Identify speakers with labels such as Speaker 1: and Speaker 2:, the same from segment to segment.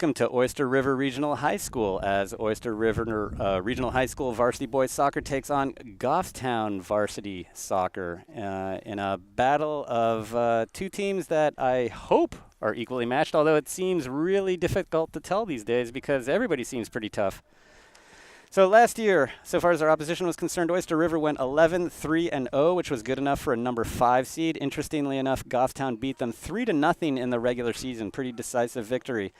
Speaker 1: welcome to Oyster River Regional High School as Oyster River Regional High School varsity boys soccer takes on Goffstown varsity soccer in a battle of two teams that I hope are equally matched, although it seems really difficult to tell these days because everybody seems pretty tough. So last year, so far as our opposition was concerned, Oyster River went 11-3-0, which was good enough for a number 5 seed. Interestingly enough, Goffstown beat them 3-0 in the regular season. Pretty decisive victory.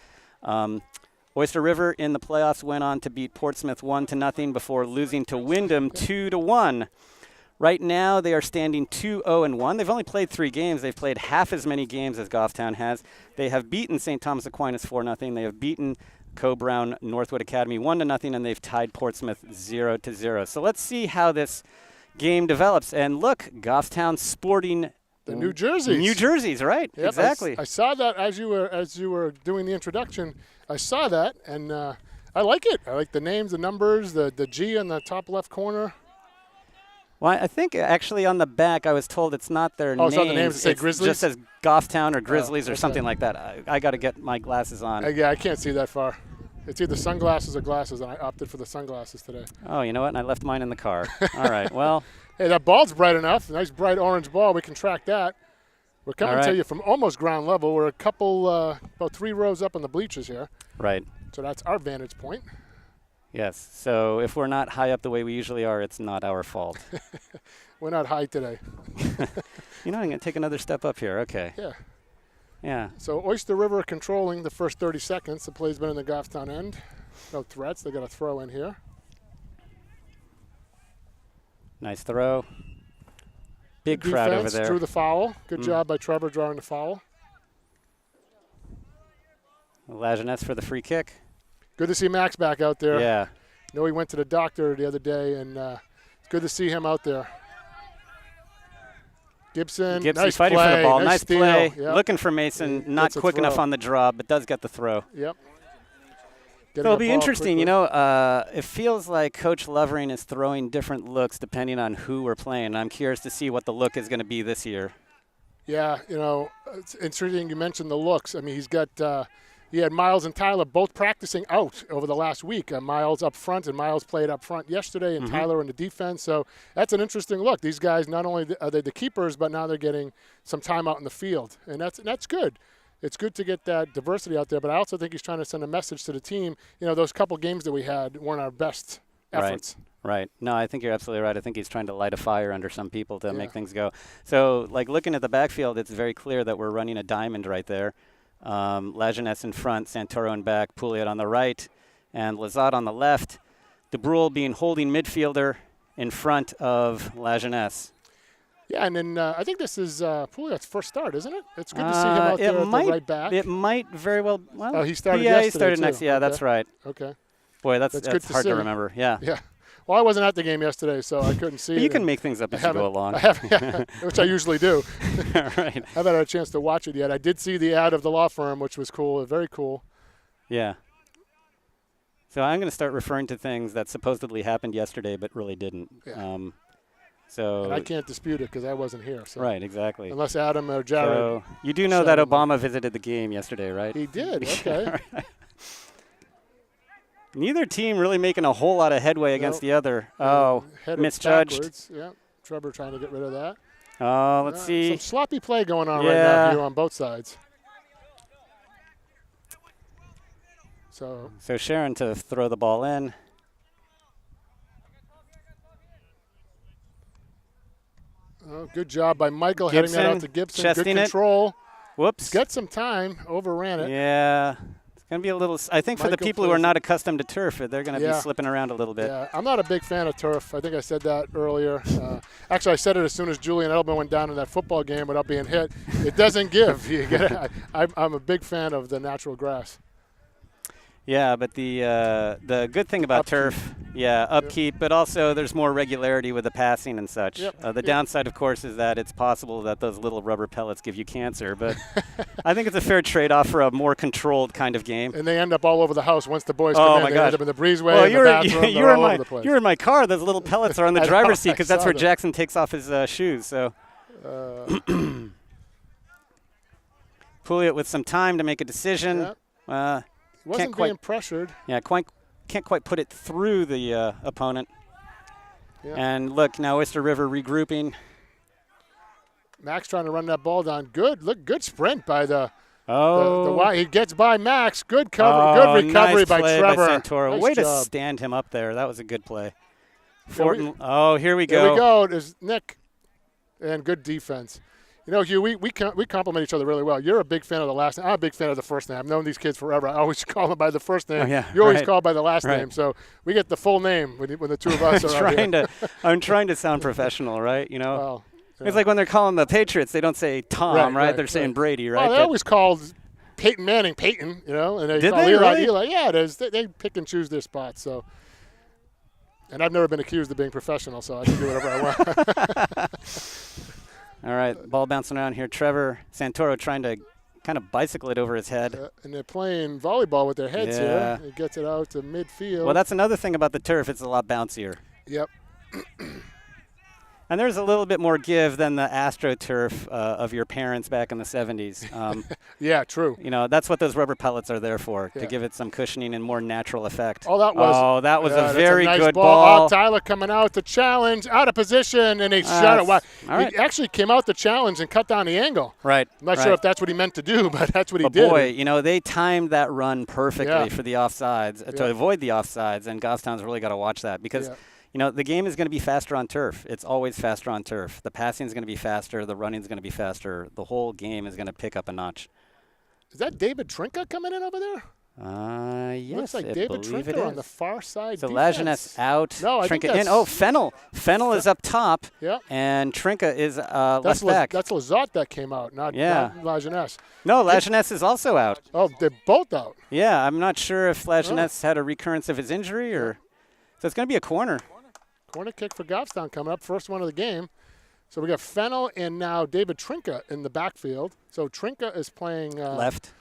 Speaker 1: Oyster River in the playoffs went on to beat Portsmouth 1-0 before losing to Wyndham 2-1. Right now, they are standing 2-0-1. They've only played 3 games. They've played half as many games as Goffstown has. They have beaten St. Thomas Aquinas 4-0. They have beaten Co-Brown Northwood Academy 1-0, and they've tied Portsmouth 0-0. So let's see how this game develops. And look, Goffstown sporting
Speaker 2: the New Jerseys.
Speaker 1: New Jerseys, right?
Speaker 2: Yep,
Speaker 1: exactly.
Speaker 2: I saw that as you were doing the introduction. I saw that, and I like it. I like the names, the numbers, the G in the top left corner.
Speaker 1: Well, I think actually on the back I was told it's not their names.
Speaker 2: Oh, it's not the names. It says Grizzlies?
Speaker 1: It just says Goffstown or Grizzlies or something like that. I got to get my glasses on.
Speaker 2: Yeah, I can't see that far. It's either sunglasses or glasses, and I opted for the sunglasses today.
Speaker 1: Oh, you know what? And I left mine in the car. All right, well.
Speaker 2: Hey, that ball's bright enough. Nice bright orange ball. We can track that. We're coming to you from almost ground level. We're a couple, about 3 rows up on the bleachers here.
Speaker 1: Right.
Speaker 2: So that's our vantage point.
Speaker 1: Yes. So if we're not high up the way we usually are, it's not our fault.
Speaker 2: We're not high today.
Speaker 1: You know, I'm going to take another step up here. Okay.
Speaker 2: Yeah.
Speaker 1: Yeah.
Speaker 2: So Oyster River controlling the first 30 seconds. The play's been in the Goffstown end. No threats. They got a throw in here.
Speaker 1: Nice throw. Big
Speaker 2: Good
Speaker 1: crowd over
Speaker 2: defense,
Speaker 1: there.
Speaker 2: drew the foul. Good job by Trevor drawing the foul.
Speaker 1: Lajeunesse for the free kick.
Speaker 2: Good to see Max back out there.
Speaker 1: Yeah.
Speaker 2: I know he went to the doctor the other day, and it's good to see him out there. Gibson, nice
Speaker 1: fighting
Speaker 2: play.
Speaker 1: for the ball.
Speaker 2: Nice
Speaker 1: play.
Speaker 2: Yep.
Speaker 1: Looking for Mason. Not quick enough on the draw, but does get the throw.
Speaker 2: Yep.
Speaker 1: So it'll be interesting. You know, it feels like Coach Lovering is throwing different looks depending on who we're playing. I'm curious to see what the look is going to be this year.
Speaker 2: Yeah, you know, it's interesting you mentioned the looks. I mean, he's got he had Miles and Tyler both practicing out over the last week. Miles up front, and Miles played up front yesterday, and Tyler in the defense. So that's an interesting look. These guys, not only are they the keepers, but now they're getting some time out in the field, and that's good. It's good to get that diversity out there, but I also think he's trying to send a message to the team. You know, those couple games that we had weren't our best efforts.
Speaker 1: Right. No, I think you're absolutely right. I think he's trying to light a fire under some people to make things go. So, like, looking at the backfield, it's very clear that we're running a diamond right there. Lajeunesse in front, Santoro in back, Pouliot on the right, and Lazat on the left. DeBrule being holding midfielder in front of Lajeunesse.
Speaker 2: Yeah, and then I think this is Pouliot's first start, isn't it? It's good to see him out there at the right back.
Speaker 1: It might very well. Well,
Speaker 2: he started yesterday,
Speaker 1: he started
Speaker 2: too.
Speaker 1: next. Yeah, that's right.
Speaker 2: Okay.
Speaker 1: Boy, that's
Speaker 2: good to
Speaker 1: hard
Speaker 2: see.
Speaker 1: to remember. Yeah.
Speaker 2: Yeah. Well, I wasn't at the game yesterday, so I couldn't see it.
Speaker 1: You can make things up as you go along.
Speaker 2: I haven't, which I usually do.
Speaker 1: Right.
Speaker 2: I haven't had a chance to watch it yet. I did see the ad of the law firm, which was cool, very cool.
Speaker 1: Yeah. So I'm going to start referring to things that supposedly happened yesterday but really didn't.
Speaker 2: Yeah.
Speaker 1: So
Speaker 2: and I can't dispute it because I wasn't here. So.
Speaker 1: Right, exactly.
Speaker 2: Unless Adam or Jared.
Speaker 1: So you do know that Obama visited the game yesterday, right?
Speaker 2: He did, okay.
Speaker 1: Neither team really making a whole lot of headway against the other. Misjudged.
Speaker 2: Yeah, Trevor trying to get rid of that.
Speaker 1: Oh, let's see.
Speaker 2: Some sloppy play going on right now here on both sides. So
Speaker 1: Sharon to throw the ball in.
Speaker 2: Oh, good job by Michael heading that out to Gibson. Good control.
Speaker 1: Whoops.
Speaker 2: Get some time. Overran it.
Speaker 1: Yeah. It's going to be a little – I think for the people who are not accustomed to turf, they're going to be slipping around a little bit.
Speaker 2: Yeah, I'm not a big fan of turf. I think I said that earlier. Actually, I said it as soon as Julian Edelman went down in that football game without being hit. It doesn't give. You get it? I'm a big fan of the natural grass.
Speaker 1: Yeah, but the good thing about turf, upkeep, but also there's more regularity with the passing and such. The downside, of course, is that it's possible that those little rubber pellets give you cancer, but I think it's a fair trade-off for a more controlled kind of game.
Speaker 2: And they end up all over the house once the boys come in. They end up in the breezeway, in the bathroom,
Speaker 1: you're
Speaker 2: all over the place.
Speaker 1: You're in my car. Those little pellets are on the driver's seat because that's where Jackson takes off his shoes. So, Pouliot with some time to make a decision.
Speaker 2: Wasn't being pressured.
Speaker 1: Yeah, can't quite put it through the opponent.
Speaker 2: Yeah.
Speaker 1: And look, now Oyster River regrouping.
Speaker 2: Max trying to run that ball down. Good sprint by the he gets by Max. Good cover. Good recovery
Speaker 1: nice
Speaker 2: by
Speaker 1: play
Speaker 2: Trevor.
Speaker 1: By Santoro.
Speaker 2: Nice
Speaker 1: Way
Speaker 2: job.
Speaker 1: to stand him up there. That was a good play. Fortin. Here we go.
Speaker 2: Here we go. There's Nick. And good defense. You know, Hugh, we compliment each other really well. You're a big fan of the last name. I'm a big fan of the first name. I've known these kids forever. I always call them by the first name.
Speaker 1: Oh, yeah,
Speaker 2: you always call by the last name. So we get the full name when the two of us are here.
Speaker 1: I'm trying to sound professional, right? You know,
Speaker 2: well, yeah.
Speaker 1: It's like when they're calling the Patriots, they don't say Tom, right? They're saying Brady, right?
Speaker 2: Well, they always called Peyton Manning Peyton, you know, and they
Speaker 1: did
Speaker 2: call
Speaker 1: they
Speaker 2: Eli
Speaker 1: really?
Speaker 2: Eli. Yeah, it is. They pick and choose their spots. So, and I've never been accused of being professional, so I can do whatever I want.
Speaker 1: All right, ball bouncing around here. Trevor Santoro trying to kind of bicycle it over his head.
Speaker 2: And they're playing volleyball with their heads here. He gets it out to midfield.
Speaker 1: Well, that's another thing about the turf. It's a lot bouncier.
Speaker 2: Yep.
Speaker 1: And there's a little bit more give than the AstroTurf of your parents back in the 70s.
Speaker 2: Yeah, true.
Speaker 1: You know, that's what those rubber pellets are there for, to give it some cushioning and more natural effect.
Speaker 2: Oh, that was
Speaker 1: a very
Speaker 2: nice
Speaker 1: good
Speaker 2: ball.
Speaker 1: ball.
Speaker 2: Tyler coming out to challenge, out of position, and he shot it wide. He actually came out to challenge and cut down the angle.
Speaker 1: Right.
Speaker 2: I'm not sure if that's what he meant to do, but that's what he did.
Speaker 1: Boy, you know, they timed that run perfectly for the offsides, to avoid the offsides, and Goffstown's really got to watch that because – you know, the game is going to be faster on turf. It's always faster on turf. The passing is going to be faster. The running is going to be faster. The whole game is going to pick up a notch.
Speaker 2: Is that David Trinka coming in over there?
Speaker 1: Yes,
Speaker 2: looks like David Trinka on the far side.
Speaker 1: So Lajeunesse out,
Speaker 2: no,
Speaker 1: Trinka in. Oh, Fennel. Fennel is up top,
Speaker 2: yeah,
Speaker 1: and Trinka is left back.
Speaker 2: That's Lizotte that came out, not Lajeunesse.
Speaker 1: No, Lajeunesse is also out.
Speaker 2: Oh, they're both out.
Speaker 1: Yeah, I'm not sure if Lajeunesse had a recurrence of his injury or. So it's going to be a corner.
Speaker 2: Corner kick for Goffstown coming up, first one of the game. So we got Fennel and now David Trinka in the backfield. So Trinka is playing
Speaker 1: left,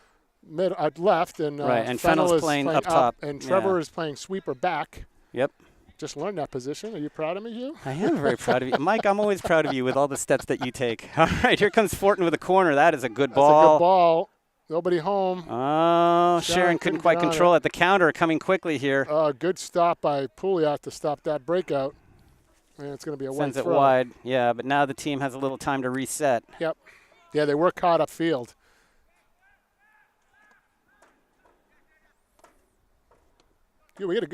Speaker 2: left, and
Speaker 1: and
Speaker 2: Fennel is
Speaker 1: playing up top,
Speaker 2: and Trevor is playing sweeper back.
Speaker 1: Yep.
Speaker 2: Just learned that position. Are you proud of me, Hugh?
Speaker 1: I am very proud of you, Mike. I'm always proud of you with all the steps that you take. All right, here comes Fortin with a corner. That is a good ball.
Speaker 2: That's a good ball. Nobody home.
Speaker 1: Oh, Sharon couldn't quite control it. The counter coming quickly here.
Speaker 2: Good stop by Pouliot to stop that breakout. And it's going to be a
Speaker 1: Sends
Speaker 2: wide throw.
Speaker 1: It wide. Yeah, but now the team has a little time to reset.
Speaker 2: Yep. Yeah, they were caught upfield. Yeah, we get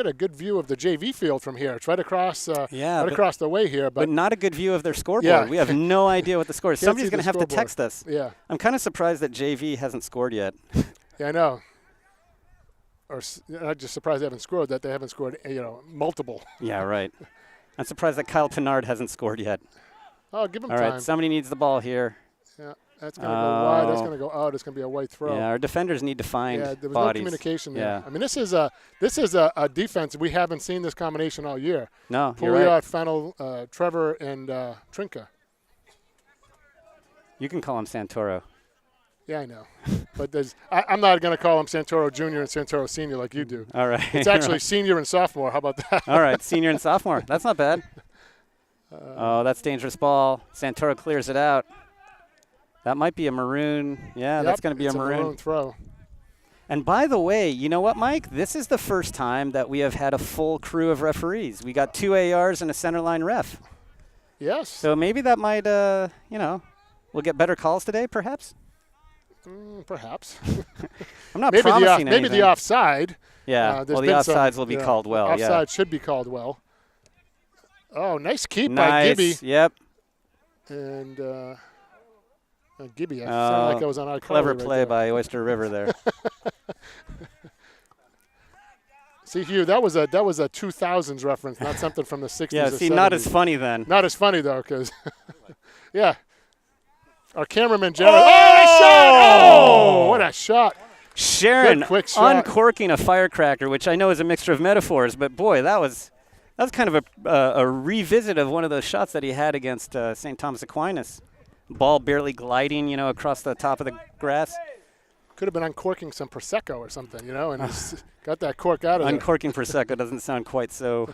Speaker 2: a good view of the JV field from here. It's right across across the way here. But
Speaker 1: not a good view of their scoreboard.
Speaker 2: Yeah.
Speaker 1: We have no idea what the score is. Somebody's going to have to text us.
Speaker 2: Yeah.
Speaker 1: I'm kind of surprised that JV hasn't scored yet.
Speaker 2: Yeah, I know. Or I'm just surprised they haven't scored. That they haven't scored, multiple.
Speaker 1: Yeah, right. I'm surprised that Kyle Pinard hasn't scored yet.
Speaker 2: Oh, give him
Speaker 1: time. All right, somebody needs the ball here.
Speaker 2: Yeah, that's going to go wide. That's going to go out. It's going to be a white throw.
Speaker 1: Yeah, our defenders need to find
Speaker 2: there was
Speaker 1: bodies.
Speaker 2: no communication there.
Speaker 1: Yeah.
Speaker 2: I mean, this is a defense. We haven't seen this combination all year.
Speaker 1: No,
Speaker 2: Pouliot,
Speaker 1: you're right.
Speaker 2: Fennel, Trevor, and Trinka.
Speaker 1: You can call him Santoro.
Speaker 2: Yeah, I know. But I'm not going to call him Santoro Jr. and Santoro Senior like you do.
Speaker 1: All right.
Speaker 2: It's actually senior and sophomore. How about that?
Speaker 1: All right, senior and sophomore. That's not bad. That's dangerous ball. Santoro clears it out. That might be a maroon. Yeah, that's going to be a maroon
Speaker 2: throw.
Speaker 1: And by the way, you know what, Mike? This is the first time that we have had a full crew of referees. We got 2 ARs and a centerline ref.
Speaker 2: Yes.
Speaker 1: So maybe that might, we'll get better calls today, perhaps?
Speaker 2: Perhaps.
Speaker 1: I'm not promising anything.
Speaker 2: Maybe the offside.
Speaker 1: Yeah, the offsides will be called well.
Speaker 2: Offside should be called well. Oh, nice keep by Gibby.
Speaker 1: Yep.
Speaker 2: And Gibby, I sounded like I was on our
Speaker 1: clever play by Oyster River there.
Speaker 2: See, Hugh, that was a 2000s reference, not something from the 60s.
Speaker 1: Yeah,
Speaker 2: or
Speaker 1: see,
Speaker 2: 70s.
Speaker 1: not as funny then.
Speaker 2: Not as funny though, because our cameraman Jared. Oh, what a shot!
Speaker 1: Sharon
Speaker 2: quick shot.
Speaker 1: Uncorking a firecracker, which I know is a mixture of metaphors, but boy, that was kind of a revisit of one of those shots that he had against St. Thomas Aquinas. Ball barely gliding, across the top of the grass.
Speaker 2: Could have been uncorking some Prosecco or something, and he's got that cork out of there.
Speaker 1: Uncorking Prosecco doesn't sound quite so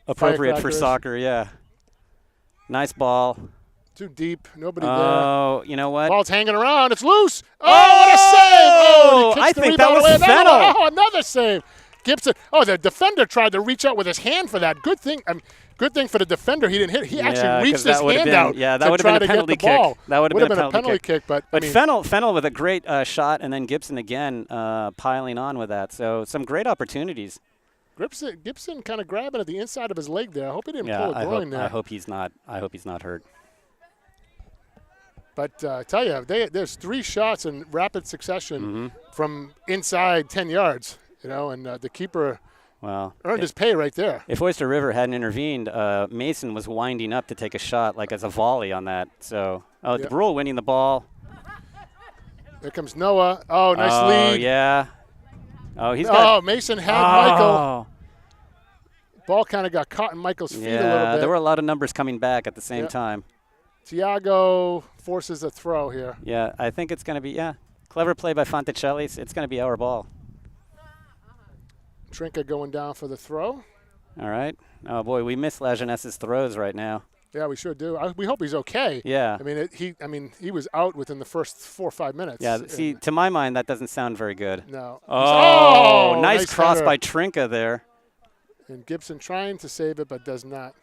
Speaker 2: appropriate
Speaker 1: for soccer, yeah. Nice ball.
Speaker 2: too deep. Nobody there.
Speaker 1: Oh, you know what?
Speaker 2: Ball's hanging around. It's loose. Oh, what a save! Oh, he
Speaker 1: I
Speaker 2: kicks the
Speaker 1: think that
Speaker 2: rebound
Speaker 1: was
Speaker 2: away.
Speaker 1: Fennell.
Speaker 2: Oh, another save. Gibson. Oh, the defender tried to reach out with his hand for that. Good thing. Good thing for the defender. He didn't hit. He actually reached his hand out.
Speaker 1: Yeah, that
Speaker 2: to
Speaker 1: would have
Speaker 2: try
Speaker 1: been a
Speaker 2: to
Speaker 1: penalty
Speaker 2: get the ball.
Speaker 1: kick. That would have been a penalty
Speaker 2: kick. But
Speaker 1: But
Speaker 2: I mean,
Speaker 1: Fennell with a great shot, and then Gibson again piling on with that. So some great opportunities.
Speaker 2: Gibson kind of grabbing at the inside of his leg there. I hope he didn't pull a
Speaker 1: I
Speaker 2: groin there.
Speaker 1: I hope he's not hurt.
Speaker 2: But I tell you, there's 3 shots in rapid succession from inside 10 yards. And the keeper earned his pay right there.
Speaker 1: If Oyster River hadn't intervened, Mason was winding up to take a shot like as a volley on that. So, DeBrule winning the ball.
Speaker 2: There comes Noah. Oh, nice lead.
Speaker 1: Oh, yeah. Oh, he's got.
Speaker 2: Mason had Michael. Ball kind of got caught in Michael's feet a little bit.
Speaker 1: There were a lot of numbers coming back at the same time.
Speaker 2: Tiago forces a throw here.
Speaker 1: Yeah, I think it's going to be, clever play by Fonticelli. It's going to be our ball.
Speaker 2: Trinka going down for the throw.
Speaker 1: All right. Oh, boy, we miss Lajeunesse throws right now.
Speaker 2: Yeah, we sure do. We hope he's okay.
Speaker 1: Yeah.
Speaker 2: I mean, he was out within the first 4 or 5 minutes.
Speaker 1: Yeah, see, to my mind, that doesn't sound very good.
Speaker 2: No.
Speaker 1: Oh, nice cross
Speaker 2: header
Speaker 1: by Trinka there.
Speaker 2: And Gibson trying to save it, but does not.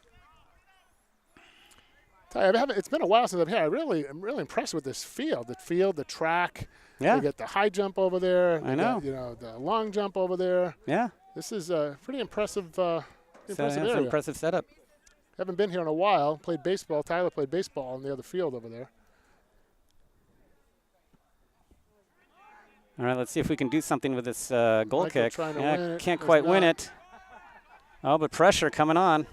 Speaker 2: It's been a while since I've had. I'm really impressed with this field. The track.
Speaker 1: Yeah.
Speaker 2: You get the high jump over there.
Speaker 1: I know.
Speaker 2: The long jump over there.
Speaker 1: Yeah.
Speaker 2: This is a pretty impressive. Area.
Speaker 1: Impressive setup.
Speaker 2: Haven't been here in a while. Played baseball. Tyler played baseball on the other field over there.
Speaker 1: All right, let's see if we can do something with this goal
Speaker 2: Michael
Speaker 1: kick.
Speaker 2: trying to win it.
Speaker 1: Can't
Speaker 2: Does
Speaker 1: quite win
Speaker 2: not.
Speaker 1: it. Oh, but pressure coming on.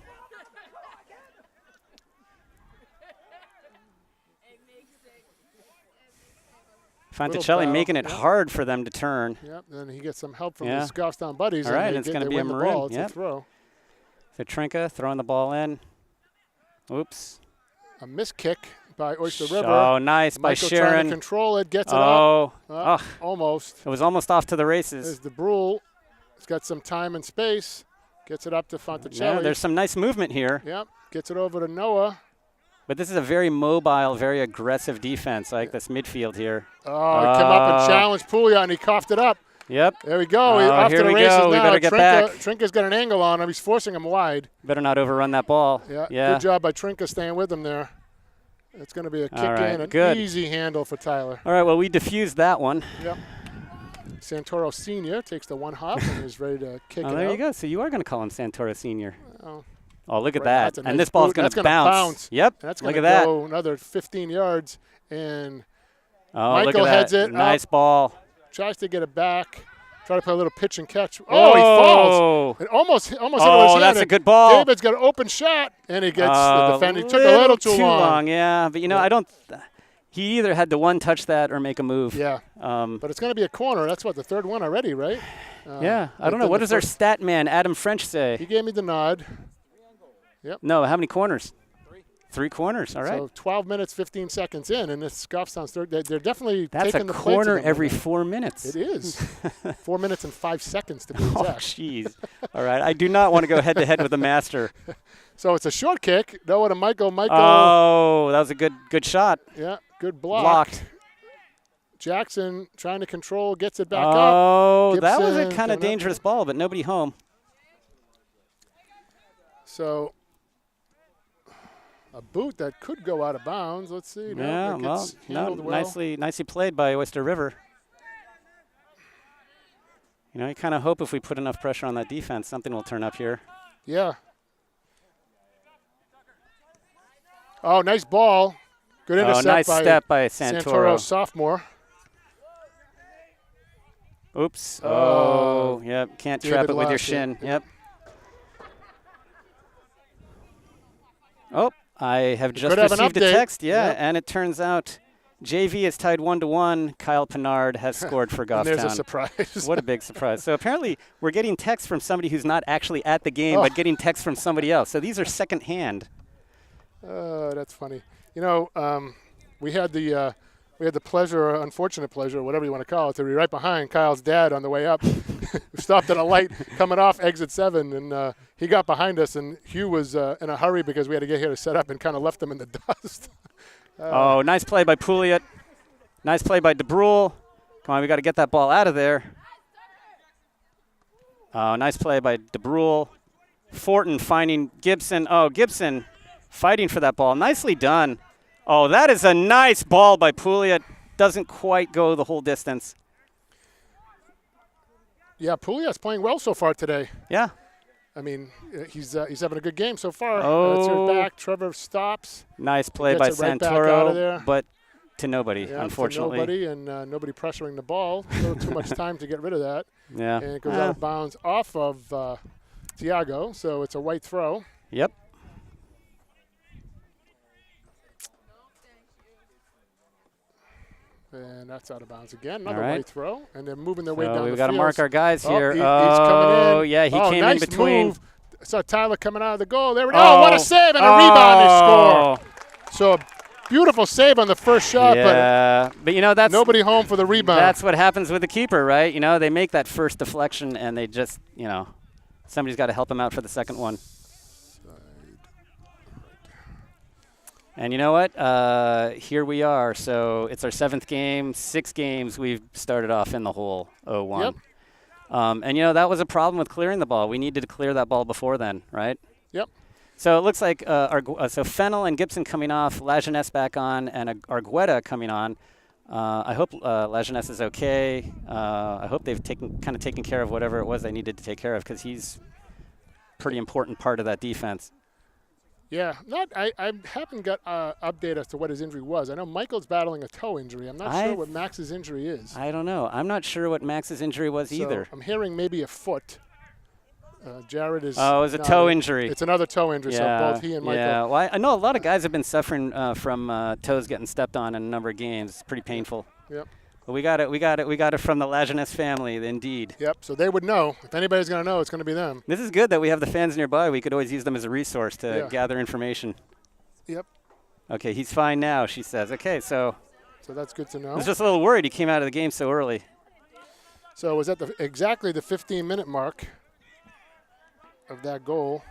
Speaker 1: Fonticelli making it hard for them to turn.
Speaker 2: Yep, then he gets some help from his Goffstown buddies.
Speaker 1: All right,
Speaker 2: and
Speaker 1: it's going to be a maroon.
Speaker 2: Ball. It's a throw.
Speaker 1: So Trinka throwing the ball in. Oops.
Speaker 2: A missed kick by Oyster River.
Speaker 1: Oh, nice by
Speaker 2: Michael
Speaker 1: Sharon.
Speaker 2: trying to control it, gets it up. Almost.
Speaker 1: It was almost off to the races.
Speaker 2: There's DeBrule. He's got some time and space. Gets it up to Fonticelli.
Speaker 1: Yeah, there's some nice movement here.
Speaker 2: Yep, gets it over to Noah.
Speaker 1: But this is a very mobile, very aggressive defense. I like this midfield here.
Speaker 2: Oh, he came up and challenged Puglia, and he coughed it up.
Speaker 1: Yep.
Speaker 2: There we go. Off to the races now. We better get back. Trinka's got an angle on him. He's forcing him wide.
Speaker 1: Better not overrun that ball.
Speaker 2: Yeah. Good job by Trinka staying with him there. It's going to be a kick in, an easy handle for Tyler.
Speaker 1: All right, well, we diffused that one.
Speaker 2: Yep. Santoro Sr. takes the one hop and is ready to kick it out.
Speaker 1: There you go. So you are going to call him Santoro Sr.
Speaker 2: Oh,
Speaker 1: look at that.
Speaker 2: Nice
Speaker 1: and this ball's going to bounce. Yep.
Speaker 2: That's
Speaker 1: look
Speaker 2: at
Speaker 1: that.
Speaker 2: Go another 15 yards. And
Speaker 1: Michael
Speaker 2: look at
Speaker 1: heads
Speaker 2: it.
Speaker 1: Nice ball.
Speaker 2: Tries to get it back. Try to play a little pitch and catch. Oh, he falls. It almost hit with his hand.
Speaker 1: That's a good ball.
Speaker 2: David's got an open shot, and he gets the defender. He took a little too long.
Speaker 1: Yeah, but, I don't he either had to one-touch that or make a move.
Speaker 2: Yeah. But it's going to be a corner. That's the third one already, right?
Speaker 1: Yeah. I don't know. What does our stat man, Adam French, say?
Speaker 2: He gave me the nod. Yep.
Speaker 1: No, how many corners? 3 corners. All right.
Speaker 2: So 12 minutes, 15 seconds in, and this Goffstown's third. They're definitely
Speaker 1: That's
Speaker 2: taking the
Speaker 1: a corner every
Speaker 2: minute.
Speaker 1: 4 minutes.
Speaker 2: It is. 4 minutes and 5 seconds to be exact.
Speaker 1: Oh, jeez. All right. I do not want to go head-to-head with the master.
Speaker 2: So it's a short kick. Noah to Michael.
Speaker 1: Oh, that was a good shot.
Speaker 2: Yeah, good block.
Speaker 1: Blocked.
Speaker 2: Jackson trying to control, gets it back up.
Speaker 1: Oh, that was a kind of dangerous ball, but nobody home.
Speaker 2: So a boot that could go out of bounds. Let's see.
Speaker 1: Nicely played by Oyster River. You kind of hope if we put enough pressure on that defense, something will turn up here.
Speaker 2: Yeah. Oh, nice ball. Good intercept
Speaker 1: nice step by Santoro.
Speaker 2: Sophomore.
Speaker 1: Oops. Oh, yep. Can't trap it with your shin. Yep. Oh, I have just received a text. Yeah, and it turns out JV is tied 1-1. Kyle Pinard has scored for Goffstown.
Speaker 2: There's a surprise.
Speaker 1: What a big surprise. So apparently we're getting texts from somebody who's not actually at the game, but getting texts from somebody else. So these are secondhand.
Speaker 2: That's funny. We had the pleasure, or unfortunate pleasure, whatever you want to call it, to be right behind Kyle's dad on the way up. We stopped at a light coming off exit 7, and he got behind us, and Hugh was in a hurry because we had to get here to set up and kind of left him in the dust.
Speaker 1: Oh, nice play by Pouliot. Nice play by DeBrule. Come on, we got to get that ball out of there. Oh, nice play by DeBrule. Fortin finding Gibson. Oh, Gibson fighting for that ball. Nicely done. Oh, that is a nice ball by Pouliot. Doesn't quite go the whole distance.
Speaker 2: Yeah, Pouliot's playing well so far today.
Speaker 1: Yeah.
Speaker 2: I mean, he's having a good game so far.
Speaker 1: Oh.
Speaker 2: Let's hear it back. Trevor stops.
Speaker 1: Nice play by
Speaker 2: Gets it right back
Speaker 1: Santoro,
Speaker 2: out of there.
Speaker 1: but to nobody,
Speaker 2: Yeah,
Speaker 1: unfortunately.
Speaker 2: to nobody, and nobody pressuring the ball. A little too much time to get rid of that.
Speaker 1: Yeah.
Speaker 2: And it goes out of bounds off of Tiago, so it's a white throw.
Speaker 1: Yep.
Speaker 2: And that's out of bounds again. Another
Speaker 1: All right.
Speaker 2: white throw. And they're moving their way down the
Speaker 1: We've got to
Speaker 2: field.
Speaker 1: mark our guys here.
Speaker 2: He's coming in.
Speaker 1: Yeah, he came
Speaker 2: nice
Speaker 1: in between.
Speaker 2: Move. Saw Tyler coming out of the goal. There we go. Oh, what a save and a rebound. They score. So a beautiful save on the first shot,
Speaker 1: but you know, that's
Speaker 2: nobody home for the rebound.
Speaker 1: That's what happens with the keeper, right? You know, they make that first deflection and they just, you know, somebody's got to help him out for the second one. And you know what? Here we are. So it's our 7th game. 6 games we've started off in the hole, 0-1.
Speaker 2: Yep.
Speaker 1: And, you know, that was a problem with clearing the ball. We needed to clear that ball before then, right?
Speaker 2: Yep.
Speaker 1: So it looks like so Fennell and Gibson coming off, Lajeunesse back on, and Argueta coming on. I hope Lajeunesse is okay. I hope they've kind of taken care of whatever it was they needed to take care of, because he's a pretty important part of that defense.
Speaker 2: Yeah, I haven't got update as to what his injury was. I know Michael's battling a toe injury. I'm not sure what Max's injury is.
Speaker 1: I don't know. I'm not sure what Max's injury was either.
Speaker 2: I'm hearing maybe a foot. Jared is.
Speaker 1: Oh, it was a toe injury.
Speaker 2: It's another toe injury, so both he and Michael.
Speaker 1: Yeah, well, I know a lot of guys have been suffering from toes getting stepped on in a number of games. It's pretty painful.
Speaker 2: Yep.
Speaker 1: But we got it from the Lajeunesse family, indeed.
Speaker 2: Yep, so they would know. If anybody's going to know, it's going to be them.
Speaker 1: This is good that we have the fans nearby. We could always use them as a resource to gather information.
Speaker 2: Yep.
Speaker 1: Okay, he's fine now, she says. Okay, so
Speaker 2: that's good to know.
Speaker 1: I was just a little worried he came out of the game so early.
Speaker 2: So it was at exactly the 15-minute mark of that goal.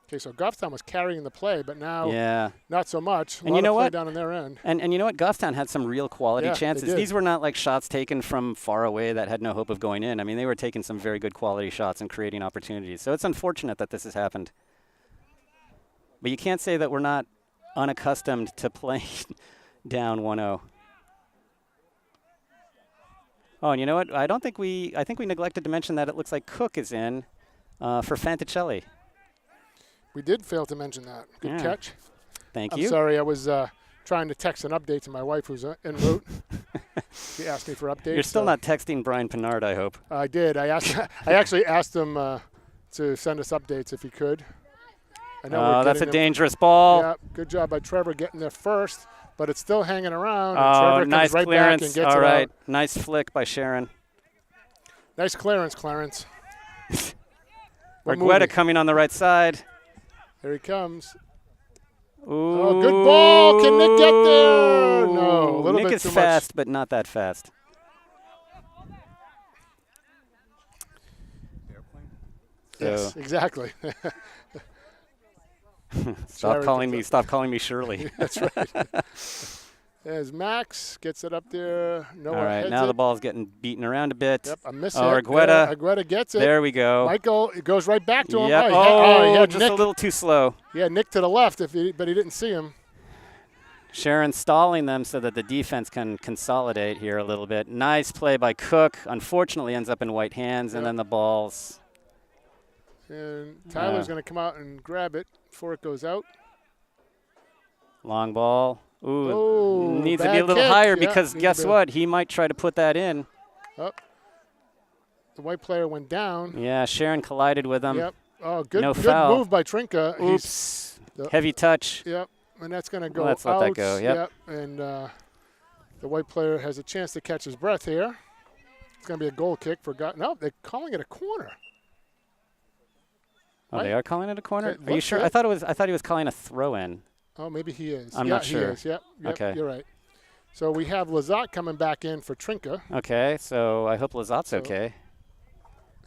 Speaker 2: Okay, so Goffstown was carrying the play, but now not so much.
Speaker 1: And you know what?
Speaker 2: Down on their end.
Speaker 1: And you know what? Goffstown had some real quality chances.
Speaker 2: They did.
Speaker 1: These were not like shots taken from far away that had no hope of going in. I mean, they were taking some very good quality shots and creating opportunities. So it's unfortunate that this has happened. But you can't say that we're not unaccustomed to playing down 1-0. Oh, and you know what? I think we neglected to mention that it looks like Cook is in for Fanticelli.
Speaker 2: We did fail to mention that. Good catch.
Speaker 1: Thank you.
Speaker 2: I'm sorry, I was trying to text an update to my wife who's en route. She asked me for updates.
Speaker 1: You're still not texting Brian Pinard, I hope.
Speaker 2: I did. I actually asked him to send us updates if he could. I know
Speaker 1: that's a dangerous ball.
Speaker 2: Yeah, good job by Trevor getting there first, but it's still hanging around.
Speaker 1: Oh,
Speaker 2: Trevor
Speaker 1: nice
Speaker 2: comes right
Speaker 1: clearance.
Speaker 2: back and gets
Speaker 1: All
Speaker 2: it
Speaker 1: right,
Speaker 2: out.
Speaker 1: nice flick by Sharon.
Speaker 2: Nice clearance, Clarence.
Speaker 1: Argueta coming on the right side.
Speaker 2: Here he comes.
Speaker 1: Ooh.
Speaker 2: Oh, good ball. Can Nick get there? No, a little
Speaker 1: Nick
Speaker 2: bit
Speaker 1: is
Speaker 2: too
Speaker 1: fast,
Speaker 2: much.
Speaker 1: but not that fast.
Speaker 2: Yes, exactly.
Speaker 1: Stop calling me Shirley.
Speaker 2: That's right. As Max gets it up there. Noah
Speaker 1: All right, now the ball's getting beaten around a bit.
Speaker 2: Yep, a miss.
Speaker 1: Argueta.
Speaker 2: Argueta gets it.
Speaker 1: There we go.
Speaker 2: Michael, it goes right back to him.
Speaker 1: Yep.
Speaker 2: He had
Speaker 1: just
Speaker 2: Nick,
Speaker 1: a little too slow.
Speaker 2: Yeah, Nick to the left, but he didn't see him.
Speaker 1: Sharon stalling them so that the defense can consolidate here a little bit. Nice play by Cook. Unfortunately, ends up in white hands, and then the ball's.
Speaker 2: And Tyler's going to come out and grab it before it goes out.
Speaker 1: Long ball. Ooh,
Speaker 2: oh,
Speaker 1: needs to be a little higher because guess
Speaker 2: what?
Speaker 1: what? He might try to put that in.
Speaker 2: Oh, the white player went down.
Speaker 1: Yeah, Sharon collided with him.
Speaker 2: Yep. Oh, good,
Speaker 1: no
Speaker 2: good
Speaker 1: foul.
Speaker 2: move by Trinka.
Speaker 1: Oops. Heavy touch.
Speaker 2: Yep, and that's going to go
Speaker 1: let's
Speaker 2: out.
Speaker 1: let that go. Yep.
Speaker 2: And the white player has a chance to catch his breath here. It's going to be a goal kick for No, they're calling it a corner.
Speaker 1: Oh, they are calling it a corner?
Speaker 2: Are
Speaker 1: you sure? I thought he was calling a throw in.
Speaker 2: Oh, maybe he is.
Speaker 1: I'm not sure.
Speaker 2: He is. Yep,
Speaker 1: okay.
Speaker 2: You're right. So we have Lazat coming back in for Trinka.
Speaker 1: Okay, so I hope Lazat's okay.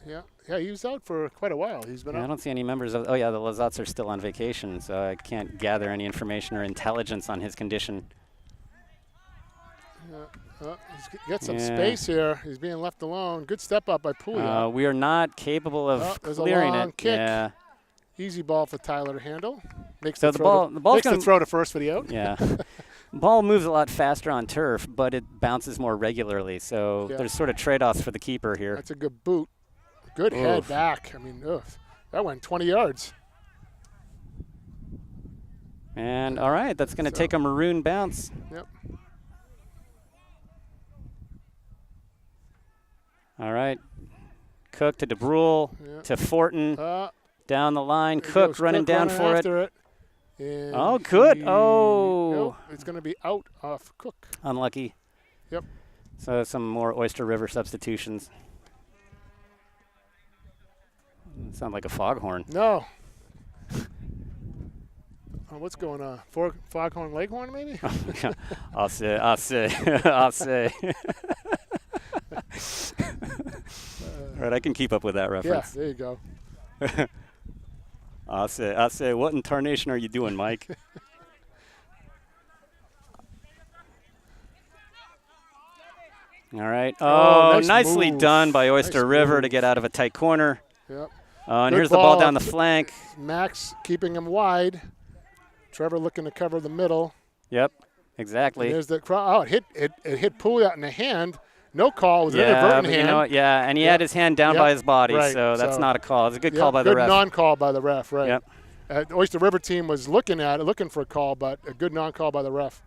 Speaker 2: Yeah, he was out for quite a while. He's been
Speaker 1: Yeah, I
Speaker 2: out.
Speaker 1: don't see any members of. Oh yeah, the Lazats are still on vacation, so I can't gather any information or intelligence on his condition.
Speaker 2: He's got some space here. He's being left alone. Good step up by Pouliot.
Speaker 1: We are not capable of
Speaker 2: there's
Speaker 1: clearing
Speaker 2: a long
Speaker 1: it.
Speaker 2: kick.
Speaker 1: Yeah.
Speaker 2: Easy ball for Tyler to handle. Makes
Speaker 1: So
Speaker 2: the
Speaker 1: ball's
Speaker 2: makes
Speaker 1: gonna
Speaker 2: the throw to first for the out.
Speaker 1: Yeah. Ball moves a lot faster on turf, but it bounces more regularly. So there's sort of trade-offs for the keeper here.
Speaker 2: That's a good boot. Good head back. I mean, that went 20 yards.
Speaker 1: And all right, that's going to take a maroon bounce.
Speaker 2: Yep.
Speaker 1: All right. Cook to DeBrule to Fortin. Down the line. Cook running down for it. Oh, good. Oh.
Speaker 2: Nope, it's going to be out off Cook.
Speaker 1: Unlucky.
Speaker 2: Yep.
Speaker 1: So some more Oyster River substitutions. Sound like a foghorn.
Speaker 2: No. What's going on? Foghorn Leghorn, maybe?
Speaker 1: I'll say. All right, I can keep up with that reference.
Speaker 2: Yeah, there you go.
Speaker 1: I'll say. What in tarnation are you doing, Mike? All right. Oh, nicely done by Oyster River to get out of a tight corner.
Speaker 2: Yep.
Speaker 1: And here's the ball down the flank.
Speaker 2: Max keeping him wide. Trevor looking to cover the middle.
Speaker 1: Yep, exactly.
Speaker 2: And there's the it hit Pouliot in the hand. No call. It was an inadvertent hand.
Speaker 1: You know what? Yeah, and he had his hand down by his body, so that's not a call. It's a good call by the ref.
Speaker 2: Good non-call by the ref, right.
Speaker 1: Yep.
Speaker 2: Oyster River team was looking for a call, but a good non-call by the ref.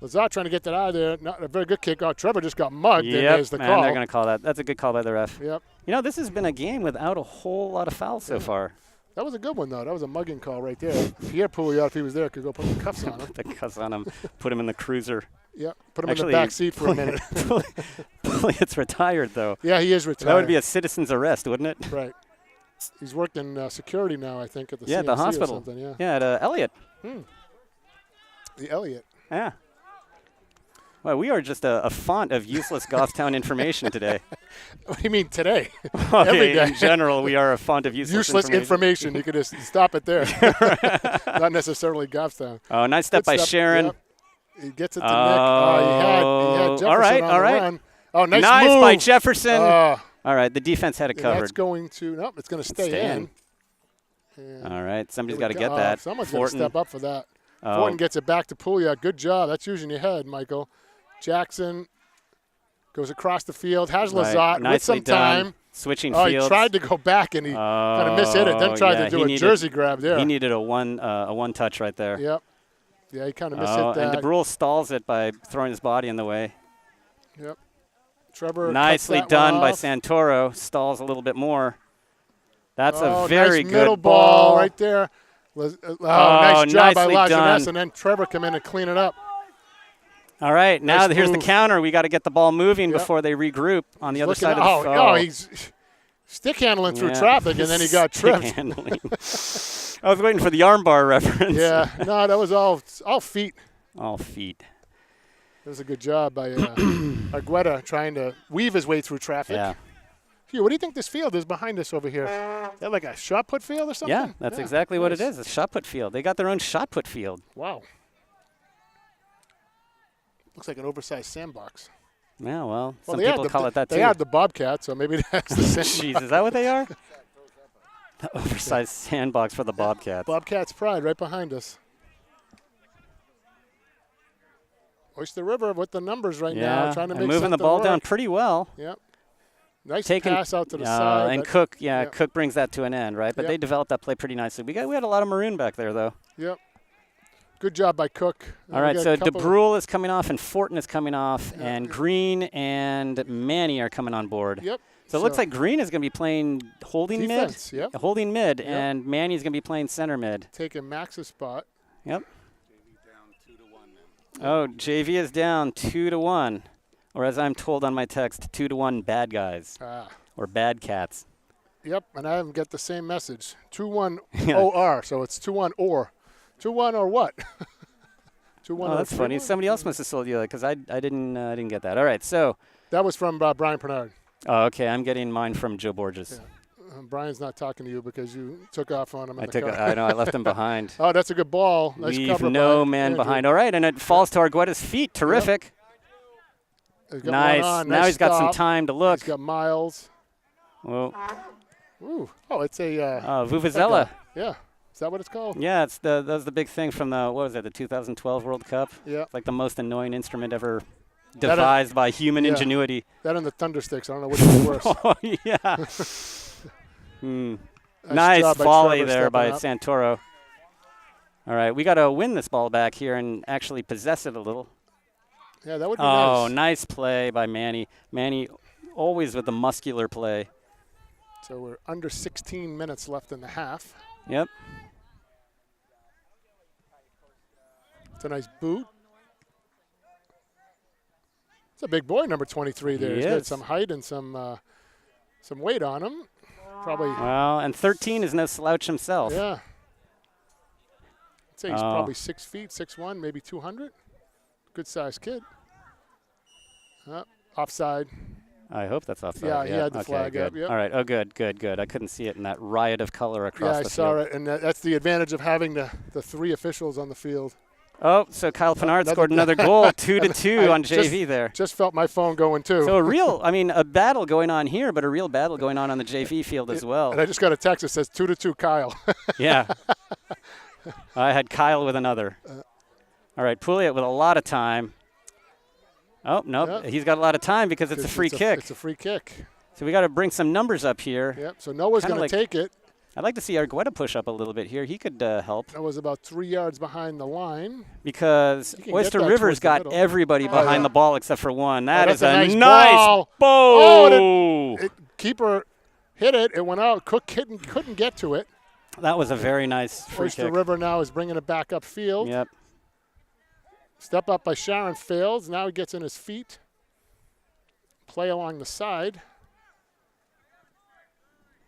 Speaker 2: Lazat trying to get that out of there. Not a very good kick out. Trevor just got mugged, and there's the call.
Speaker 1: They're going to call that. That's a good call by the ref.
Speaker 2: Yep.
Speaker 1: You know, this has been a game without a whole lot of fouls so far.
Speaker 2: That was a good one, though. That was a mugging call right there. Pierre Pouliot, if he was there, could go put the cuffs on him.
Speaker 1: Put the cuffs on him. Put him in the cruiser.
Speaker 2: Yep. Put him in the back seat for a minute.
Speaker 1: Pouliot's retired, though.
Speaker 2: Yeah, he is retired.
Speaker 1: That would be a citizen's arrest, wouldn't it?
Speaker 2: Right. He's worked in security now, I think, at the
Speaker 1: CMC
Speaker 2: CMC
Speaker 1: the hospital.
Speaker 2: or something.
Speaker 1: Yeah, at Elliott.
Speaker 2: The Elliott.
Speaker 1: Yeah. Well, we are just a font of useless Goffstown information today.
Speaker 2: What do you mean today?
Speaker 1: Okay,
Speaker 2: every day.
Speaker 1: In general, we are a font of useless
Speaker 2: information. You could just stop it there. Not necessarily Goffstown.
Speaker 1: Oh, nice step by Sharon.
Speaker 2: Yep. He gets it to Nick. He had Jefferson
Speaker 1: all right.
Speaker 2: the run. Oh, nice
Speaker 1: move. By Jefferson.
Speaker 2: All
Speaker 1: right, the defense had it covered.
Speaker 2: That's going to it's going to stay in.
Speaker 1: All right, somebody's got to get that.
Speaker 2: Someone's going to step up for that. Fortin gets it back to Pouliot. Good job. That's using your head, Michael. Jackson goes across the field. Has Lazat with some time.
Speaker 1: Switching fields.
Speaker 2: He tried to go back and he kind of mishit it. Then tried to do a jersey grab there.
Speaker 1: He needed a one touch right there.
Speaker 2: Yep. Yeah, he kind of mishit that.
Speaker 1: And DeBrule stalls it by throwing his body in the way.
Speaker 2: Yep. Trevor
Speaker 1: nicely done by Santoro. Stalls a little bit more. That's a very
Speaker 2: nice
Speaker 1: good
Speaker 2: middle ball right there. Nice job by Lajeunesse, and then Trevor come in and clean it up.
Speaker 1: All right, now here's the counter. We got to get the ball moving before they regroup on the other side of the field.
Speaker 2: He's stick handling through traffic, and then he got tripped.
Speaker 1: I was waiting for the armbar reference.
Speaker 2: Yeah, no, that was all feet.
Speaker 1: All feet.
Speaker 2: That was a good job by Argueta trying to weave his way through traffic.
Speaker 1: Yeah.
Speaker 2: Hugh, what do you think this field is behind us over here? Is that like a shot put field or something?
Speaker 1: Yeah, that's exactly what it is. A shot put field. They got their own shot put field.
Speaker 2: Wow. Looks like an oversized sandbox.
Speaker 1: Yeah, well, some people call it that too.
Speaker 2: They had the Bobcat, so maybe that's the same.
Speaker 1: Jeez, is that what they are? The oversized sandbox for the Bobcats.
Speaker 2: Bobcats pride right behind us. Oyster River with the numbers right now, trying to make
Speaker 1: moving the ball down pretty well.
Speaker 2: Yep. Nice pass out to the side.
Speaker 1: And Cook, Cook brings that to an end, right? But they developed that play pretty nicely. We had a lot of maroon back there, though.
Speaker 2: Yep. Good job by Cook.
Speaker 1: All right, so DeBrule is coming off and Fortin is coming off, and Green and Manny are coming on board.
Speaker 2: Yep.
Speaker 1: So it looks like Green is going to be playing holding
Speaker 2: defense,
Speaker 1: mid, holding mid, and Manny's going to be playing center mid.
Speaker 2: Taking Max's spot.
Speaker 1: Yep. Oh, JV is down 2-1, or as I'm told on my text, 2-1 bad guys or bad cats.
Speaker 2: Yep, and I haven't get the same message. 2-1 OR, so it's 2-1 or. 2-1 or what? 2-1.
Speaker 1: Oh, that's funny. Somebody else must have sold you that because I didn't get that. All right, so.
Speaker 2: That was from Brian Pernard.
Speaker 1: Oh, okay. I'm getting mine from Joe Borges.
Speaker 2: Yeah. Brian's not talking to you because you took off on him.
Speaker 1: I know. I left him behind.
Speaker 2: Oh, that's a good ball. Nice
Speaker 1: Leave
Speaker 2: cover
Speaker 1: no
Speaker 2: by
Speaker 1: man
Speaker 2: Andrew.
Speaker 1: behind. All right, and it falls to Argueda's feet. Terrific.
Speaker 2: He's got
Speaker 1: Nice.
Speaker 2: one on.
Speaker 1: Now
Speaker 2: Nice
Speaker 1: he's got some
Speaker 2: stop.
Speaker 1: time to look.
Speaker 2: He's got Miles.
Speaker 1: Whoa.
Speaker 2: Ooh. Oh, it's a.
Speaker 1: Vuvuzela.
Speaker 2: Yeah. Is that what it's called?
Speaker 1: Yeah, that was the big thing from the 2012 World Cup.
Speaker 2: Yeah.
Speaker 1: It's like the most annoying instrument ever devised by human ingenuity.
Speaker 2: That and the Thundersticks. I don't know which is worse.
Speaker 1: Oh, yeah. Nice volley there by Santoro. All right, we got to win this ball back here and actually possess it a little.
Speaker 2: Yeah, that would be nice.
Speaker 1: Oh, nice play by Manny. Manny always with the muscular play.
Speaker 2: So we're under 16 minutes left in the half.
Speaker 1: Yep.
Speaker 2: It's a nice boot. It's a big boy, number 23 there. He's got some height and some weight on him. Probably.
Speaker 1: Well, and 13 is no slouch himself.
Speaker 2: Yeah. I'd say he's probably 6 feet, 6'1", maybe 200. Good-sized kid. Offside.
Speaker 1: I hope that's offside.
Speaker 2: Yeah, he had the flag
Speaker 1: good.
Speaker 2: up. Yep.
Speaker 1: All right. Oh, good. I couldn't see it in that riot of color across the field.
Speaker 2: Yeah, I saw it, and that's the advantage of having the 3 officials on the field.
Speaker 1: Oh, so Kyle Pinard scored another goal, 2-2 on JV there.
Speaker 2: Just felt my phone going too.
Speaker 1: So a battle going on here, but a real battle going on the JV field as well.
Speaker 2: And I just got a text that says 2-2 Kyle.
Speaker 1: Yeah. I had Kyle with another. All right, Pouliot with a lot of time. Oh, nope.
Speaker 2: Yep.
Speaker 1: He's got a lot of time because it's a free kick.
Speaker 2: It's a free kick.
Speaker 1: So we got to bring some numbers up here.
Speaker 2: Yep, so Noah's going to take it.
Speaker 1: I'd like to see Argueta push up a little bit here. He could help.
Speaker 2: That was about 3 yards behind the line.
Speaker 1: Because Oyster River's got everybody behind the ball except for one. That is a nice ball.
Speaker 2: Oh, keeper hit it. It went out. Cook couldn't get to it.
Speaker 1: That was a very nice free
Speaker 2: Oyster
Speaker 1: kick.
Speaker 2: River now is bringing it back upfield.
Speaker 1: Yep.
Speaker 2: Step up by Sharon fails. Now he gets in his feet. Play along the side.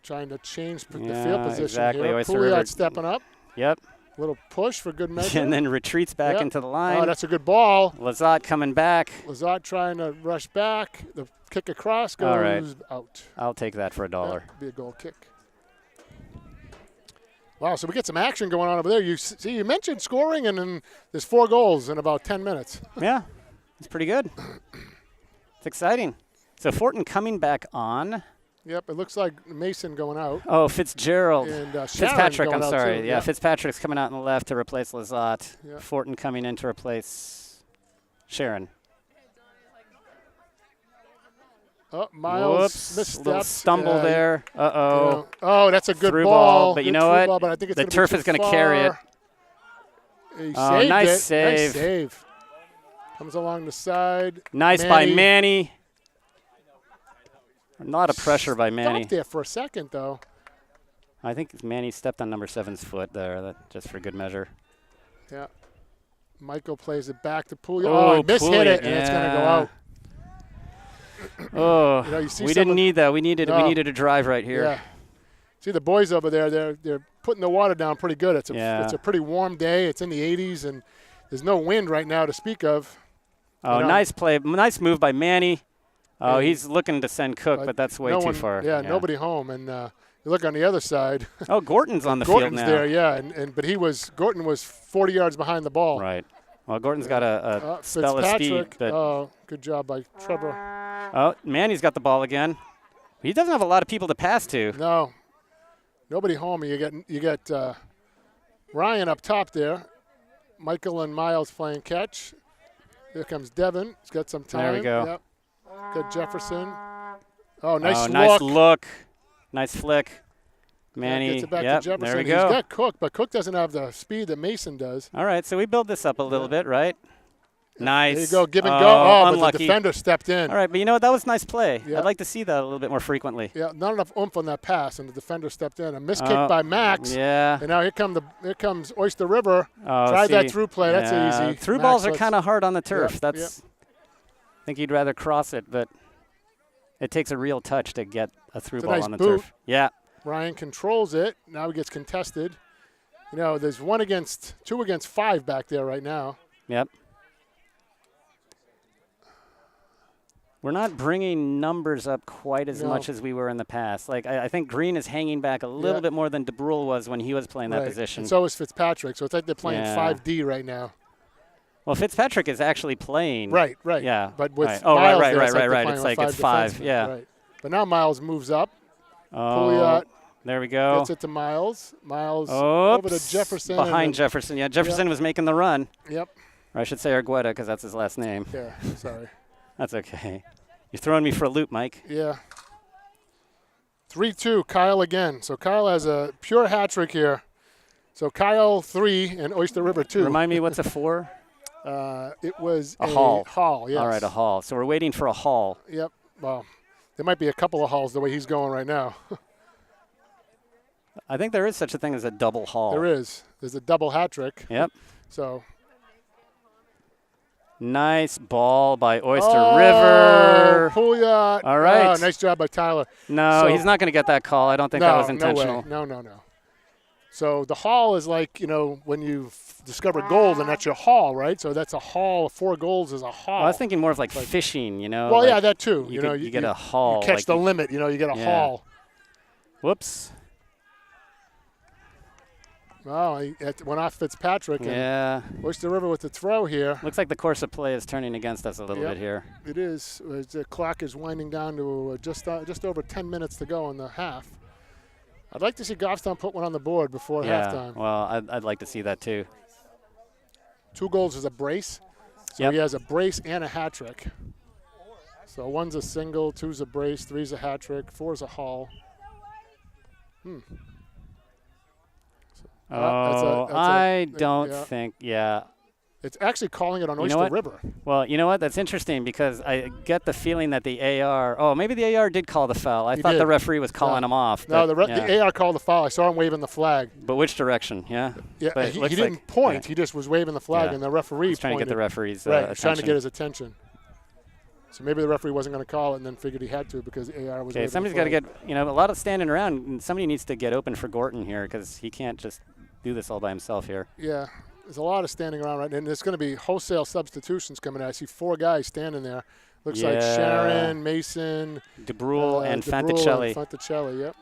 Speaker 2: Trying to change the field position
Speaker 1: exactly.
Speaker 2: here. Pouliot stepping up.
Speaker 1: Yep.
Speaker 2: Little push for good measure.
Speaker 1: And then retreats back into the line.
Speaker 2: Oh, that's a good ball.
Speaker 1: Lazat coming back.
Speaker 2: Lazat trying to rush back. The kick across goes out.
Speaker 1: I'll take that for $1.
Speaker 2: That'd be a goal kick. Wow, so we get some action going on over there. You mentioned scoring, and then there's 4 goals in about 10 minutes.
Speaker 1: Yeah, it's pretty good. It's exciting. So Fortin coming back on.
Speaker 2: Yep, it looks like Mason going out.
Speaker 1: Oh, Fitzgerald.
Speaker 2: And
Speaker 1: Fitzpatrick, I'm sorry.
Speaker 2: Too.
Speaker 1: Yeah, Fitzpatrick's coming out on the left to replace Lazat.
Speaker 2: Yep.
Speaker 1: Fortin coming in to replace Sharon.
Speaker 2: Oh, Miles
Speaker 1: misstepped. Little stumble there. Uh-oh.
Speaker 2: Oh, that's a good
Speaker 1: through
Speaker 2: ball.
Speaker 1: But you know what?
Speaker 2: Ball, but I think it's
Speaker 1: the turf is going to carry it.
Speaker 2: He
Speaker 1: saved nice
Speaker 2: it.
Speaker 1: save.
Speaker 2: Nice save. Comes along the side.
Speaker 1: Nice by Manny. A lot of pressure by Manny.
Speaker 2: Stopped there for a second, though.
Speaker 1: I think Manny stepped on number 7's foot there, just for good measure.
Speaker 2: Yeah. Michael plays it back to Pouliot. Oh, he mishit it, and it's going to go out.
Speaker 1: Oh, we didn't need that. We needed a drive right here.
Speaker 2: Yeah. See the boys over there. They're putting the water down pretty good. It's a pretty warm day. It's in the 80s, and there's no wind right now to speak of.
Speaker 1: Oh, nice play. Nice move by Manny. Oh, he's looking to send Cook, but that's way too far.
Speaker 2: Yeah, nobody home. And you look on the other side.
Speaker 1: Oh, Gorton's on the field now.
Speaker 2: Gorton's there, yeah. But Gorton was 40 yards behind the ball.
Speaker 1: Right. Well, Gorton's got a spell of speed.
Speaker 2: But good job by Trevor.
Speaker 1: Oh, Manny's got the ball again. He doesn't have a lot of people to pass to.
Speaker 2: No. Nobody home. You got Ryan up top there. Michael and Miles playing catch. Here comes Devin. He's got some time.
Speaker 1: There we go.
Speaker 2: Yep. Got Jefferson. Oh, nice look.
Speaker 1: Nice look. Nice flick. Manny.
Speaker 2: Gets it back to Jefferson.
Speaker 1: There we go.
Speaker 2: He's got Cook, but Cook doesn't have the speed that Mason does.
Speaker 1: All right, so we build this up a little bit, right? Nice.
Speaker 2: There you go. Give and go. Oh,
Speaker 1: unlucky.
Speaker 2: But the defender stepped in.
Speaker 1: All right, but you know what? That was nice play.
Speaker 2: Yeah.
Speaker 1: I'd like to see that a little bit more frequently.
Speaker 2: Yeah, not enough oomph on that pass, and the defender stepped in. A missed kick by Max.
Speaker 1: Yeah.
Speaker 2: And now here comes Oyster River. Tried that through play. That's easy.
Speaker 1: Through
Speaker 2: Max,
Speaker 1: balls are kind of hard on the turf.
Speaker 2: Yep,
Speaker 1: I think you'd rather cross it, but it takes a real touch to get a through ball
Speaker 2: nice
Speaker 1: on the
Speaker 2: boot.
Speaker 1: turf. Yeah.
Speaker 2: Ryan controls it. Now he gets contested. There's 2 against 5 back there right now.
Speaker 1: Yep. We're not bringing numbers up quite as much as we were in the past. Like, I think Green is hanging back a little bit more than DeBrule was when he was playing that position.
Speaker 2: And so is Fitzpatrick. So it's like they're playing 5D right now.
Speaker 1: Well, Fitzpatrick is actually playing.
Speaker 2: Right.
Speaker 1: Yeah.
Speaker 2: But with
Speaker 1: Oh,
Speaker 2: Miles
Speaker 1: right. It's like it's 5. Yeah.
Speaker 2: Right. But now Miles moves up.
Speaker 1: Oh,
Speaker 2: Pouliot
Speaker 1: there we go.
Speaker 2: gets it to Miles. Miles over to Jefferson.
Speaker 1: Behind Jefferson. Yeah, Jefferson was making the run.
Speaker 2: Yep.
Speaker 1: Or I should say Argueta because that's his last name.
Speaker 2: Yeah, sorry.
Speaker 1: That's okay. You're throwing me for a loop, Mike.
Speaker 2: Yeah. 3-2, Kyle again. So Kyle has a pure hat trick here. So Kyle 3 and Oyster River 2.
Speaker 1: Remind me, what's a 4?
Speaker 2: It was
Speaker 1: a haul.
Speaker 2: Haul, yes.
Speaker 1: All right, a haul. So we're waiting for a haul.
Speaker 2: Yep. Well, there might be a couple of hauls the way he's going right now.
Speaker 1: I think there is such a thing as a double haul.
Speaker 2: There is. There's a double hat trick.
Speaker 1: Yep.
Speaker 2: So.
Speaker 1: Nice ball by Oyster River.
Speaker 2: Pouliot.
Speaker 1: All right.
Speaker 2: Nice job by Tyler.
Speaker 1: No, he's not going to get that call. I don't think that was intentional.
Speaker 2: No way. No. So the haul is like, when you discover gold, and that's your haul, right? So that's a haul. 4 goals is a haul.
Speaker 1: Well, I was thinking more of like fishing,
Speaker 2: Well,
Speaker 1: like
Speaker 2: yeah, that too.
Speaker 1: You get a haul.
Speaker 2: You catch the limit, you get a haul.
Speaker 1: Whoops.
Speaker 2: Well, it went off Fitzpatrick.
Speaker 1: Yeah.
Speaker 2: Oyster River with the throw here.
Speaker 1: Looks like the course of play is turning against us a little bit here.
Speaker 2: It is. The clock is winding down to just over 10 minutes to go in the half. I'd like to see Goffstown put one on the board before halftime.
Speaker 1: Well, I'd like to see that too.
Speaker 2: 2 goals is a brace. So he has a brace and a hat trick. So 1's a single, 2's a brace, 3's a hat trick, 4's a haul.
Speaker 1: I don't think,
Speaker 2: It's actually calling it on Oyster River.
Speaker 1: Well, you know what? That's interesting because I get the feeling that the AR, maybe the AR did call the foul. I thought the referee was calling him off.
Speaker 2: No, the AR called the foul. I saw him waving the flag.
Speaker 1: But which direction? Yeah?
Speaker 2: Yeah, he didn't point. He just was waving the flag, and the referee
Speaker 1: was trying to get the referee's
Speaker 2: attention. Trying to get his attention. So maybe the referee wasn't going to call it and then figured he had to because the AR was.
Speaker 1: Okay, somebody's got to get, a lot of standing around. And somebody needs to get open for Gorton here because he can't just do this all by himself here.
Speaker 2: Yeah, there's a lot of standing around right now. And there's going to be wholesale substitutions coming out. I see 4 guys standing there. Looks like Sharon, Mason,
Speaker 1: DeBrule, and Fanticelli.
Speaker 2: Yep.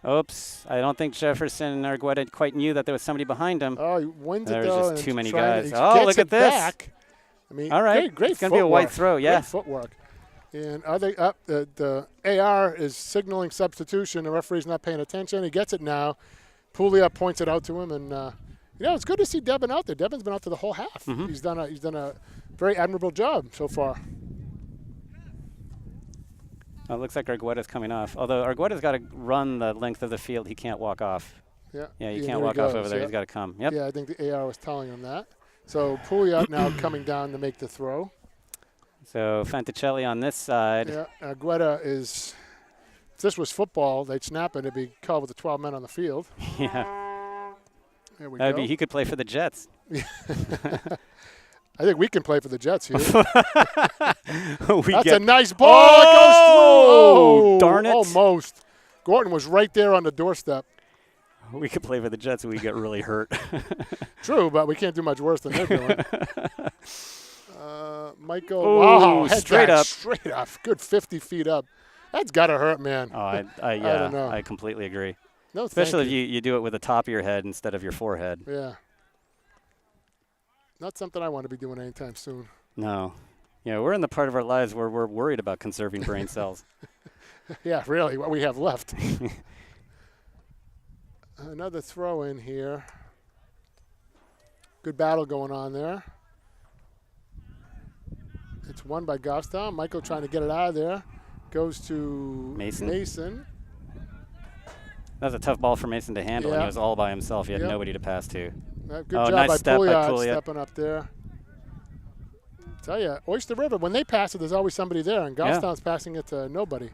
Speaker 1: Oops, I don't think Jefferson or Argueta quite knew that there was somebody behind him.
Speaker 2: Oh, he wins it though.
Speaker 1: There's just too many guys.
Speaker 2: Look
Speaker 1: at this.
Speaker 2: Back. I mean,
Speaker 1: all right,
Speaker 2: great
Speaker 1: it's going to be a white throw,
Speaker 2: Great footwork. And are they up? The AR is signaling substitution. The referee's not paying attention. He gets it now. Pouliot points it out to him, and it's good to see Devin out there. Devin's been out there the whole half. He's done a very admirable job so far.
Speaker 1: It looks like Argueta's coming off. Although Argueta's got to run the length of the field, he can't walk off. Yeah, you can't walk off over there. He's got to come. Yep.
Speaker 2: Yeah, I think the AR was telling him that. So Pouliot now coming down to make the throw.
Speaker 1: So Fanticelli on this side.
Speaker 2: Yeah, Argueta is. If this was football, they'd snap it. It'd be called with the 12 men on the field.
Speaker 1: Yeah.
Speaker 2: There we go.
Speaker 1: He could play for the Jets.
Speaker 2: I think we can play for the Jets here.
Speaker 1: That's
Speaker 2: a nice ball. It goes through. Oh,
Speaker 1: darn it.
Speaker 2: Almost. Gorton was right there on the doorstep.
Speaker 1: We could play for the Jets and we get really hurt.
Speaker 2: True, but we can't do much worse than they're doing. Michael,
Speaker 1: straight up.
Speaker 2: Straight up. Good 50 feet up. That's got to hurt, man.
Speaker 1: Oh, I
Speaker 2: don't know.
Speaker 1: I completely agree.
Speaker 2: No,
Speaker 1: especially if you do it with the top of your head instead of your forehead.
Speaker 2: Yeah. Not something I want to be doing anytime soon.
Speaker 1: No. Yeah, we're in the part of our lives where we're worried about conserving brain cells.
Speaker 2: Yeah, really, what we have left. Another throw in here. Good battle going on there. It's won by Goffstown. Michael trying to get it out of there. Goes to Mason.
Speaker 1: That was a tough ball for Mason to handle, and he was all by himself. He had nobody to pass to.
Speaker 2: Good job
Speaker 1: nice
Speaker 2: by
Speaker 1: step by
Speaker 2: Pouliot stepping up there. Tell you, Oyster River, when they pass it, there's always somebody there, and Goffstown's passing it to nobody.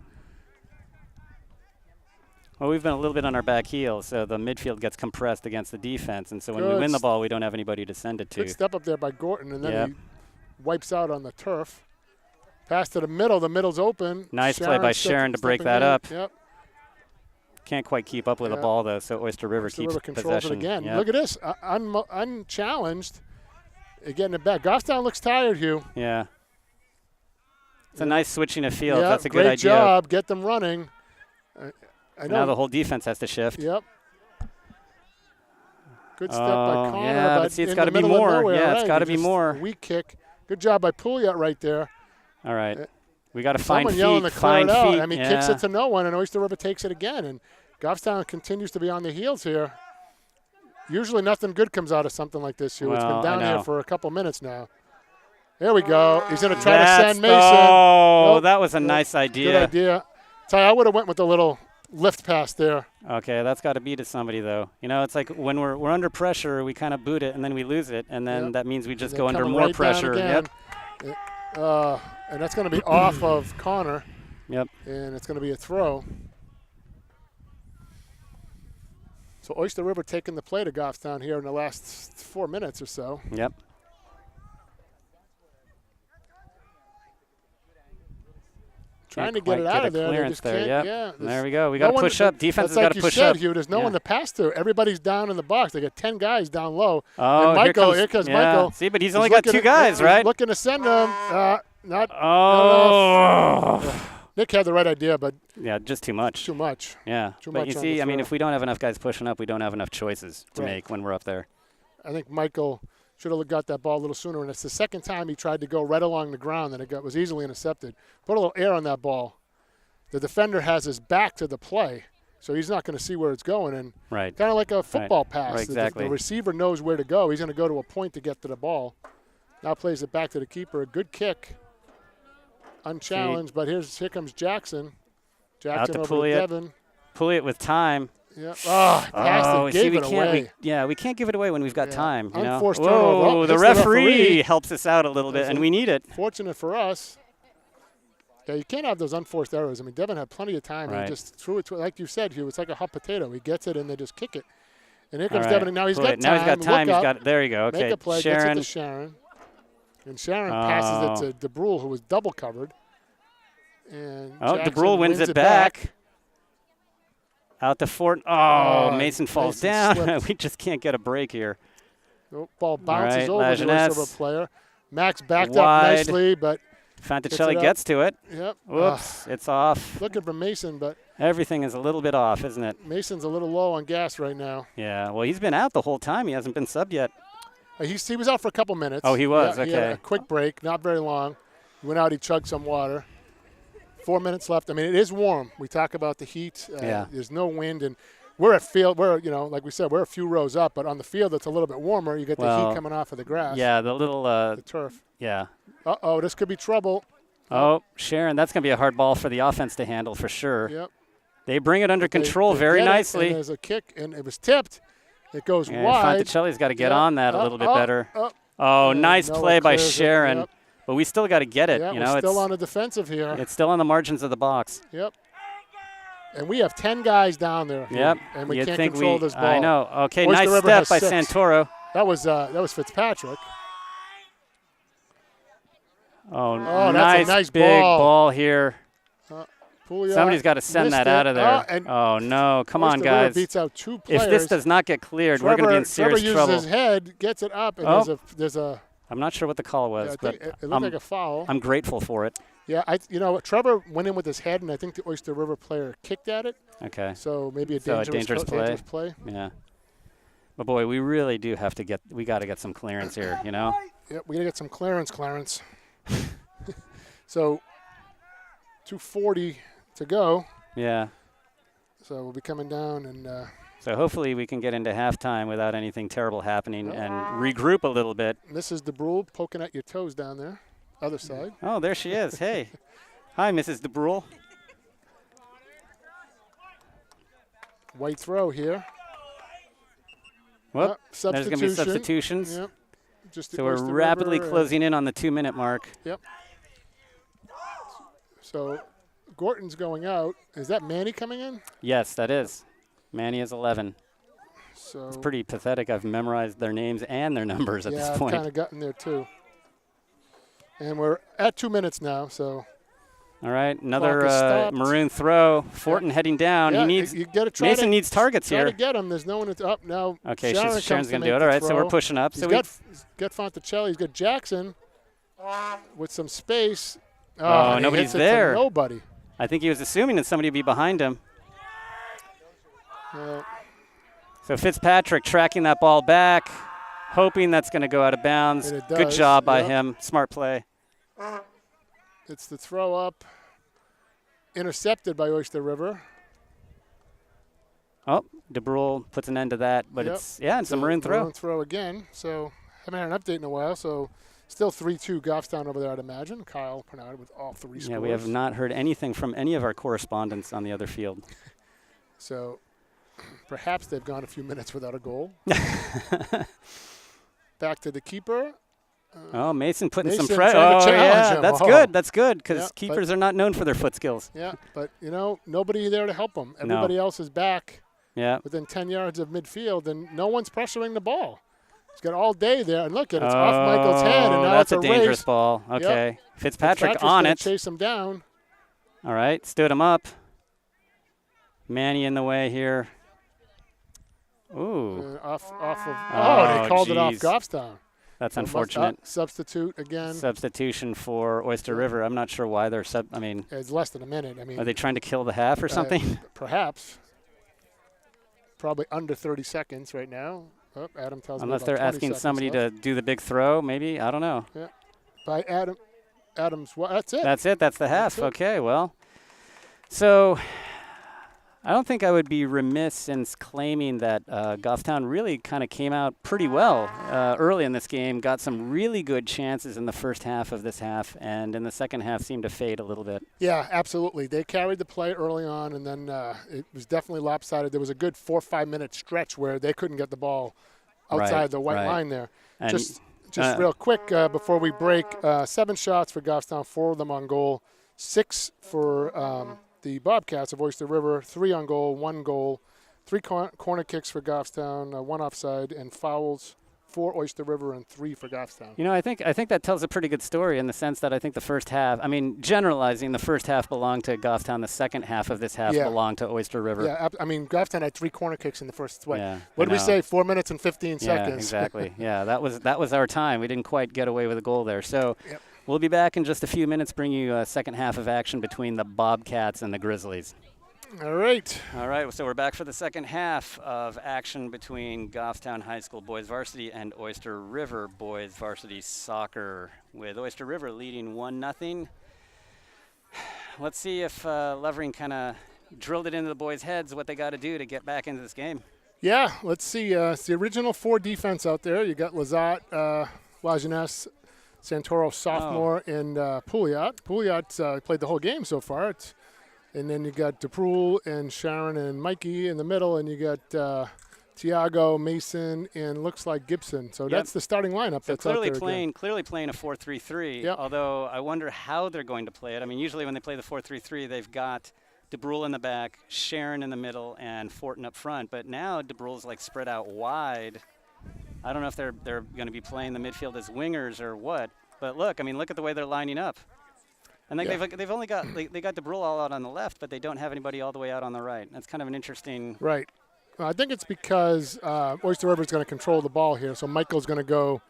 Speaker 1: Well, we've been a little bit on our back heels, so the midfield gets compressed against the defense, and so when we win the ball, we don't have anybody to send it to.
Speaker 2: Good step up there by Gorton, and then he wipes out on the turf. Pass to the middle. The middle's open.
Speaker 1: Nice play by Sharon to break that up.
Speaker 2: Yep.
Speaker 1: Can't quite keep up with the ball, though, so Oyster River keeps
Speaker 2: controls
Speaker 1: possession.
Speaker 2: it again.
Speaker 1: Yep.
Speaker 2: Look at this. Unchallenged. getting it back. Goffstown looks tired, Hugh.
Speaker 1: Yeah. It's a nice switching of fields.
Speaker 2: Yeah,
Speaker 1: That's a good idea.
Speaker 2: Great job. Get them running. I know.
Speaker 1: Now the whole defense has to shift.
Speaker 2: Yep. Good step by Connor.
Speaker 1: Yeah, but see, it's got to be
Speaker 2: middle of
Speaker 1: more.
Speaker 2: nowhere,
Speaker 1: Yeah,
Speaker 2: right.
Speaker 1: it's got to be
Speaker 2: Just
Speaker 1: more.
Speaker 2: a weak kick. Good job by Pouliot right there.
Speaker 1: All right. We got to find
Speaker 2: Someone yelling
Speaker 1: feet.
Speaker 2: to clear
Speaker 1: Find
Speaker 2: it out.
Speaker 1: feet.
Speaker 2: I mean,
Speaker 1: yeah.
Speaker 2: kicks it to no one, and Oyster River takes it again. And Goffstown continues to be on the heels here. Usually nothing good comes out of something like this, Hugh. It's been
Speaker 1: Well,
Speaker 2: down
Speaker 1: I
Speaker 2: here
Speaker 1: know.
Speaker 2: for a couple minutes now. There we go. He's going to try to
Speaker 1: That's-
Speaker 2: send Mason.
Speaker 1: Oh,
Speaker 2: Nope.
Speaker 1: that was a
Speaker 2: Nope.
Speaker 1: nice idea.
Speaker 2: Good idea. Ty, I would have went with the little lift pass there.
Speaker 1: Okay, that's got to be to somebody, though. You know, it's like when we're under pressure, we kind of boot it, and then we lose it, and then
Speaker 2: Yep.
Speaker 1: that means we just
Speaker 2: And
Speaker 1: go
Speaker 2: they're
Speaker 1: under
Speaker 2: coming
Speaker 1: more
Speaker 2: right down
Speaker 1: pressure.
Speaker 2: again.
Speaker 1: Yep.
Speaker 2: And that's going to be off of Connor.
Speaker 1: Yep.
Speaker 2: And it's going to be a throw. So Oyster River taking the play to Goffstown here in the last 4 minutes or so.
Speaker 1: Yep.
Speaker 2: Trying to
Speaker 1: Can't
Speaker 2: get it
Speaker 1: quite
Speaker 2: out
Speaker 1: a
Speaker 2: of there. They
Speaker 1: clearance
Speaker 2: just
Speaker 1: there.
Speaker 2: can't.
Speaker 1: Yep.
Speaker 2: Yeah,
Speaker 1: There we go. We
Speaker 2: no
Speaker 1: got to
Speaker 2: one-
Speaker 1: push up. Defense has
Speaker 2: that's
Speaker 1: got
Speaker 2: like
Speaker 1: to
Speaker 2: you
Speaker 1: push
Speaker 2: said,
Speaker 1: up.
Speaker 2: Hugh, there's no
Speaker 1: Yeah.
Speaker 2: one to pass to. Everybody's down in the box. They got 10 guys down low.
Speaker 1: Oh,
Speaker 2: and Michael,
Speaker 1: here comes
Speaker 2: yeah. Michael.
Speaker 1: See, but he's only got two guys, right?
Speaker 2: Looking to send them. Not
Speaker 1: Oh.
Speaker 2: enough. Nick had the right idea, but
Speaker 1: Yeah, just too much.
Speaker 2: too much.
Speaker 1: Yeah.
Speaker 2: too
Speaker 1: But
Speaker 2: much
Speaker 1: you
Speaker 2: on
Speaker 1: see,
Speaker 2: the
Speaker 1: I mean,
Speaker 2: throw.
Speaker 1: if we don't have enough guys pushing up, we don't have enough choices to
Speaker 2: Right.
Speaker 1: make when we're up there.
Speaker 2: I think Michael should have got that ball a little sooner, and it's the second time he tried to go right along the ground, and it was easily intercepted. Put a little air on that ball. The defender has his back to the play, so he's not going to see where it's going, and
Speaker 1: Right.
Speaker 2: kind of like a football pass.
Speaker 1: Right, exactly.
Speaker 2: The receiver knows where to go. He's going to go to a point to get to the ball. Now plays it back to the keeper. A good kick, unchallenged, but here comes Jackson. Jackson
Speaker 1: to
Speaker 2: over to
Speaker 1: Pouliot.
Speaker 2: Devin.
Speaker 1: Passed it with time.
Speaker 2: Yeah. Passed it,
Speaker 1: see,
Speaker 2: gave
Speaker 1: we
Speaker 2: it
Speaker 1: can't.
Speaker 2: away.
Speaker 1: We can't give it away when we've got
Speaker 2: Yeah.
Speaker 1: time. You know?
Speaker 2: Unforced
Speaker 1: Whoa,
Speaker 2: turnover. Oh,
Speaker 1: the
Speaker 2: hits the
Speaker 1: referee
Speaker 2: referee.
Speaker 1: helps us out a little bit,
Speaker 2: That's
Speaker 1: and
Speaker 2: a-
Speaker 1: we need it.
Speaker 2: Fortunate for us. Yeah, you can't have those unforced errors. I mean, Devin had plenty of time.
Speaker 1: Right.
Speaker 2: He just threw it, like you said, Hugh. It's like a hot potato. He gets it, and they just kick it. And here comes
Speaker 1: All right.
Speaker 2: Devin, and now he's
Speaker 1: Pouliot.
Speaker 2: got time.
Speaker 1: Now he's got time.
Speaker 2: Look
Speaker 1: He's
Speaker 2: up,
Speaker 1: got. There you go. Okay.
Speaker 2: make a play,
Speaker 1: Sharon.
Speaker 2: gets it to Sharon. And Sharon passes it to DeBrule, who was double covered. And Jackson
Speaker 1: DeBrule wins it back. Out to Fort. Oh,
Speaker 2: Oh,
Speaker 1: Mason falls
Speaker 2: Mason
Speaker 1: down.
Speaker 2: slipped.
Speaker 1: We just can't get a break here.
Speaker 2: The ball bounces
Speaker 1: right,
Speaker 2: over the
Speaker 1: Lajeunesse.
Speaker 2: Oyster River player. Max backed
Speaker 1: Wide.
Speaker 2: up nicely, but
Speaker 1: Fanticelli
Speaker 2: up.
Speaker 1: gets to it.
Speaker 2: yep.
Speaker 1: Whoops, it's off.
Speaker 2: Looking for Mason, but
Speaker 1: Everything is a little bit off, isn't it?
Speaker 2: Mason's a little low on gas right now.
Speaker 1: Yeah, well, he's been out the whole time. He hasn't been subbed yet.
Speaker 2: He was out for a couple minutes.
Speaker 1: Oh, he was?
Speaker 2: Yeah, he had
Speaker 1: Okay.
Speaker 2: a quick break, not very long. He went out, he chugged some water. 4 minutes left. I mean, it is warm. We talk about the heat.
Speaker 1: Yeah.
Speaker 2: There's no wind, and we're at field. We're, like we said, we're a few rows up, but on the field it's a little bit warmer. You get the
Speaker 1: Well,
Speaker 2: heat coming off of the grass.
Speaker 1: Yeah, the little,
Speaker 2: The turf.
Speaker 1: yeah.
Speaker 2: Uh-oh, this could be trouble.
Speaker 1: Oh, Sharon, that's going to be a hard ball for the offense to handle for sure.
Speaker 2: Yep.
Speaker 1: They bring it under
Speaker 2: They-
Speaker 1: control
Speaker 2: they
Speaker 1: very
Speaker 2: get it,
Speaker 1: nicely.
Speaker 2: and there's a kick, and it was tipped. It goes
Speaker 1: And
Speaker 2: wide.
Speaker 1: Fanticelli's got to get
Speaker 2: Yeah.
Speaker 1: on that a little bit better. Oh,
Speaker 2: And
Speaker 1: nice
Speaker 2: Noah
Speaker 1: play by
Speaker 2: clears it.
Speaker 1: Sharon.
Speaker 2: Yep.
Speaker 1: But we still got to get it.
Speaker 2: Yeah,
Speaker 1: you
Speaker 2: we're
Speaker 1: know,
Speaker 2: still
Speaker 1: it's,
Speaker 2: on the defensive here.
Speaker 1: it's still on the margins of the box.
Speaker 2: Yep. And we have 10 guys down there. here,
Speaker 1: Yep.
Speaker 2: And we
Speaker 1: You'd
Speaker 2: can't
Speaker 1: think
Speaker 2: control this ball.
Speaker 1: I know. Okay,
Speaker 2: Oyster
Speaker 1: nice
Speaker 2: River
Speaker 1: step
Speaker 2: has
Speaker 1: by
Speaker 2: 6.
Speaker 1: Santoro.
Speaker 2: That was Fitzpatrick.
Speaker 1: Oh,
Speaker 2: that's a nice
Speaker 1: big ball here.
Speaker 2: Pouliot
Speaker 1: Somebody's got to send
Speaker 2: missed
Speaker 1: that
Speaker 2: it.
Speaker 1: out of there.
Speaker 2: And
Speaker 1: Oh, no. Come on,
Speaker 2: Oyster River
Speaker 1: guys.
Speaker 2: beats out 2 players.
Speaker 1: If this does not get cleared, we're going to be in serious
Speaker 2: Trevor
Speaker 1: trouble.
Speaker 2: uses his head, gets it up, and
Speaker 1: Oh.
Speaker 2: there's a
Speaker 1: I'm not sure what the call was,
Speaker 2: yeah, I
Speaker 1: but
Speaker 2: think it looked
Speaker 1: I'm,
Speaker 2: like a foul.
Speaker 1: I'm grateful for it.
Speaker 2: Yeah, Trevor went in with his head, and I think the Oyster River player kicked at it.
Speaker 1: Okay.
Speaker 2: So maybe a
Speaker 1: So a
Speaker 2: dangerous,
Speaker 1: dangerous
Speaker 2: play.
Speaker 1: Yeah. But, boy, we really do have to we got to get some clearance here, you know?
Speaker 2: Yep, we got to get some clearance, Clarence. So 2:40 to go.
Speaker 1: Yeah.
Speaker 2: So we'll be coming down, and
Speaker 1: So hopefully we can get into halftime without anything terrible happening and regroup a little bit.
Speaker 2: Mrs. DeBrule poking at your toes down there, other side.
Speaker 1: Oh, there she is. Hey. Hi, Mrs. DeBrule.
Speaker 2: White throw here.
Speaker 1: Whoop.
Speaker 2: Yep,
Speaker 1: There's going to be substitutions.
Speaker 2: Yep. Just
Speaker 1: So
Speaker 2: Oyster
Speaker 1: we're rapidly
Speaker 2: River,
Speaker 1: closing in on the 2-minute mark.
Speaker 2: Yep. So Gorton's going out. Is that Manny coming in?
Speaker 1: Yes, that is. Manny is 11.
Speaker 2: So
Speaker 1: It's pretty pathetic. I've memorized their names and their numbers at
Speaker 2: yeah,
Speaker 1: this
Speaker 2: I've kind
Speaker 1: point.
Speaker 2: of gotten there too. And we're at 2 minutes now, so
Speaker 1: All right,
Speaker 2: Clock
Speaker 1: another
Speaker 2: is stopped.
Speaker 1: maroon throw. Fortin heading down.
Speaker 2: Yeah,
Speaker 1: He needs.
Speaker 2: you gotta try
Speaker 1: Mason
Speaker 2: to,
Speaker 1: needs targets
Speaker 2: try
Speaker 1: here.
Speaker 2: to get him. There's no one up now.
Speaker 1: Okay,
Speaker 2: Sharon
Speaker 1: Sharon's
Speaker 2: comes to
Speaker 1: going to
Speaker 2: make
Speaker 1: do it.
Speaker 2: the
Speaker 1: All right, so we're
Speaker 2: throw.
Speaker 1: pushing up.
Speaker 2: He's
Speaker 1: So
Speaker 2: got Fonticelli. He's got Jackson with some space.
Speaker 1: Oh,
Speaker 2: he
Speaker 1: nobody's
Speaker 2: hits it to
Speaker 1: there.
Speaker 2: nobody.
Speaker 1: I think he was assuming that somebody would be behind him. So Fitzpatrick tracking that ball back, hoping that's going to go out of bounds.
Speaker 2: And it
Speaker 1: Good
Speaker 2: does,
Speaker 1: job by
Speaker 2: yep.
Speaker 1: him. Smart play.
Speaker 2: It's the throw up. Intercepted by Oyster River.
Speaker 1: Oh, DeBrule puts an end to that, but
Speaker 2: Yep.
Speaker 1: it's a maroon throw.
Speaker 2: Maroon throw again. So haven't had an update in a while. So still 3-2 Goffstown over there, I'd imagine. Kyle Pernod with all three scores.
Speaker 1: Yeah, we have not heard anything from any of our correspondents on the other field.
Speaker 2: So perhaps they've gone a few minutes without a goal. Back to the keeper.
Speaker 1: Oh, Mason putting some
Speaker 2: Mason
Speaker 1: pressure.
Speaker 2: trying
Speaker 1: Oh,
Speaker 2: to challenge
Speaker 1: yeah,
Speaker 2: him.
Speaker 1: that's
Speaker 2: Oh.
Speaker 1: good. That's good because
Speaker 2: Yeah,
Speaker 1: keepers are not known for their foot skills.
Speaker 2: Yeah, but, nobody there to help him. Everybody else is back
Speaker 1: Yeah.
Speaker 2: within 10 yards of midfield, and no one's pressuring the ball. He's got all day there. And look, it's off Michael's head, and now
Speaker 1: that's
Speaker 2: it's
Speaker 1: a
Speaker 2: a race.
Speaker 1: dangerous ball. Okay. Fitzpatrick on
Speaker 2: gonna
Speaker 1: it.
Speaker 2: chase him down.
Speaker 1: All right, stood him up. Manny in the way here. Ooh,
Speaker 2: Off of.
Speaker 1: Oh,
Speaker 2: they called it off
Speaker 1: geez.
Speaker 2: Goffstown.
Speaker 1: that's
Speaker 2: So
Speaker 1: unfortunate.
Speaker 2: Substitute again.
Speaker 1: Substitution for Oyster River. I'm not sure why they're
Speaker 2: It's less than a minute. I mean,
Speaker 1: are they trying to kill the half or something?
Speaker 2: Perhaps. Probably under 30 seconds right now. Oh, Adam tells me
Speaker 1: Unless
Speaker 2: about
Speaker 1: they're
Speaker 2: 20
Speaker 1: asking
Speaker 2: seconds
Speaker 1: somebody
Speaker 2: left.
Speaker 1: to do the big throw, maybe. I don't know.
Speaker 2: By Adams. That's it.
Speaker 1: That's it. That's the half.
Speaker 2: That's it.
Speaker 1: Okay, well. So I don't think I would be remiss in claiming that Goffstown really kind of came out pretty well early in this game, got some really good chances in the first half of this half, and in the second half seemed to fade a little bit.
Speaker 2: Yeah, absolutely. They carried the play early on, and then it was definitely lopsided. There was a good 4 or 5 minute stretch where they couldn't get the ball outside the white line there.
Speaker 1: And
Speaker 2: Just real quick before we break, 7 shots for Goffstown, 4 of them on goal, 6 for the Bobcats of Oyster River, 3 on goal, 1 goal, 3 corner kicks for Goffstown, 1 offside, and fouls for Oyster River and 3 for Goffstown.
Speaker 1: I think that tells a pretty good story in the sense that I think the first half, generalizing, the first half belonged to Goffstown, the second half of this half belonged to Oyster River.
Speaker 2: Yeah, Goffstown had 3 corner kicks in the first. What
Speaker 1: Yeah,
Speaker 2: did we say? 4 minutes and 15 seconds.
Speaker 1: Yeah, exactly. Yeah, that was our time. We didn't quite get away with a goal there. So we'll be back in just a few minutes, bring you a second half of action between the Bobcats and the Grizzlies.
Speaker 2: All right.
Speaker 1: All right, so we're back for the second half of action between Goffstown High School boys varsity and Oyster River boys varsity soccer, with Oyster River leading 1-0. Let's see if Levering kind of drilled it into the boys' heads what they got to do to get back into this game.
Speaker 2: Yeah, let's see. It's the original 4 defense out there. You got Lazat, Lajeunesse, Santoro sophomore, and Pouliot. Pouliot played the whole game so far. And then you got DePrule and Sharon and Mikey in the middle, and you got Tiago, Mason, and looks like Gibson. So that's the starting lineup.
Speaker 1: So
Speaker 2: that's
Speaker 1: clearly
Speaker 2: out there
Speaker 1: playing a 4-3-3.
Speaker 2: Yep.
Speaker 1: Although I wonder how they're going to play it. Usually when they play the 4-3-3, they've got DeBrule in the back, Sharon in the middle, and Fortin up front. But now DeBrule's spread out wide. I don't know if they're going to be playing the midfield as wingers or what. But look at the way they're lining up. And they've only got they got DeBrule all out on the left, but they don't have anybody all the way out on the right. That's kind of an interesting.
Speaker 2: Right. I think it's because Oyster River is going to control the ball here, so Michael's going to go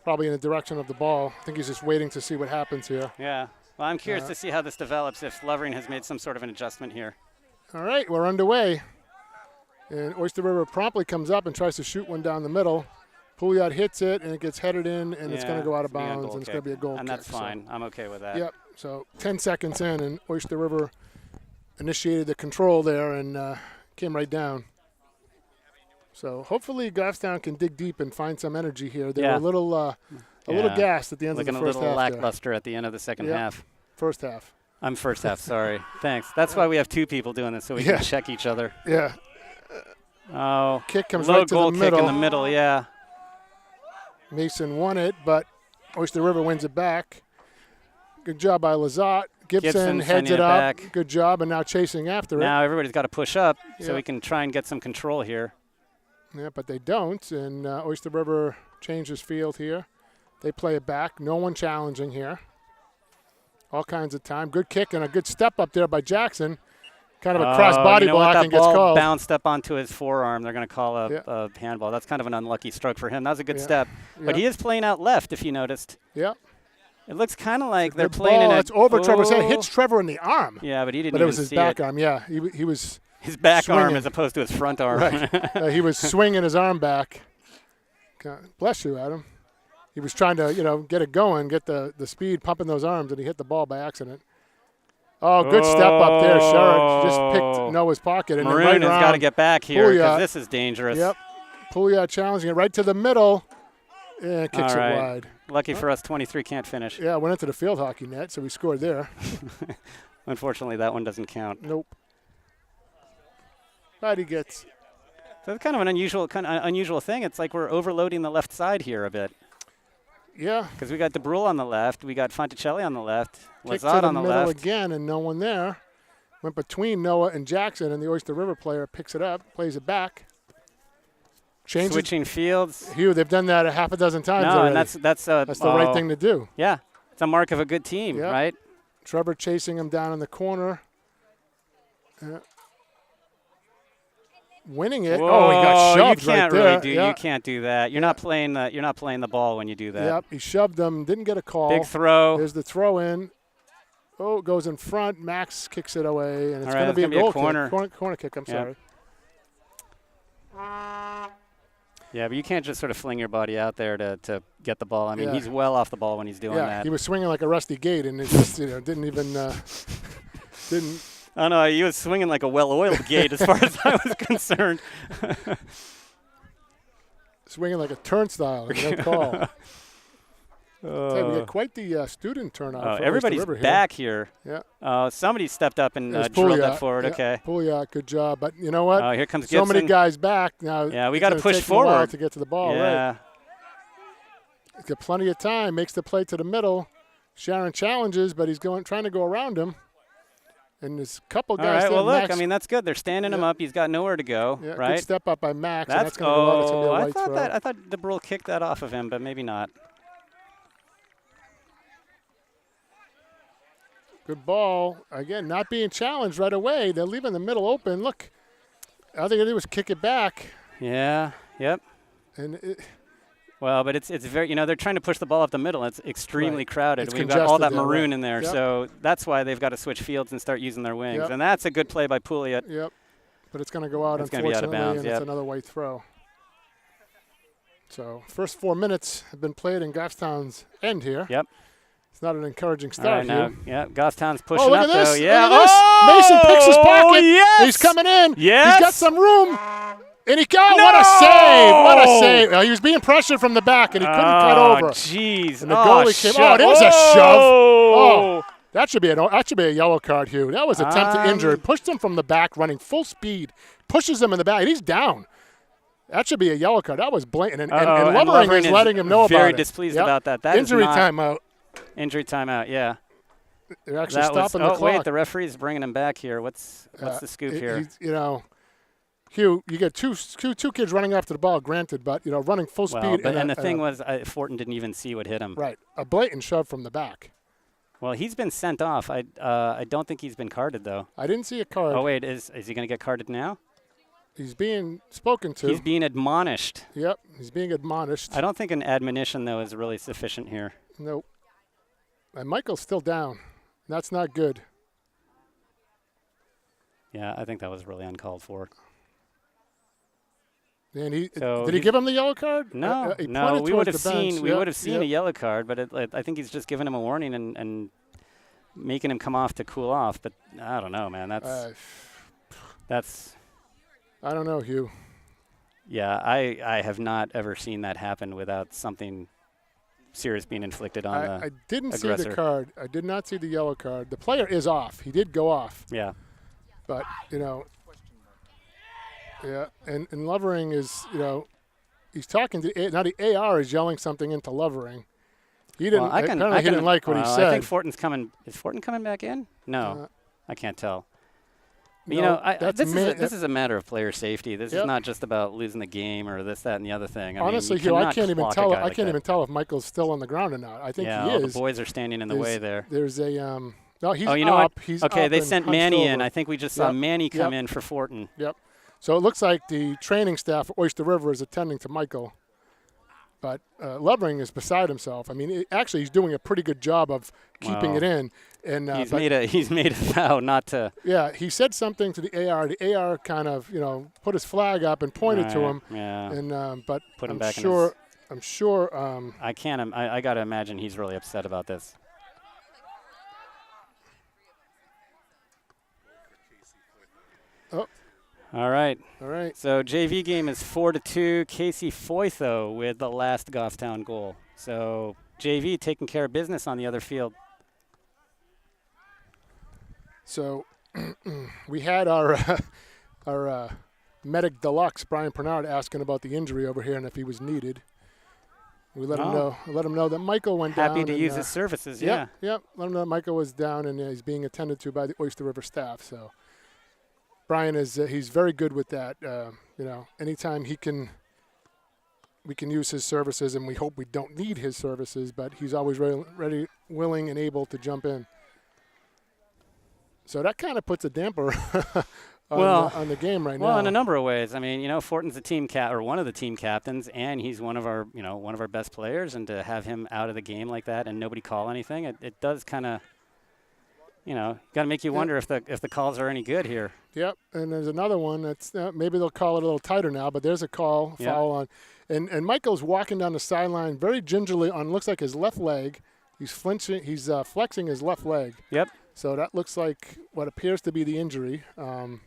Speaker 2: probably in the direction of the ball. I think he's just waiting to see what happens here.
Speaker 1: Yeah. Well, I'm curious to see how this develops, if Levering has made some sort of an adjustment here.
Speaker 2: All right, we're underway. And Oyster River promptly comes up and tries to shoot one down the middle. Pouliot hits it, and it gets headed in, and it's going to go out of bounds, and it's going to be a goal kick.
Speaker 1: And that's fine. I'm okay with that.
Speaker 2: Yep. So 10 seconds in, and Oyster River initiated the control there and came right down. So hopefully Goffstown can dig deep and find some energy here. They were a little gassed at the end of the first half.
Speaker 1: Looking a little lackluster at the end of the second half.
Speaker 2: First half.
Speaker 1: I'm first half, sorry. Thanks. That's why we have 2 people doing this, so we can check each other.
Speaker 2: Yeah.
Speaker 1: Oh,
Speaker 2: Kick comes
Speaker 1: low
Speaker 2: right to
Speaker 1: goal
Speaker 2: the
Speaker 1: kick
Speaker 2: middle.
Speaker 1: in the middle, yeah.
Speaker 2: Mason won it, but Oyster River wins it back. Good job by Lazat. Gibson heads it up.
Speaker 1: Back.
Speaker 2: Good job, and now chasing after it.
Speaker 1: Now everybody's got to push up so we can try and get some control here.
Speaker 2: Yeah, but they don't, and Oyster River changes field here. They play it back. No one challenging here. all kinds of time. Good kick and a good step up there by Jackson. Kind of a cross body
Speaker 1: you know
Speaker 2: block
Speaker 1: what?
Speaker 2: and
Speaker 1: That
Speaker 2: gets
Speaker 1: ball
Speaker 2: called.
Speaker 1: bounced up onto his forearm. They're going to call a handball. That's kind of an unlucky stroke for him. That was a good step. But he is playing out left, if you noticed.
Speaker 2: Yeah.
Speaker 1: It looks kind of like they're
Speaker 2: Good
Speaker 1: playing
Speaker 2: ball.
Speaker 1: in a...
Speaker 2: It's over Trevor's head. Hits Trevor in the arm.
Speaker 1: Yeah, but he didn't
Speaker 2: But it
Speaker 1: even
Speaker 2: was his
Speaker 1: see
Speaker 2: back
Speaker 1: it.
Speaker 2: arm. Yeah, he was...
Speaker 1: His back
Speaker 2: swinging.
Speaker 1: arm as opposed to his front arm.
Speaker 2: Right. He was swinging his arm back. God, bless you, Adam. He was trying to, get it going, get the speed, pumping those arms, and he hit the ball by accident. Oh, good step up there. Sherrick just picked Noah's pocket. And
Speaker 1: Maroon
Speaker 2: right
Speaker 1: has got to get back here because this is dangerous.
Speaker 2: Yep. Pouliot challenging it right to the middle. And kicks
Speaker 1: All right.
Speaker 2: it wide.
Speaker 1: Lucky for us, 23 can't finish.
Speaker 2: Yeah, went into the field hockey net, so we scored there.
Speaker 1: Unfortunately, that one doesn't count.
Speaker 2: Nope. But he gets...
Speaker 1: So it's kind of an unusual thing. It's like we're overloading the left side here a bit.
Speaker 2: Yeah.
Speaker 1: Because we got DeBrule on the left, we got Fonticelli on the left,
Speaker 2: Kick
Speaker 1: Lazat
Speaker 2: to
Speaker 1: on the
Speaker 2: middle
Speaker 1: left.
Speaker 2: again, and no one there. Went between Noah and Jackson, and the Oyster River player picks it up, plays it back. Changes.
Speaker 1: Switching fields.
Speaker 2: Hugh, they've done that a half a dozen times
Speaker 1: No,
Speaker 2: already.
Speaker 1: and that's the
Speaker 2: right thing to do.
Speaker 1: Yeah, it's a mark of a good team,
Speaker 2: Yep.
Speaker 1: right?
Speaker 2: Trevor chasing him down in the corner. Winning it.
Speaker 1: Whoa,
Speaker 2: he got shoved
Speaker 1: you can't
Speaker 2: right there.
Speaker 1: really you can't do that. You're not playing the ball when you do that.
Speaker 2: Yep, he shoved him, didn't get a call.
Speaker 1: Big throw.
Speaker 2: There's the throw in. Oh, it goes in front. Max kicks it away, and it's
Speaker 1: All right,
Speaker 2: going to be a goal
Speaker 1: corner.
Speaker 2: kick. Corner kick, I'm sorry.
Speaker 1: Yeah, but you can't just sort of fling your body out there to get the ball. I mean, he's well off the ball when he's doing that.
Speaker 2: He was swinging like a rusty gate, and it just didn't even didn't.
Speaker 1: Oh no, he was swinging like a well-oiled gate as far as I was concerned.
Speaker 2: Swinging like a turnstile, and no call. We got quite the student turnout. For
Speaker 1: everybody's
Speaker 2: Oyster River
Speaker 1: back here.
Speaker 2: Yeah.
Speaker 1: Somebody stepped up and drilled
Speaker 2: Pouliot.
Speaker 1: that forward.
Speaker 2: Yeah,
Speaker 1: Okay.
Speaker 2: Pouliot, good job. But you know what?
Speaker 1: Oh, here comes
Speaker 2: so
Speaker 1: Gibson.
Speaker 2: many guys back now.
Speaker 1: Yeah, we
Speaker 2: it's
Speaker 1: got to
Speaker 2: gonna
Speaker 1: push
Speaker 2: take a while
Speaker 1: forward
Speaker 2: to get to the ball.
Speaker 1: Yeah.
Speaker 2: Right. He's got plenty of time. Makes the play to the middle. Sharon challenges, but he's trying to go around him. And there's a couple guys.
Speaker 1: All right.
Speaker 2: there.
Speaker 1: Well, look.
Speaker 2: Max,
Speaker 1: I mean, that's good. They're standing him up. He's got nowhere to go.
Speaker 2: yeah,
Speaker 1: right.
Speaker 2: Good step up by Max.
Speaker 1: That's
Speaker 2: going to go out. It's gonna be a
Speaker 1: I
Speaker 2: white
Speaker 1: thought
Speaker 2: throw.
Speaker 1: I thought DeBrule kicked that off of him, but maybe not.
Speaker 2: Good ball. Again, not being challenged right away. They're leaving the middle open. Look, all they got to do is kick it back.
Speaker 1: Yeah. Yep.
Speaker 2: And
Speaker 1: Well, but it's very, they're trying to push the ball up the middle. It's extremely crowded.
Speaker 2: It's
Speaker 1: We've got all that
Speaker 2: congested there,
Speaker 1: maroon
Speaker 2: right.
Speaker 1: in there,
Speaker 2: Yep.
Speaker 1: so that's why they've got to switch fields and start using their wings.
Speaker 2: Yep.
Speaker 1: And that's a good play by Pouliot.
Speaker 2: Yep. But it's going to go out,
Speaker 1: It's gonna be out
Speaker 2: unfortunately,
Speaker 1: of bounds,
Speaker 2: and
Speaker 1: yep.
Speaker 2: it's another white throw. So first 4 minutes have been played in Goffstown's end here.
Speaker 1: Yep.
Speaker 2: It's not an encouraging
Speaker 1: All right,
Speaker 2: start
Speaker 1: now,
Speaker 2: here.
Speaker 1: yeah, Goffstown's pushing
Speaker 2: Oh, look
Speaker 1: up,
Speaker 2: at this.
Speaker 1: though. Yeah.
Speaker 2: Look at this.
Speaker 1: Oh,
Speaker 2: Mason picks his pocket.
Speaker 1: Yes.
Speaker 2: He's coming in.
Speaker 1: Yes.
Speaker 2: He's got some room. And he got
Speaker 1: No.
Speaker 2: what a save. What a save. He was being pressured from the back, and he couldn't cut over.
Speaker 1: Jeez.
Speaker 2: And the goalie came. Oh, there's a shove. Oh, that should be a yellow card, Hugh. That was attempted injury. Pushed him from the back, running full speed. Pushes him in the back, and he's down. That should be a yellow card. That was blatant. And Lovering is letting him know about it.
Speaker 1: Very displeased about that. That
Speaker 2: injury
Speaker 1: is not
Speaker 2: timeout.
Speaker 1: Injury timeout, yeah.
Speaker 2: They're actually
Speaker 1: That was,
Speaker 2: stopping the clock.
Speaker 1: wait, the referee's bringing him back here. What's the scoop here?
Speaker 2: Hugh, you get two kids running after the ball, granted, but, running full speed.
Speaker 1: And the thing was, Fortin didn't even see what hit him.
Speaker 2: Right. A blatant shove from the back.
Speaker 1: Well, he's been sent off. I don't think he's been carded, though.
Speaker 2: I didn't see a card.
Speaker 1: Oh, wait, is he going to get carded now?
Speaker 2: He's being spoken to.
Speaker 1: He's being admonished.
Speaker 2: Yep, he's being admonished.
Speaker 1: I don't think an admonition, though, is really sufficient here.
Speaker 2: Nope. And Michael's still down. That's not good.
Speaker 1: Yeah, I think that was really uncalled for.
Speaker 2: And did he give him the yellow card?
Speaker 1: No,
Speaker 2: no.
Speaker 1: We would have seen a yellow card, but I think he's just giving him a warning and making him come off to cool off. But I don't know, man. That's.
Speaker 2: I don't know, Hugh.
Speaker 1: Yeah, I have not ever seen that happen without something serious being inflicted on the
Speaker 2: I didn't
Speaker 1: aggressor.
Speaker 2: see the card. I did not see the yellow card. The player is off. He did go off.
Speaker 1: Yeah.
Speaker 2: But, yeah, and Lovering is, he's talking to, now the AR is yelling something into Lovering. He didn't, apparently he didn't like what he said.
Speaker 1: I think Fortin's coming. Is Fortin coming back in? No, I can't tell. You know, this
Speaker 2: that's
Speaker 1: is a matter of player safety. This
Speaker 2: Yep.
Speaker 1: is not just about losing the game or this, that, and the other thing. I
Speaker 2: honestly,
Speaker 1: mean,
Speaker 2: Hugh, I
Speaker 1: cannot
Speaker 2: can't even
Speaker 1: clock a
Speaker 2: tell.
Speaker 1: guy
Speaker 2: I
Speaker 1: like
Speaker 2: can't
Speaker 1: that.
Speaker 2: even tell if Michael's still on the ground or not. I think
Speaker 1: Yeah,
Speaker 2: he
Speaker 1: all
Speaker 2: is.
Speaker 1: the boys are standing in the way there.
Speaker 2: There's a no, he's
Speaker 1: Oh, you know
Speaker 2: up.
Speaker 1: what?
Speaker 2: He's
Speaker 1: Okay,
Speaker 2: up
Speaker 1: they
Speaker 2: and
Speaker 1: sent
Speaker 2: hunched
Speaker 1: Manny in.
Speaker 2: over.
Speaker 1: I think we just saw
Speaker 2: Yep.
Speaker 1: Manny come
Speaker 2: Yep.
Speaker 1: in for Fortin.
Speaker 2: Yep. So it looks like the training staff at Oyster River is attending to Michael. But Lovering is beside himself. I mean, actually, he's doing a pretty good job of keeping it in. And
Speaker 1: he's made a vow not to.
Speaker 2: Yeah, he said something to the AR. The AR kind of, put his flag up and pointed to him.
Speaker 1: Yeah.
Speaker 2: And but
Speaker 1: Put him
Speaker 2: I'm
Speaker 1: back in
Speaker 2: sure.
Speaker 1: his-
Speaker 2: I'm sure.
Speaker 1: I can't. I got to imagine he's really upset about this.
Speaker 2: Oh.
Speaker 1: All right.
Speaker 2: All right.
Speaker 1: So JV game is 4-2. Casey Foytho with the last Goffstown goal. So JV taking care of business on the other field.
Speaker 2: So we had our medic deluxe Brian Pernard asking about the injury over here and if he was needed. We let him know. Let him know that Michael went down.
Speaker 1: Happy to use his services. Yeah.
Speaker 2: Yep. Let him know that Michael was down and he's being attended to by the Oyster River staff. So Brian is he's very good with that. Anytime we can use his services, and we hope we don't need his services, but he's always ready, willing, and able to jump in. So that kind of puts a damper on the game right now.
Speaker 1: Well, in a number of ways. I mean, Fortin's a team or one of the team captains, and he's one of our best players. And to have him out of the game like that and nobody call anything, it does kind of, got to make you wonder if the calls are any good here.
Speaker 2: Yep. And there's another one that's maybe they'll call it a little tighter now, but there's a foul on, and Michael's walking down the sideline very gingerly on looks like his left leg. He's flinching. He's flexing his left leg.
Speaker 1: Yep.
Speaker 2: So that looks like what appears to be the injury. Kind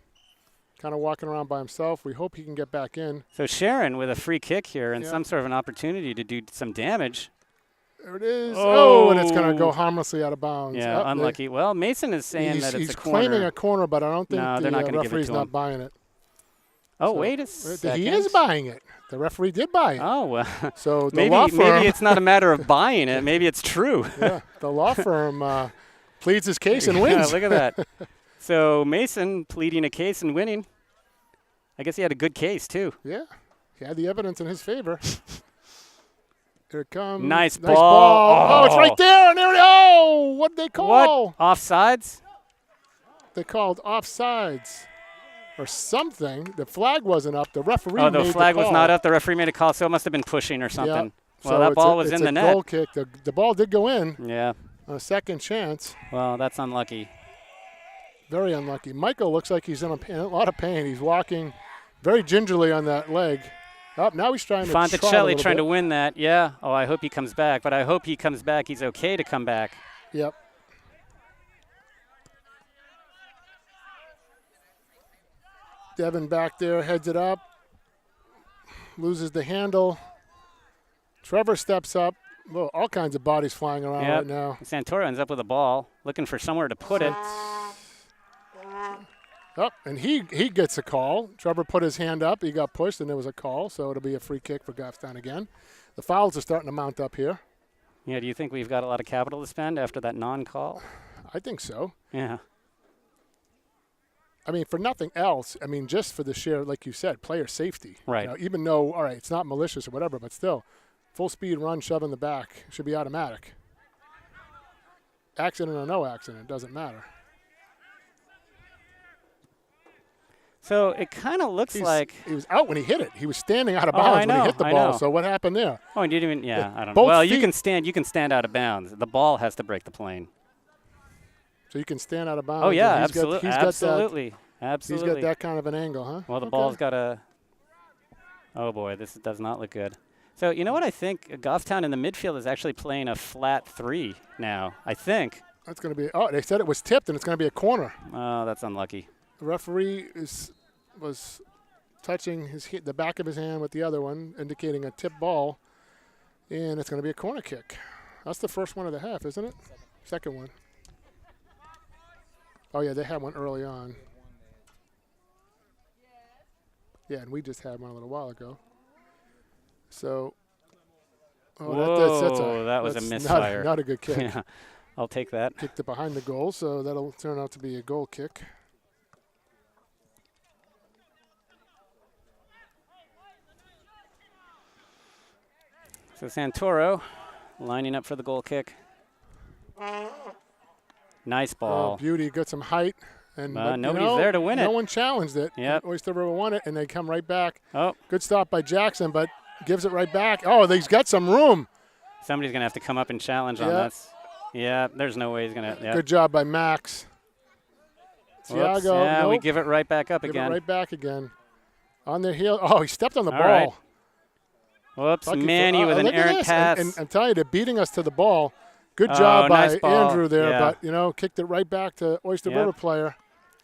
Speaker 2: of walking around by himself. We hope he can get back in.
Speaker 1: So Sharon with a free kick here and some sort of an opportunity to do some damage.
Speaker 2: There it is. Oh, and it's going to go harmlessly out of bounds.
Speaker 1: Yeah, unlucky. Well, Mason is saying that it's a corner.
Speaker 2: He's claiming a corner, but I don't think
Speaker 1: they're not
Speaker 2: the
Speaker 1: gonna give it
Speaker 2: referee's
Speaker 1: to
Speaker 2: not
Speaker 1: him.
Speaker 2: buying it.
Speaker 1: Oh, wait a second.
Speaker 2: He is buying it. The referee did buy it.
Speaker 1: Oh, well.
Speaker 2: So the
Speaker 1: maybe,
Speaker 2: law firm.
Speaker 1: maybe it's not a matter of buying it. Maybe it's true.
Speaker 2: Yeah, the law firm pleads his case and wins.
Speaker 1: Look at that. So Mason pleading a case and winning. I guess he had a good case, too.
Speaker 2: Yeah, he had the evidence in his favor. Here it comes.
Speaker 1: Nice ball.
Speaker 2: Oh, it's right there. And there it is. Oh, what did they call?
Speaker 1: What? Offsides?
Speaker 2: They called offsides or something. The flag wasn't up. The referee
Speaker 1: Oh,
Speaker 2: made
Speaker 1: the flag
Speaker 2: the
Speaker 1: was
Speaker 2: call.
Speaker 1: not up. The referee made a call, so it must have been pushing or something.
Speaker 2: Yeah.
Speaker 1: Well,
Speaker 2: So
Speaker 1: that ball was
Speaker 2: it's
Speaker 1: in the
Speaker 2: a
Speaker 1: net.
Speaker 2: goal kick. The ball did go in
Speaker 1: Yeah.
Speaker 2: on a second chance.
Speaker 1: Well, that's unlucky.
Speaker 2: Very unlucky. Michael looks like he's in a lot of pain. He's walking very gingerly on that leg. Oh, now he's trying to trot a
Speaker 1: Fonticelli
Speaker 2: little
Speaker 1: trying
Speaker 2: bit.
Speaker 1: to win that. Yeah. Oh, I hope he comes back. But I hope he comes back. He's okay to come back.
Speaker 2: Yep. Devin back there, heads it up. Loses the handle. Trevor steps up. Whoa, all kinds of bodies flying around right now.
Speaker 1: Santoro ends up with a ball, looking for somewhere to put it.
Speaker 2: Oh, and he gets a call. Trevor put his hand up. He got pushed, and there was a call, so it'll be a free kick for Goffstown again. The fouls are starting to mount up here.
Speaker 1: Yeah, do you think we've got a lot of capital to spend after that non-call?
Speaker 2: I think so.
Speaker 1: Yeah.
Speaker 2: I mean, for nothing else, I mean, just for the sheer, like you said, player safety.
Speaker 1: Right.
Speaker 2: Even though, all right, it's not malicious or whatever, but still, full speed run, shove in the back should be automatic. Accident or no accident, doesn't matter.
Speaker 1: So it kind of looks like
Speaker 2: he was out when he hit it. He was standing out of
Speaker 1: Oh,
Speaker 2: bounds
Speaker 1: I
Speaker 2: when
Speaker 1: know,
Speaker 2: he hit the
Speaker 1: I
Speaker 2: ball.
Speaker 1: know.
Speaker 2: So what happened there?
Speaker 1: Oh, and you didn't even. Yeah, I don't know.
Speaker 2: Both
Speaker 1: Well,
Speaker 2: feet.
Speaker 1: you can stand out of bounds. The ball has to break the plane.
Speaker 2: So you can stand out of bounds.
Speaker 1: Oh yeah,
Speaker 2: and
Speaker 1: absolutely,
Speaker 2: absolutely.
Speaker 1: absolutely.
Speaker 2: He's got that kind of an angle, huh?
Speaker 1: Well, the
Speaker 2: Okay.
Speaker 1: ball's got a. Oh boy, this does not look good. So you know what I think? Goffstown in the midfield is actually playing a flat 3 now. I think.
Speaker 2: That's going to be. Oh, they said it was tipped, and it's going to be a corner.
Speaker 1: Oh, that's unlucky.
Speaker 2: The referee was touching the back of his hand with the other one, indicating a tip ball, and it's going to be a corner kick. That's the first one of the half, isn't it? Second one. Oh, yeah, they had one early on. Yeah, and we just had one a little while ago. So,
Speaker 1: That was a
Speaker 2: that's
Speaker 1: misfire.
Speaker 2: Not a good kick.
Speaker 1: Yeah, I'll take that.
Speaker 2: Kicked it behind the goal, so that'll turn out to be a goal kick.
Speaker 1: So Santoro lining up for the goal kick. Nice ball.
Speaker 2: Oh, beauty. Got some height. And
Speaker 1: nobody's there to win it.
Speaker 2: No one challenged it.
Speaker 1: Yep.
Speaker 2: Oyster River won it, and they come right back.
Speaker 1: Oh.
Speaker 2: Good stop by Jackson, but gives it right back. Oh, he's got some room.
Speaker 1: Somebody's going to have to come up and challenge on this. Yeah, there's no way he's going to.
Speaker 2: Good job by Max. Thiago.
Speaker 1: Yeah, we give it right back up again.
Speaker 2: Give it right back again. On their heel. Oh, he stepped on the ball.
Speaker 1: Right. Whoops,
Speaker 2: Lucky
Speaker 1: Manny with an errant pass.
Speaker 2: And I'm telling you, they're beating us to the ball. Good job by
Speaker 1: nice ball.
Speaker 2: Andrew there,
Speaker 1: Yeah.
Speaker 2: but, kicked it right back to Oyster River player.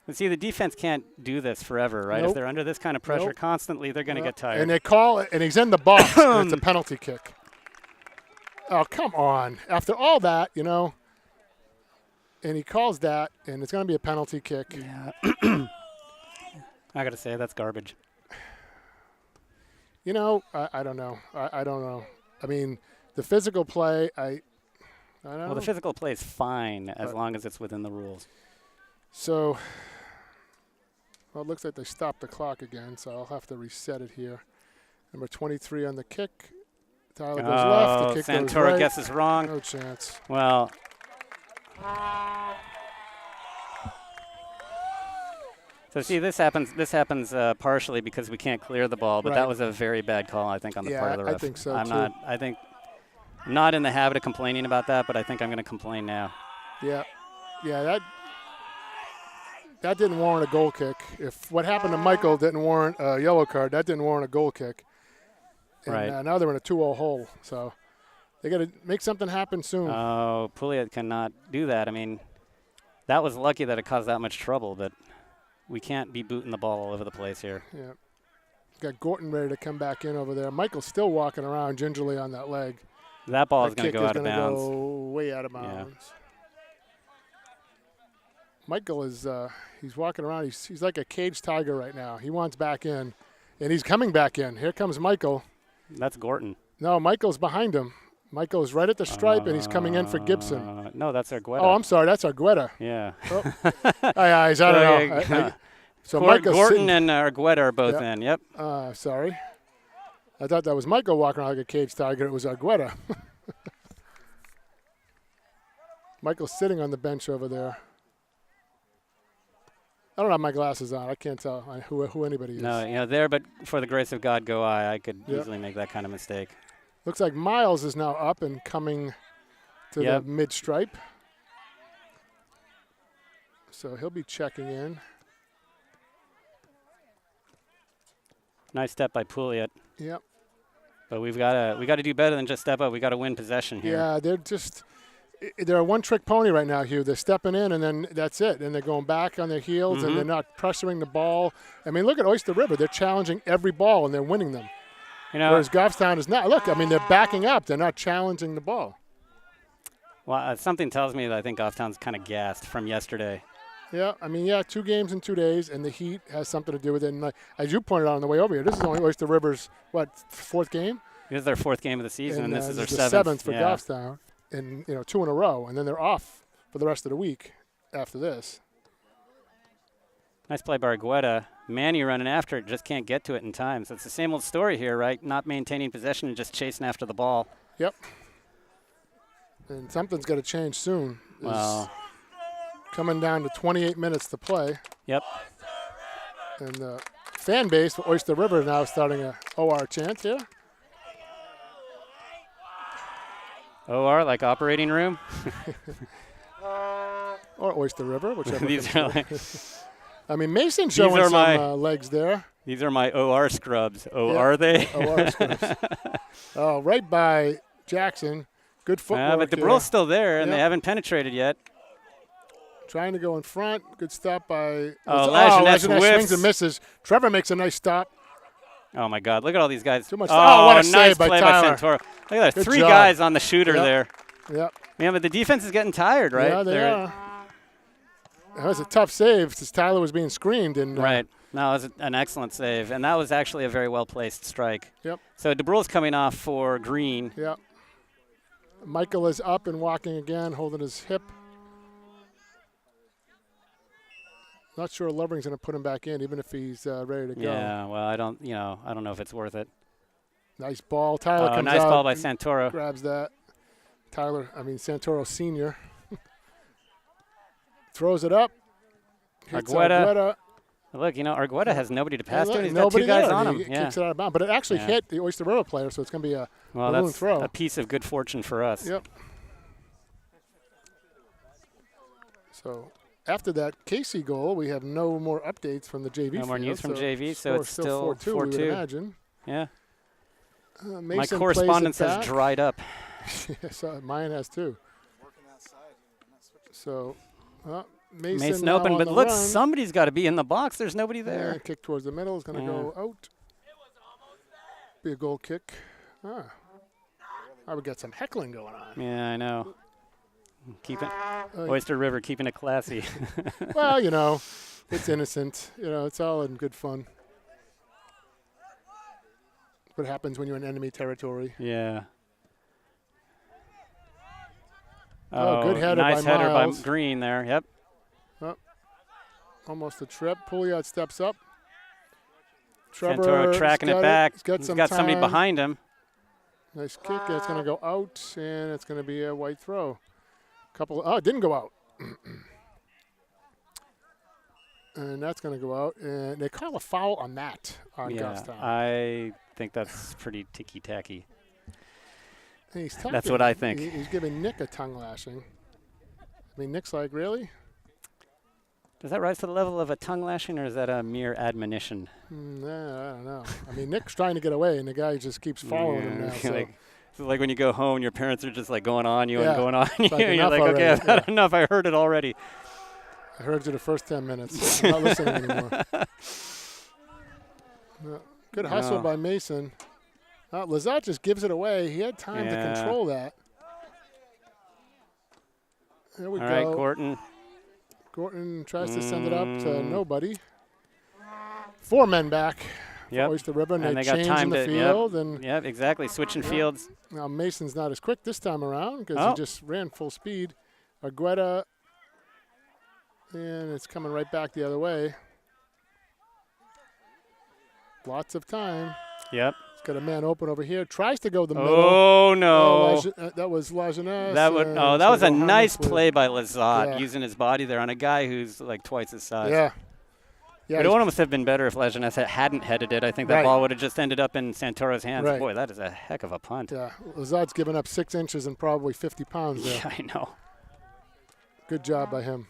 Speaker 1: And see, the defense can't do this forever, right?
Speaker 2: Nope.
Speaker 1: If they're under this kind of pressure constantly, they're going to get tired.
Speaker 2: And they call it, and he's in the box, and it's a penalty kick. Oh, come on. After all that, and he calls that, and it's going to be a penalty kick.
Speaker 1: Yeah. I got to say, that's garbage.
Speaker 2: I don't know. I don't know. I mean, the physical play, I don't know.
Speaker 1: Well, the physical play is fine as long as it's within the rules.
Speaker 2: So, it looks like they stopped the clock again, so I'll have to reset it here. Number 23 on the kick. Tyler goes left. The kick
Speaker 1: Santoro
Speaker 2: goes right.
Speaker 1: guesses wrong.
Speaker 2: No chance.
Speaker 1: Well. So see, this happens partially because we can't clear the ball, but that was a very bad call, I think, on the part of the ref.
Speaker 2: I think so,
Speaker 1: I'm not in the habit of complaining about that, but I think I'm going to complain now.
Speaker 2: Yeah, that didn't warrant a goal kick. If what happened to Michael didn't warrant a yellow card, that didn't warrant a goal kick. And,
Speaker 1: right.
Speaker 2: Now they're in a 2-0 hole, so they got to make something happen soon.
Speaker 1: Oh, Pouliot cannot do that. I mean, that was lucky that it caused that much trouble, but we can't be booting the ball all over the place here.
Speaker 2: Yeah. Got Gorton ready to come back in over there. Michael's still walking around gingerly on that leg.
Speaker 1: That ball is going to go out of bounds.
Speaker 2: Go way out of bounds. Yeah. Michael is he's walking around. He's like a caged tiger right now. He wants back in, and he's coming back in. Here comes Michael.
Speaker 1: That's Gorton.
Speaker 2: No, Michael's behind him. Michael's right at the stripe, and he's coming in for Gibson.
Speaker 1: No, that's Argueta.
Speaker 2: Oh, I'm sorry. That's Argueta.
Speaker 1: Yeah.
Speaker 2: Oh. I don't know. So Michael's
Speaker 1: Gorton and Argueta are both in. Yep.
Speaker 2: Sorry. I thought that was Michael walking around like a caged tiger. It was Argueta. Michael's sitting on the bench over there. I don't have my glasses on. I can't tell who anybody is.
Speaker 1: No, there, but for the grace of God go I could easily make that kind of mistake.
Speaker 2: Looks like Miles is now up and coming to the mid-stripe. So he'll be checking in.
Speaker 1: Nice step by Pouliot.
Speaker 2: Yep.
Speaker 1: But we got to do better than just step up. We got to win possession here.
Speaker 2: Yeah, they're a one-trick pony right now, Hugh. They're stepping in, and then that's it. And they're going back on their heels, and they're not pressuring the ball. I mean, look at Oyster River. They're challenging every ball, and they're winning them. Whereas Goffstown is not. Look, I mean, they're backing up. They're not challenging the ball.
Speaker 1: Well, something tells me that I think Goffstown's kind of gassed from yesterday.
Speaker 2: Yeah, I mean, 2 games in 2 days, and the heat has something to do with it. And as you pointed out on the way over here, this is only Oyster River's, 4th game?
Speaker 1: This is their 4th game of the season, and this is their
Speaker 2: 7th for Goffstown. And 2 in a row, and then they're off for the rest of the week after this.
Speaker 1: Nice play by Argueta. Manny running after it, just can't get to it in time. So it's the same old story here, right? Not maintaining possession and just chasing after the ball.
Speaker 2: Yep. And something's got to change soon.
Speaker 1: Well,
Speaker 2: coming down to 28 minutes to play.
Speaker 1: Yep.
Speaker 2: And the fan base for Oyster River now starting a OR chant here.
Speaker 1: OR, like operating room?
Speaker 2: Or Oyster River, whichever.
Speaker 1: These are like
Speaker 2: I mean, Mason's showing some legs there.
Speaker 1: These are my OR scrubs. Are they?
Speaker 2: OR scrubs. Oh, right by Jackson. Good footwork.
Speaker 1: But DeBrill's still there, and they haven't penetrated yet.
Speaker 2: Trying to go in front. Good stop by.
Speaker 1: Lajeunesse
Speaker 2: swings and misses. Trevor makes a nice stop.
Speaker 1: Oh, my God. Look at all these guys.
Speaker 2: Too much. What a
Speaker 1: nice
Speaker 2: save by
Speaker 1: play
Speaker 2: Tyler.
Speaker 1: by Santoro. Look at that.
Speaker 2: Good
Speaker 1: 3
Speaker 2: job.
Speaker 1: guys on the shooter there.
Speaker 2: Yep.
Speaker 1: Yeah, but the defense is getting tired, right?
Speaker 2: Yeah, they are. That was a tough save because Tyler was being screamed. And,
Speaker 1: right. No, it was an excellent save, and that was actually a very well-placed strike.
Speaker 2: Yep.
Speaker 1: So DeBrill's coming off for Green.
Speaker 2: Yep. Michael is up and walking again, holding his hip. Not sure Lovering's going to put him back in, even if he's ready to go.
Speaker 1: Yeah, well, I don't know if it's worth it.
Speaker 2: Nice ball. Tyler comes
Speaker 1: nice
Speaker 2: out.
Speaker 1: ball by Santoro.
Speaker 2: Grabs that. Santoro Sr. Throws it up. Hits
Speaker 1: Argueta. Look, Argueta has nobody to pass to, and he's got
Speaker 2: nobody
Speaker 1: two guys
Speaker 2: there,
Speaker 1: on
Speaker 2: and
Speaker 1: him.
Speaker 2: he kicks it out of bounds. But it actually hit the Oyster River player, so it's going to be a balloon throw.
Speaker 1: A piece of good fortune for us.
Speaker 2: Yep. So after that Casey goal, we have no more updates from the JV.
Speaker 1: No more news from JV, so it's still
Speaker 2: 4-2. We would imagine.
Speaker 1: Yeah. My
Speaker 2: Mason
Speaker 1: correspondence has dried up.
Speaker 2: So mine has too. So
Speaker 1: Mason open, but look, somebody's got to be in the box. There's nobody there.
Speaker 2: Yeah, kick towards the middle is going to go out. Be a goal kick. I would get some heckling going on.
Speaker 1: Yeah, I know. Oyster River keeping it classy.
Speaker 2: Well, it's innocent. It's all in good fun. What happens when you're in enemy territory?
Speaker 1: Yeah.
Speaker 2: Good header
Speaker 1: nice
Speaker 2: by
Speaker 1: header
Speaker 2: Miles.
Speaker 1: by Green there. Yep.
Speaker 2: Almost a trip. Pouliot steps up. Trevor
Speaker 1: Santoro tracking it back.
Speaker 2: He's got
Speaker 1: somebody behind him.
Speaker 2: Nice kick. It's going to go out, and it's going to be a white throw. It didn't go out. And that's going to go out. And they call a foul on that on Goffstown.
Speaker 1: I think that's pretty ticky-tacky.
Speaker 2: That's
Speaker 1: what I think.
Speaker 2: He's giving Nick a tongue lashing. Nick's like, really?
Speaker 1: Does that rise to the level of a tongue lashing, or is that a mere admonition?
Speaker 2: I don't know. Nick's trying to get away, and the guy just keeps following him now. So.
Speaker 1: It's like when you go home, your parents are just like going on you and going on you.
Speaker 2: Like
Speaker 1: and you're like, okay, I've had enough. I heard it already.
Speaker 2: I heard you the first 10 minutes. I'm not listening anymore. Good hustle by Mason. Lazat just gives it away. He had time to control that. There we go.
Speaker 1: All right, Gorton.
Speaker 2: Gorton tries to send it up to nobody. 4 men back.
Speaker 1: Yep.
Speaker 2: Oyster River, and they
Speaker 1: got time
Speaker 2: in the field.
Speaker 1: Yep, exactly. Switching fields.
Speaker 2: Now Mason's not as quick this time around because he just ran full speed. Argueta, and it's coming right back the other way. Lots of time.
Speaker 1: Yep.
Speaker 2: He's got a man open over here. Tries to go the middle.
Speaker 1: Oh, no.
Speaker 2: That was Lajeunesse.
Speaker 1: That was a nice play by Lazat, using his body there on a guy who's like twice his size.
Speaker 2: Yeah.
Speaker 1: It would almost have been better if Lajeunesse hadn't headed it. I think that ball would have just ended up in Santoro's hands.
Speaker 2: Right.
Speaker 1: Boy, that is a heck of a punt.
Speaker 2: Yeah, Lazat's given up 6 inches and probably 50 pounds there.
Speaker 1: Yeah, I know.
Speaker 2: Good job by him.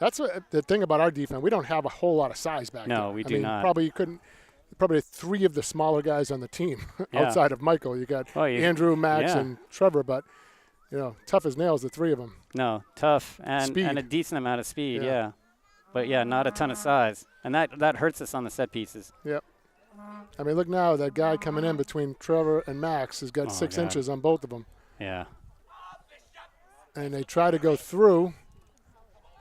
Speaker 2: That's the thing about our defense. We don't have a whole lot of size back there.
Speaker 1: No, we do not.
Speaker 2: Probably 3 of the smaller guys on the team outside of Michael. You got Andrew, Max, and Trevor, but tough as nails, the 3 of them.
Speaker 1: No, tough and a decent amount of speed. Yeah. But not a ton of size, and that hurts us on the set pieces.
Speaker 2: Yep. Look now, that guy coming in between Trevor and Max has got 6 inches on both of them.
Speaker 1: Yeah.
Speaker 2: And they try to go through.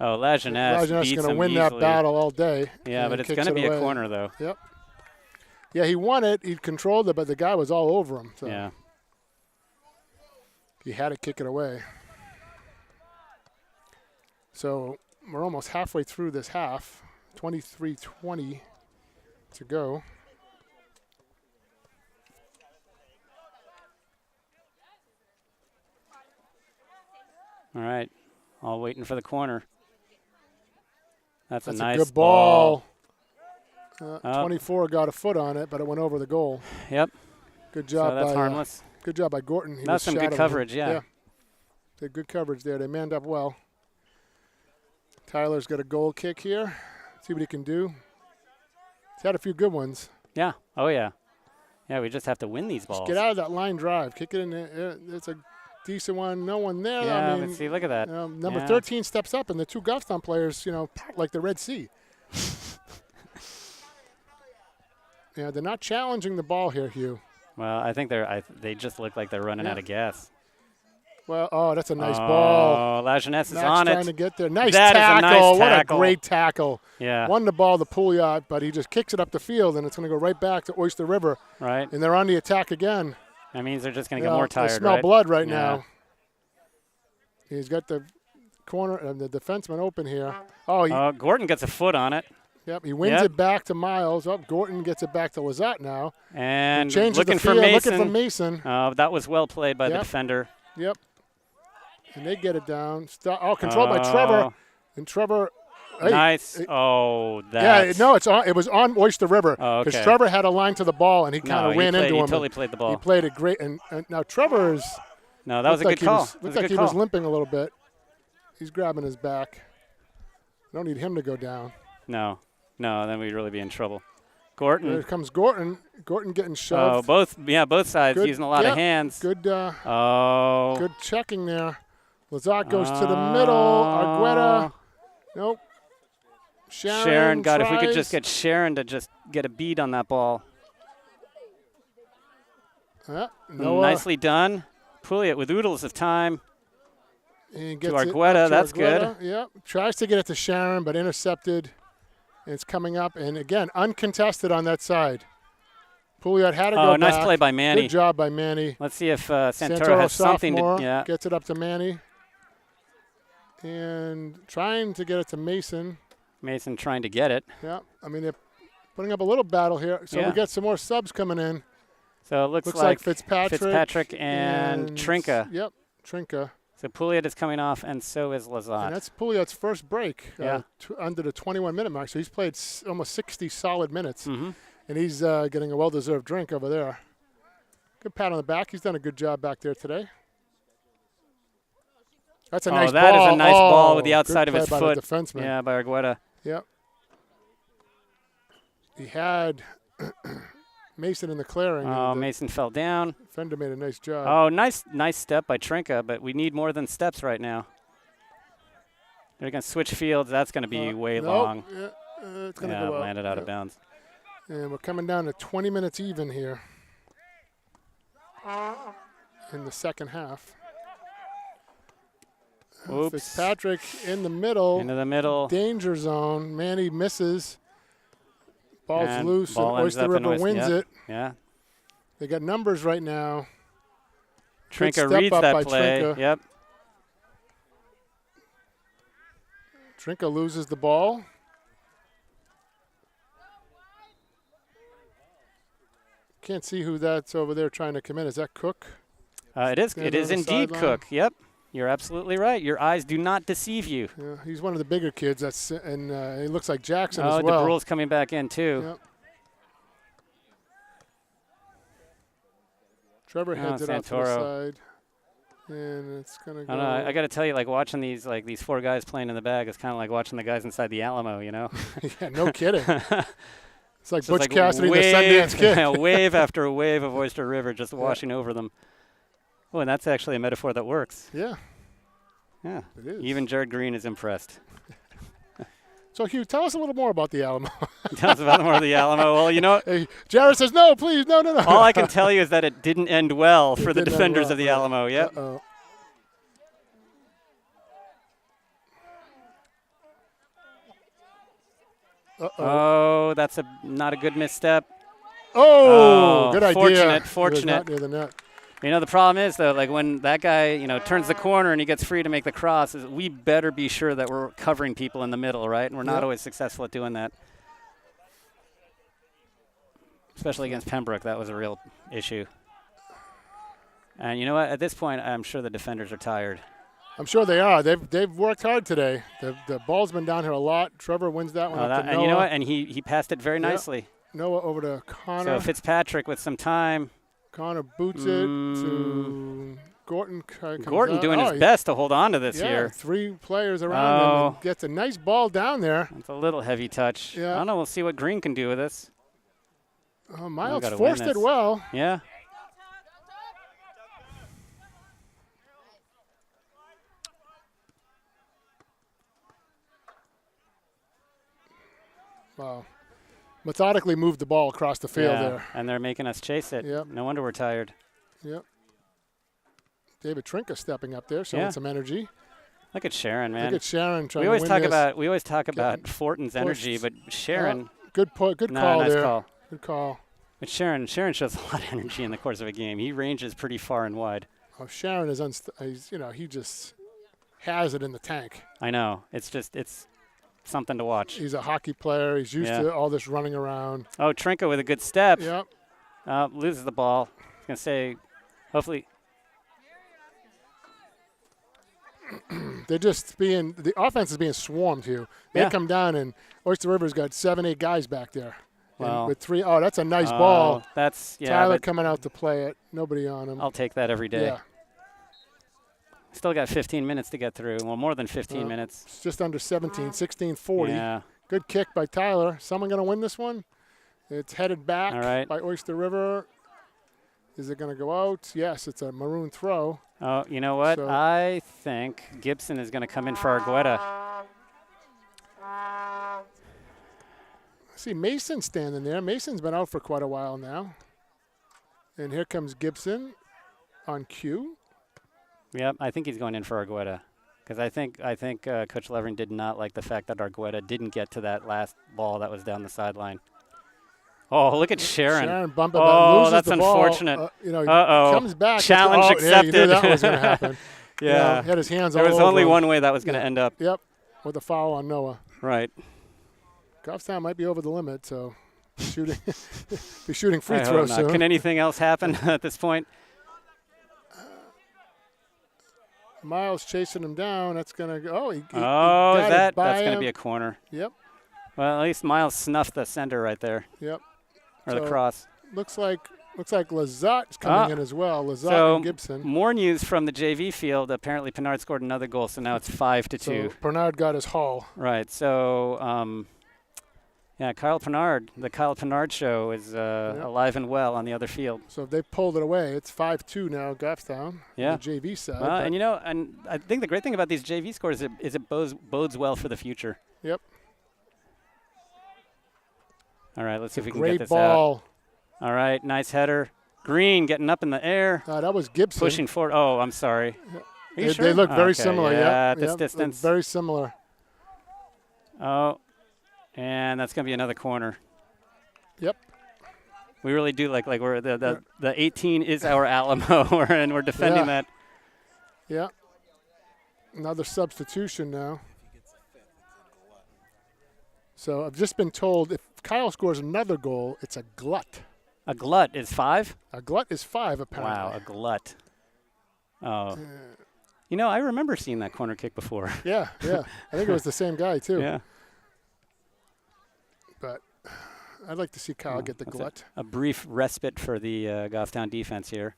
Speaker 1: Oh, Lajeunesse
Speaker 2: is going to win that battle all day.
Speaker 1: Yeah, but it's going to be a corner, though.
Speaker 2: Yep. Yeah, he won it. He controlled it, but the guy was all over him. So.
Speaker 1: Yeah.
Speaker 2: He had to kick it away. So we're almost halfway through this half. 23-20 to go.
Speaker 1: All right. All waiting for the corner. That's a nice
Speaker 2: good ball. 24 got a foot on it, but it went over the goal.
Speaker 1: Yep.
Speaker 2: Good job.
Speaker 1: So that's harmless.
Speaker 2: Good job by Gorton.
Speaker 1: That's some good coverage,
Speaker 2: yeah. Did good coverage there. They manned up well. Tyler's got a goal kick here. See what he can do. He's had a few good ones.
Speaker 1: Yeah. Oh, yeah. Yeah, we just have to win these balls.
Speaker 2: Just get out of that line drive. Kick it in there. It's a decent one. No one there.
Speaker 1: Yeah, let's see. Look at that.
Speaker 2: Number 13 steps up, and the 2 Goffstown players, like the Red Sea. Yeah, they're not challenging the ball here, Hugh.
Speaker 1: Well, I think they just look like they're running out of gas.
Speaker 2: Well, that's a nice ball.
Speaker 1: Oh, Lajeunesse is on it.
Speaker 2: Trying to get there. Nice
Speaker 1: tackle.
Speaker 2: That is a nice
Speaker 1: tackle.
Speaker 2: What a great tackle.
Speaker 1: Yeah.
Speaker 2: Won the ball to Pouliot, but he just kicks it up the field, and it's going to go right back to Oyster River.
Speaker 1: Right.
Speaker 2: And they're on the attack again.
Speaker 1: That means they're just going to get more tired,
Speaker 2: They smell blood right now. He's got the corner and the defenseman open here.
Speaker 1: Gordon gets a foot on it.
Speaker 2: Yep, he wins it back to Miles. Oh, Gorton gets it back to Lazat now.
Speaker 1: And
Speaker 2: looking
Speaker 1: for Mason.
Speaker 2: Looking for Mason.
Speaker 1: That was well played by the defender.
Speaker 2: Yep. And they get it down. Controlled by Trevor. And Trevor.
Speaker 1: Nice. That.
Speaker 2: Yeah, no, it was on Oyster River. Because Trevor had a line to the ball, and he kind of ran into him.
Speaker 1: He totally played the ball.
Speaker 2: He played it great. And now Trevor is.
Speaker 1: No, that was a good call.
Speaker 2: Looked like he was limping a little bit. He's grabbing his back. Don't need him to go down.
Speaker 1: No, then we'd really be in trouble. Gorton.
Speaker 2: There comes Gorton. Gorton getting shoved.
Speaker 1: Oh, both sides using a lot of hands.
Speaker 2: Good. Good checking there. Lazat goes to the middle. Argueta. Nope.
Speaker 1: Sharon, God, if we could just get Sharon to just get a bead on that ball. Nicely done. Pouliot with oodles of time.
Speaker 2: And
Speaker 1: to Argueta, that's good.
Speaker 2: Yep. Tries to get it to Sharon, but intercepted. It's coming up, and again, uncontested on that side. Pouliot had to go back.
Speaker 1: Nice play by Manny.
Speaker 2: Good job by Manny.
Speaker 1: Let's see if Santoro has something to.
Speaker 2: Gets it up to Manny. And trying to get it to Mason.
Speaker 1: Mason trying to get it.
Speaker 2: Yeah, I mean, they're putting up a little battle here. So we get some more subs coming in.
Speaker 1: So it looks like
Speaker 2: Fitzpatrick
Speaker 1: and Trinka.
Speaker 2: Yep, Trinka.
Speaker 1: So Pouliot is coming off, and so is Lazat.
Speaker 2: And that's Pouliot's first break under the 21-minute mark. So he's played almost 60 solid minutes.
Speaker 1: Mm-hmm.
Speaker 2: And he's getting a well-deserved drink over there. Good pat on the back. He's done a good job back there today. That's a nice ball.
Speaker 1: That is a nice ball with the outside of his foot.
Speaker 2: By the defenseman.
Speaker 1: Yeah, by Argueta.
Speaker 2: Yep. He had Mason in the clearing.
Speaker 1: Mason fell down.
Speaker 2: Fender made a nice job.
Speaker 1: Oh, nice step by Trinka, but we need more than steps right now. They're going to switch fields. That's going to be way long.
Speaker 2: Yeah, it's going to go out.
Speaker 1: Landed out of bounds.
Speaker 2: And we're coming down to 20 minutes even here in the second half.
Speaker 1: Oops.
Speaker 2: Fitzpatrick in the middle.
Speaker 1: Into the middle.
Speaker 2: Danger zone. Manny misses. Ball's
Speaker 1: and
Speaker 2: loose,
Speaker 1: ball
Speaker 2: and Oyster River wins it.
Speaker 1: Yeah.
Speaker 2: They got numbers right now.
Speaker 1: Trinka reads that play.
Speaker 2: Trinka.
Speaker 1: Yep.
Speaker 2: Trinka loses the ball. Can't see who that's over there trying to come in. Is that Cook?
Speaker 1: It is. It is indeed Cook. Yep. You're absolutely right. Your eyes do not deceive you.
Speaker 2: Yeah, he's one of the bigger kids. And he looks like Jackson as well.
Speaker 1: Oh, DeBrule's coming back in too.
Speaker 2: Yep. Trevor heads it out to the side, and it's gonna go.
Speaker 1: I got to tell you, like watching these four guys playing in the bag is kind of like watching the guys inside the Alamo. You know?
Speaker 2: Yeah, no kidding. It's like Butch Cassidy and the Sundance Kid.
Speaker 1: Wave after wave of Oyster River just washing over them. Oh, and that's actually a metaphor that works.
Speaker 2: Yeah.
Speaker 1: Yeah.
Speaker 2: It is.
Speaker 1: Even Jared Green is impressed.
Speaker 2: So, Hugh, tell us a little more about the Alamo.
Speaker 1: Tell us about more of the Alamo. Well, you know.
Speaker 2: Hey, Jared says, no, please, no.
Speaker 1: All I can tell you is that it didn't end well for the defenders of the Alamo. Yep.
Speaker 2: Uh-oh.
Speaker 1: Oh, that's not a good misstep.
Speaker 2: Oh, good idea.
Speaker 1: Fortunate.
Speaker 2: Not near the net.
Speaker 1: You know, the problem is, though, like when that guy, turns the corner and he gets free to make the cross, we better be sure that we're covering people in the middle, right? And we're not always successful at doing that. Especially against Pembroke, that was a real issue. And you know what? At this point, I'm sure the defenders are tired.
Speaker 2: I'm sure they are. They've worked hard today. The ball's been down here a lot. Trevor wins that one up to Noah.
Speaker 1: And you know what? And he passed it very nicely.
Speaker 2: Noah over to Connor.
Speaker 1: So Fitzpatrick with some time.
Speaker 2: Connor boots it to Gorton.
Speaker 1: Gordon doing his best to hold on to this here.
Speaker 2: 3 players around him and gets a nice ball down there.
Speaker 1: It's a little heavy touch.
Speaker 2: Yeah.
Speaker 1: I don't know. We'll see what Green can do with this.
Speaker 2: Miles forced it well.
Speaker 1: Yeah.
Speaker 2: Wow. Methodically moved the ball across the field there.
Speaker 1: And they're making us chase it.
Speaker 2: Yep.
Speaker 1: No wonder we're tired.
Speaker 2: Yep. David Trinka stepping up there, showing some energy.
Speaker 1: Look at Sharon, man.
Speaker 2: Look at Sharon trying
Speaker 1: we always
Speaker 2: to win
Speaker 1: talk about Fortin's energy, but Sharon.
Speaker 2: Good call
Speaker 1: nice
Speaker 2: there.
Speaker 1: Call.
Speaker 2: Good call.
Speaker 1: But Sharon shows a lot of energy in the course of a game. He ranges pretty far and wide.
Speaker 2: Oh, Sharon is he just has it in the tank.
Speaker 1: I know. It's something to watch.
Speaker 2: He's a hockey player. He's used to all this running around.
Speaker 1: Oh, Trinka with a good step.
Speaker 2: Yep.
Speaker 1: Loses the ball. I was going to say, hopefully.
Speaker 2: They're just the offense is being swarmed here. They come down, and Oyster River's got 7, 8 guys back there.
Speaker 1: Well,
Speaker 2: with 3, that's a nice ball.
Speaker 1: That's,
Speaker 2: Tyler coming out to play it. Nobody on him.
Speaker 1: I'll take that every day.
Speaker 2: Yeah.
Speaker 1: Still got 15 minutes to get through. Well, more than 15 minutes.
Speaker 2: It's just under 17, 16:40.
Speaker 1: Yeah.
Speaker 2: Good kick by Tyler. Someone going to win this one? It's headed back by Oyster River. Is it going to go out? Yes, it's a maroon throw.
Speaker 1: Oh, you know what?
Speaker 2: So
Speaker 1: I think Gibson is going to come in for Argueta.
Speaker 2: I see Mason standing there. Mason's been out for quite a while now. And here comes Gibson on cue.
Speaker 1: Yep, I think he's going in for Argueta. Because I think Coach Levering did not like the fact that Argueta didn't get to that last ball that was down the sideline. Oh, look at Sharon.
Speaker 2: Sharon bumping
Speaker 1: loses
Speaker 2: that's
Speaker 1: the unfortunate.
Speaker 2: Ball. Comes back.
Speaker 1: Challenge accepted.
Speaker 2: Yeah, you knew that was going to happen.
Speaker 1: Yeah.
Speaker 2: He had his hands
Speaker 1: there
Speaker 2: all
Speaker 1: was
Speaker 2: over
Speaker 1: only
Speaker 2: him.
Speaker 1: one way that was going to end up.
Speaker 2: Yep, with a foul on Noah.
Speaker 1: Right.
Speaker 2: Goffstown might be over the limit, so be shooting free throws soon.
Speaker 1: Can anything else happen at this point?
Speaker 2: Miles chasing him down. That's going to go.
Speaker 1: That's going to be a corner.
Speaker 2: Yep.
Speaker 1: Well, at least Miles snuffed the center right there.
Speaker 2: Yep.
Speaker 1: Or the cross.
Speaker 2: Looks like Lazat's coming in as well. Lazat and Gibson.
Speaker 1: More news from the JV field. Apparently, Pennard scored another goal, so now it's 5-2.
Speaker 2: So Pennard got his haul.
Speaker 1: Right. So, Kyle Pennard, the Kyle Pennard show is alive and well on the other field.
Speaker 2: So if they pulled it away, it's 5-2 now, Goffstown.
Speaker 1: Yeah.
Speaker 2: On the JV side.
Speaker 1: Well, and I think the great thing about these JV scores is it bodes well for the future.
Speaker 2: Yep.
Speaker 1: All right, let's see if we can
Speaker 2: get
Speaker 1: this
Speaker 2: ball.
Speaker 1: Out. All right, nice header. Green getting up in the air.
Speaker 2: That was Gibson.
Speaker 1: Pushing forward. Oh, I'm sorry. Are you sure?
Speaker 2: They look very similar.
Speaker 1: Yeah, at this distance.
Speaker 2: Very similar.
Speaker 1: Oh, and that's going to be another corner.
Speaker 2: Yep.
Speaker 1: We really do like we're the 18 is our Alamo, and we're defending that.
Speaker 2: Yeah. Another substitution now. So I've just been told if Kyle scores another goal, it's a glut.
Speaker 1: A glut is 5?
Speaker 2: A glut is 5, apparently.
Speaker 1: Wow, a glut. Oh. I remember seeing that corner kick before.
Speaker 2: Yeah. I think it was the same guy, too.
Speaker 1: Yeah.
Speaker 2: But I'd like to see Kyle get the glut.
Speaker 1: A brief respite for the Goffstown defense here.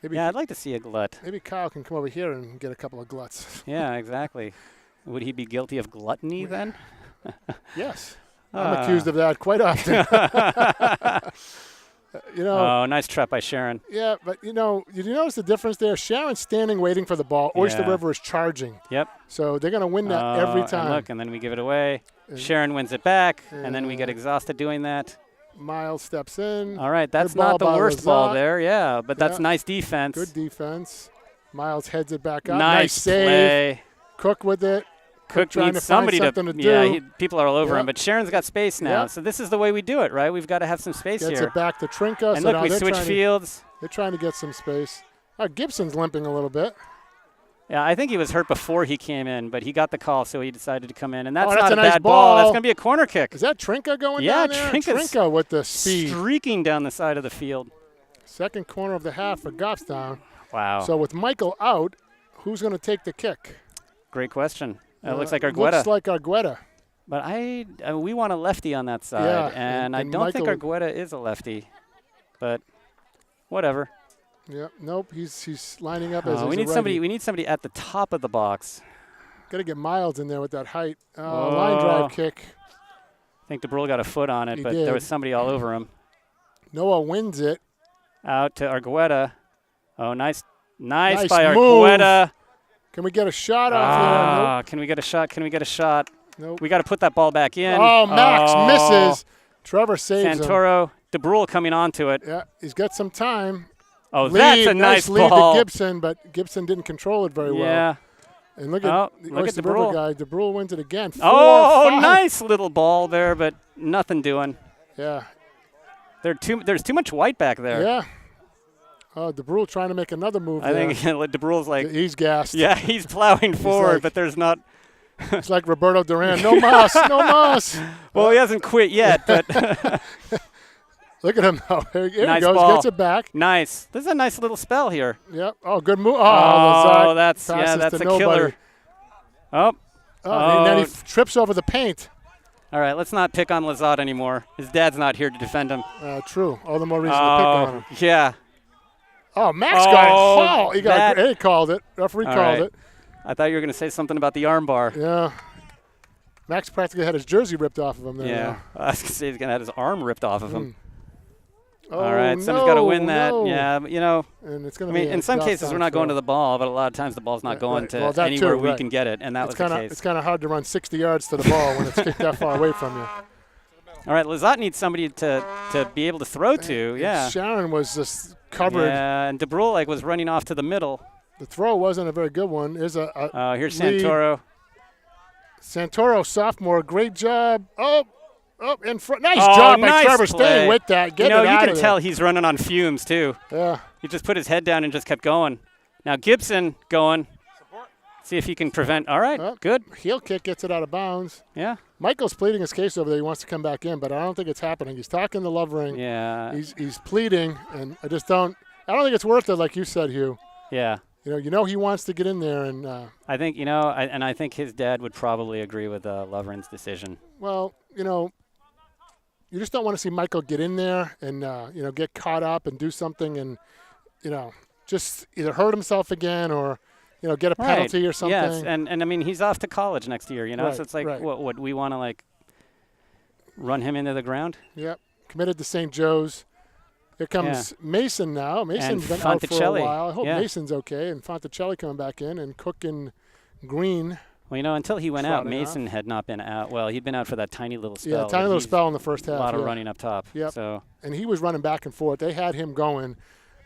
Speaker 1: I'd like to see a glut.
Speaker 2: Maybe Kyle can come over here and get a couple of gluts.
Speaker 1: Yeah, exactly. Would he be guilty of gluttony then?
Speaker 2: Yes. I'm accused of that quite often.
Speaker 1: Oh, nice trap by Sharon.
Speaker 2: Yeah, but, did you notice the difference there? Sharon's standing waiting for the ball. Oyster River is charging.
Speaker 1: Yep.
Speaker 2: So they're going to win that every time.
Speaker 1: And then we give it away. Sharon wins it back, and then we get exhausted doing that.
Speaker 2: Miles steps in.
Speaker 1: All right, that's not the worst ball there, but that's nice defense.
Speaker 2: Good defense. Miles heads it back up.
Speaker 1: Nice
Speaker 2: save.
Speaker 1: Play.
Speaker 2: Cook with it.
Speaker 1: Cook needs somebody to do. Yeah, people are all over him, but Sharon's got space now. So this is the way we do it, right? We've got to have some space
Speaker 2: Gets
Speaker 1: here.
Speaker 2: It back to Trinka.
Speaker 1: And look, we switch fields.
Speaker 2: They're trying to get some space. Gibson's limping a little bit.
Speaker 1: Yeah, I think he was hurt before he came in, but he got the call, so he decided to come in. And that's
Speaker 2: not
Speaker 1: a
Speaker 2: nice
Speaker 1: bad ball. That's going to be a corner kick.
Speaker 2: Is that Trinka going down there?
Speaker 1: Yeah,
Speaker 2: Trinka with the speed.
Speaker 1: Streaking down the side of the field.
Speaker 2: Second corner of the half for Goffstown.
Speaker 1: Wow.
Speaker 2: So with Michael out, who's going to take the kick?
Speaker 1: Great question. It looks like Argueta.
Speaker 2: Looks like Argueta.
Speaker 1: But we want a lefty on that side, and I don't think Argueta is a lefty. But whatever.
Speaker 2: Yeah, nope. He's lining up as
Speaker 1: we need somebody. We need somebody at the top of the box.
Speaker 2: Got to get Miles in there with that height. Line drive kick.
Speaker 1: I think DeBrule got a foot on it, but there was somebody all over him.
Speaker 2: Noah wins it.
Speaker 1: Out to Argueta. Oh, nice by
Speaker 2: move.
Speaker 1: Argueta.
Speaker 2: Can we get a shot off here? Nope.
Speaker 1: Can we get a shot? Can we get a shot?
Speaker 2: Nope.
Speaker 1: We got to put that ball back in.
Speaker 2: Oh, Max misses. Trevor saves
Speaker 1: Santoro, DeBrule coming onto it.
Speaker 2: Yeah, he's got some time.
Speaker 1: Oh, that's a nice
Speaker 2: lead
Speaker 1: ball.
Speaker 2: to Gibson, but Gibson didn't control it very well.
Speaker 1: Yeah.
Speaker 2: And look at the Oyster River guy. DeBrule wins it again. 4-5.
Speaker 1: Nice little ball there, but nothing doing.
Speaker 2: Yeah.
Speaker 1: There's too much white back there.
Speaker 2: Yeah. DeBrule trying to make another move
Speaker 1: I think DeBrule's like...
Speaker 2: He's gassed.
Speaker 1: Yeah, he's plowing forward, but there's not
Speaker 2: It's like Roberto Duran. No mas, no mas.
Speaker 1: Well, he hasn't quit yet, but
Speaker 2: Look at him, though. Here
Speaker 1: nice
Speaker 2: he goes.
Speaker 1: ball.
Speaker 2: Gets it back.
Speaker 1: Nice. This is a nice little spell here.
Speaker 2: Yep. Oh, good move. Oh,
Speaker 1: Oh,
Speaker 2: Lazat
Speaker 1: that's
Speaker 2: passes
Speaker 1: a
Speaker 2: to nobody.
Speaker 1: killer. Oh.
Speaker 2: And then he trips over the paint.
Speaker 1: All right, let's not pick on Lazat anymore. His dad's not here to defend him.
Speaker 2: True. All the more reason to pick on him.
Speaker 1: Yeah.
Speaker 2: Oh, Max got hauled. He called it. Referee
Speaker 1: All
Speaker 2: called
Speaker 1: right.
Speaker 2: it.
Speaker 1: I thought you were going to say something about the armbar.
Speaker 2: Yeah. Max practically had his jersey ripped off of him there.
Speaker 1: Yeah. I was going to say he's going to have his arm ripped off of him.
Speaker 2: Oh,
Speaker 1: All right, somebody's got to win that.
Speaker 2: No.
Speaker 1: Yeah, but, you know,
Speaker 2: And it's going
Speaker 1: I
Speaker 2: to
Speaker 1: mean,
Speaker 2: be
Speaker 1: in some cases we're not going to the ball, but a lot of times the ball's not going to anywhere we can get it, and that was the case.
Speaker 2: It's kind of hard to run 60 yards to the ball when it's kicked that far away from you.
Speaker 1: All right, Lazat needs somebody to be able to throw to. Yeah.
Speaker 2: Sharon was just covered.
Speaker 1: Yeah, and DeBrule was running off to the middle.
Speaker 2: The throw wasn't a very good one. Here's
Speaker 1: here's
Speaker 2: lead.
Speaker 1: Santoro.
Speaker 2: Santoro, sophomore, great job. Up in front. Nice job by
Speaker 1: nice
Speaker 2: Trevor
Speaker 1: play.
Speaker 2: staying with that. Get it out
Speaker 1: you
Speaker 2: of
Speaker 1: can
Speaker 2: there.
Speaker 1: tell he's running on fumes too.
Speaker 2: Yeah.
Speaker 1: He just put his head down and just kept going. Now Gibson going. See if he can prevent. All right, good.
Speaker 2: Heel kick gets it out of bounds.
Speaker 1: Yeah.
Speaker 2: Michael's pleading his case over there. He wants to come back in, but I don't think it's happening. He's talking the love ring.
Speaker 1: Yeah.
Speaker 2: He's pleading, and I don't think it's worth it, like you said, Hugh.
Speaker 1: Yeah.
Speaker 2: You know he wants to get in there, and
Speaker 1: I think I think his dad would probably agree with Lovren's decision.
Speaker 2: Well, you just don't want to see Michael get in there and get caught up and do something and just either hurt himself again or get a penalty or something.
Speaker 1: Yes, and I mean he's off to college next year,
Speaker 2: Right,
Speaker 1: so it's like
Speaker 2: right.
Speaker 1: what we want to run him into the ground?
Speaker 2: Yep. Committed to St. Joe's. Here comes Mason now. Mason's been out for a
Speaker 1: Fonticelli.
Speaker 2: while. I hope
Speaker 1: Yeah.
Speaker 2: Mason's okay. And Fonticelli coming back in, and Cook and Green.
Speaker 1: Well, until he went out,
Speaker 2: Trotting
Speaker 1: Mason had not been out. Well, he'd been out for that tiny little spell.
Speaker 2: Yeah, tiny little spell in the first half.
Speaker 1: A lot of running up top.
Speaker 2: Yep.
Speaker 1: So.
Speaker 2: And he was running back and forth. They had him going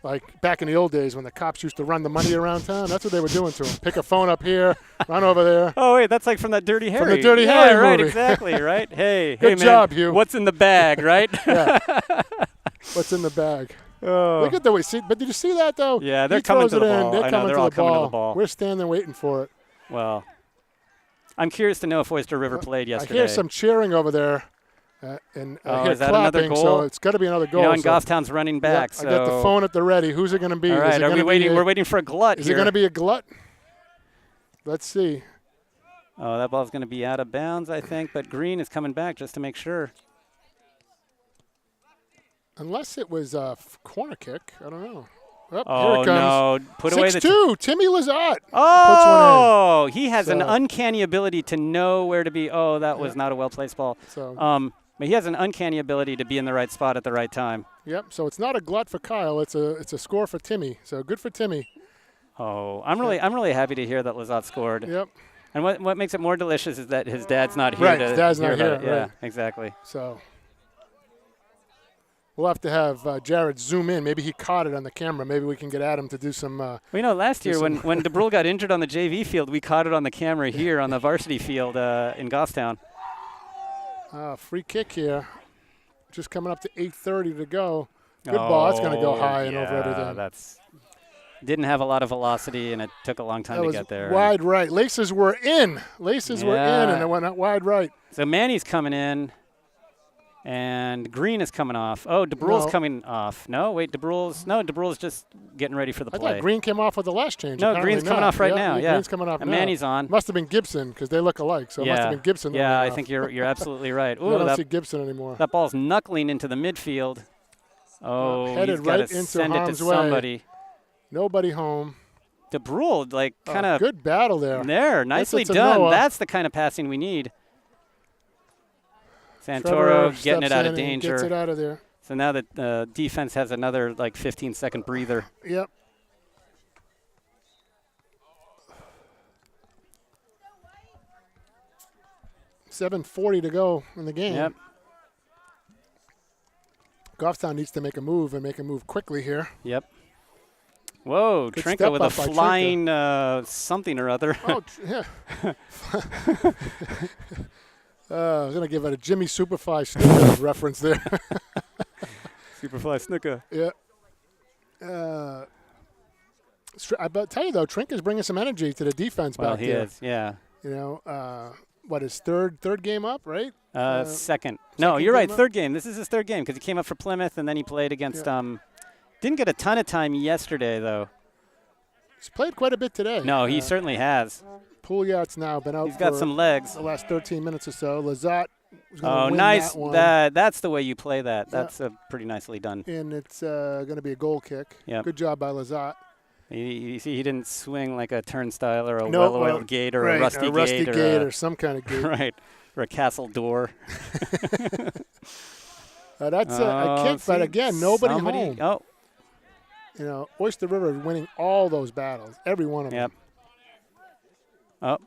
Speaker 2: like back in the old days when the cops used to run the money around town. That's what they were doing to him. Pick a phone up here, run over there.
Speaker 1: Oh, wait, that's like from that Dirty Harry.
Speaker 2: From the Dirty Harry
Speaker 1: right,
Speaker 2: movie.
Speaker 1: exactly, right? Hey,
Speaker 2: Good
Speaker 1: man,
Speaker 2: job, Hugh.
Speaker 1: What's in the bag, right?
Speaker 2: Yeah. What's in the bag?
Speaker 1: Oh.
Speaker 2: Look at the way. But did you see that, though?
Speaker 1: Yeah, they're
Speaker 2: He
Speaker 1: coming
Speaker 2: throws
Speaker 1: to the
Speaker 2: it in.
Speaker 1: ball.
Speaker 2: They're
Speaker 1: I know,
Speaker 2: coming
Speaker 1: they're
Speaker 2: to
Speaker 1: all
Speaker 2: the
Speaker 1: coming to
Speaker 2: ball.
Speaker 1: the ball.
Speaker 2: We're standing there waiting for it.
Speaker 1: Well, I'm curious to know if Oyster River played yesterday.
Speaker 2: I hear some cheering over there. And I hear
Speaker 1: is that
Speaker 2: clapping,
Speaker 1: another goal?
Speaker 2: so it's got to be another goal.
Speaker 1: And Goffstown's running back.
Speaker 2: Yeah,
Speaker 1: So.
Speaker 2: I got the phone at the ready. Who's it going to be?
Speaker 1: All right, are we waiting? We're waiting for a glut
Speaker 2: Is
Speaker 1: here.
Speaker 2: it going to be a glut? Let's see.
Speaker 1: Oh, that ball's going to be out of bounds, I think. But Green is coming back just to make sure.
Speaker 2: Unless it was a corner kick. I don't know. Here
Speaker 1: Oh,
Speaker 2: it comes.
Speaker 1: no. Put away the
Speaker 2: 6-2, Timmy Lazat.
Speaker 1: Oh, he has an
Speaker 2: So-
Speaker 1: uncanny ability to know where to be. Oh, that was not a well-placed ball.
Speaker 2: So,
Speaker 1: But he has an uncanny ability to be in the right spot at the right time.
Speaker 2: yep. So it's not a glut for Kyle. It's a score for Timmy. So good for Timmy.
Speaker 1: Oh, I'm really happy to hear that Lazat scored.
Speaker 2: Yep.
Speaker 1: And what makes it more delicious is that his dad's not here.
Speaker 2: Right,
Speaker 1: to
Speaker 2: his dad's
Speaker 1: hear
Speaker 2: not here,
Speaker 1: about it. Yeah,
Speaker 2: right.
Speaker 1: exactly.
Speaker 2: So we'll have to have Jared zoom in. Maybe he caught it on the camera. Maybe we can get Adam to do some.
Speaker 1: Well, last year when DeBrule got injured on the JV field, we caught it on the camera here on the varsity field in Goffstown.
Speaker 2: Free kick here. Just coming up to 8:30 to go. Good ball. That's going to go high and over everything.
Speaker 1: That's didn't have a lot of velocity, and it took a long time to get there.
Speaker 2: Wide right. Laces were in. Laces were in, and it went out wide right.
Speaker 1: So Manny's coming in, and Green is coming off. Oh, DeBrule's coming off. No, wait, DeBrule's just getting ready for the
Speaker 2: I
Speaker 1: play.
Speaker 2: thought Green came off with the last change.
Speaker 1: No,
Speaker 2: Apparently
Speaker 1: Green's coming
Speaker 2: not.
Speaker 1: off right now. Yeah,
Speaker 2: Green's coming off
Speaker 1: and
Speaker 2: now.
Speaker 1: Manny's on.
Speaker 2: Must have been Gibson because they look alike. So it must have been Gibson.
Speaker 1: Yeah,
Speaker 2: that
Speaker 1: I
Speaker 2: went
Speaker 1: think
Speaker 2: off.
Speaker 1: you're absolutely right.
Speaker 2: I
Speaker 1: Ooh,
Speaker 2: don't see Gibson anymore.
Speaker 1: that ball's knuckling into the midfield. Oh,
Speaker 2: headed
Speaker 1: he's got
Speaker 2: right
Speaker 1: to
Speaker 2: into
Speaker 1: send it to
Speaker 2: harm's way.
Speaker 1: somebody.
Speaker 2: Nobody home.
Speaker 1: DeBrule, kind of
Speaker 2: good battle there.
Speaker 1: There, nicely
Speaker 2: to
Speaker 1: done.
Speaker 2: Noah.
Speaker 1: That's the kind of passing we need.
Speaker 2: Trevor
Speaker 1: Santoro getting it
Speaker 2: steps
Speaker 1: out
Speaker 2: in
Speaker 1: of
Speaker 2: and
Speaker 1: danger.
Speaker 2: Gets it out of there.
Speaker 1: So now the defense has another 15-second breather.
Speaker 2: Yep. $7:40 to go in the game.
Speaker 1: Yep.
Speaker 2: Goffstown needs to make a move and make a move quickly here.
Speaker 1: Yep. Whoa,
Speaker 2: Good
Speaker 1: Trinka
Speaker 2: step
Speaker 1: with a
Speaker 2: up by Trinka.
Speaker 1: flying something or other.
Speaker 2: Oh, yeah. I was going to give it a Jimmy Superfly Snuka reference there.
Speaker 1: Superfly Snuka.
Speaker 2: Yeah. I tell you, though, Trinka's bringing some energy to the defense
Speaker 1: Well,
Speaker 2: back
Speaker 1: he
Speaker 2: there.
Speaker 1: is, yeah.
Speaker 2: What is third game up, right?
Speaker 1: Second. No,
Speaker 2: second
Speaker 1: you're right.
Speaker 2: game up?
Speaker 1: Third game. This is his third game because he came up for Plymouth and then he played against. Didn't get a ton of time yesterday though.
Speaker 2: He's played quite a bit today.
Speaker 1: No, he certainly has.
Speaker 2: Pouliot's now been out.
Speaker 1: He's got
Speaker 2: for
Speaker 1: some legs.
Speaker 2: the last 13 minutes or so. Lazat was going to
Speaker 1: Oh,
Speaker 2: win
Speaker 1: nice.
Speaker 2: that one.
Speaker 1: That's the way you play that.
Speaker 2: Yeah.
Speaker 1: That's pretty nicely done.
Speaker 2: And it's going to be a goal kick.
Speaker 1: Yep.
Speaker 2: Good job by Lazat.
Speaker 1: You see, he didn't swing like a turnstile or a
Speaker 2: No,
Speaker 1: well-oiled gate or
Speaker 2: right,
Speaker 1: a rusty
Speaker 2: gate or some kind of gate.
Speaker 1: right, or a castle door.
Speaker 2: That's a kick, but again, nobody home.
Speaker 1: Oh,
Speaker 2: Oyster River is winning all those battles, every one of them.
Speaker 1: Oh,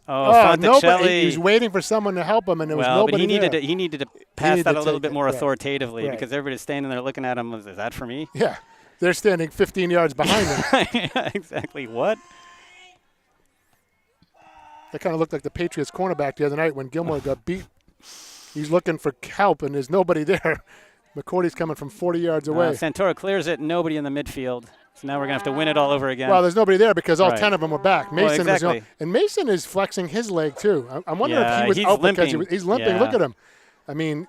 Speaker 2: nobody.
Speaker 1: Fonticelli.
Speaker 2: He was waiting for someone to help him, and there was nobody
Speaker 1: but he needed
Speaker 2: there.
Speaker 1: he needed to pass that a little
Speaker 2: take
Speaker 1: bit
Speaker 2: it,
Speaker 1: more
Speaker 2: right.
Speaker 1: authoritatively
Speaker 2: Right.
Speaker 1: because everybody's standing there looking at him. Is that for me?
Speaker 2: Yeah, they're standing 15 yards behind him.
Speaker 1: Yeah, exactly. What?
Speaker 2: That kind of looked like the Patriots cornerback the other night when Gilmore got beat. He's looking for help, and there's nobody there. McCourty's coming from 40 yards away.
Speaker 1: Santoro clears it. Nobody in the midfield. So now we're gonna have to win it all over again.
Speaker 2: Well, there's nobody there because all
Speaker 1: Right.
Speaker 2: 10 of them were back. Mason
Speaker 1: exactly.
Speaker 2: and Mason is flexing his leg too. I'm wondering if he was
Speaker 1: he's
Speaker 2: out
Speaker 1: limping.
Speaker 2: because he's limping.
Speaker 1: Yeah.
Speaker 2: Look at him. I mean,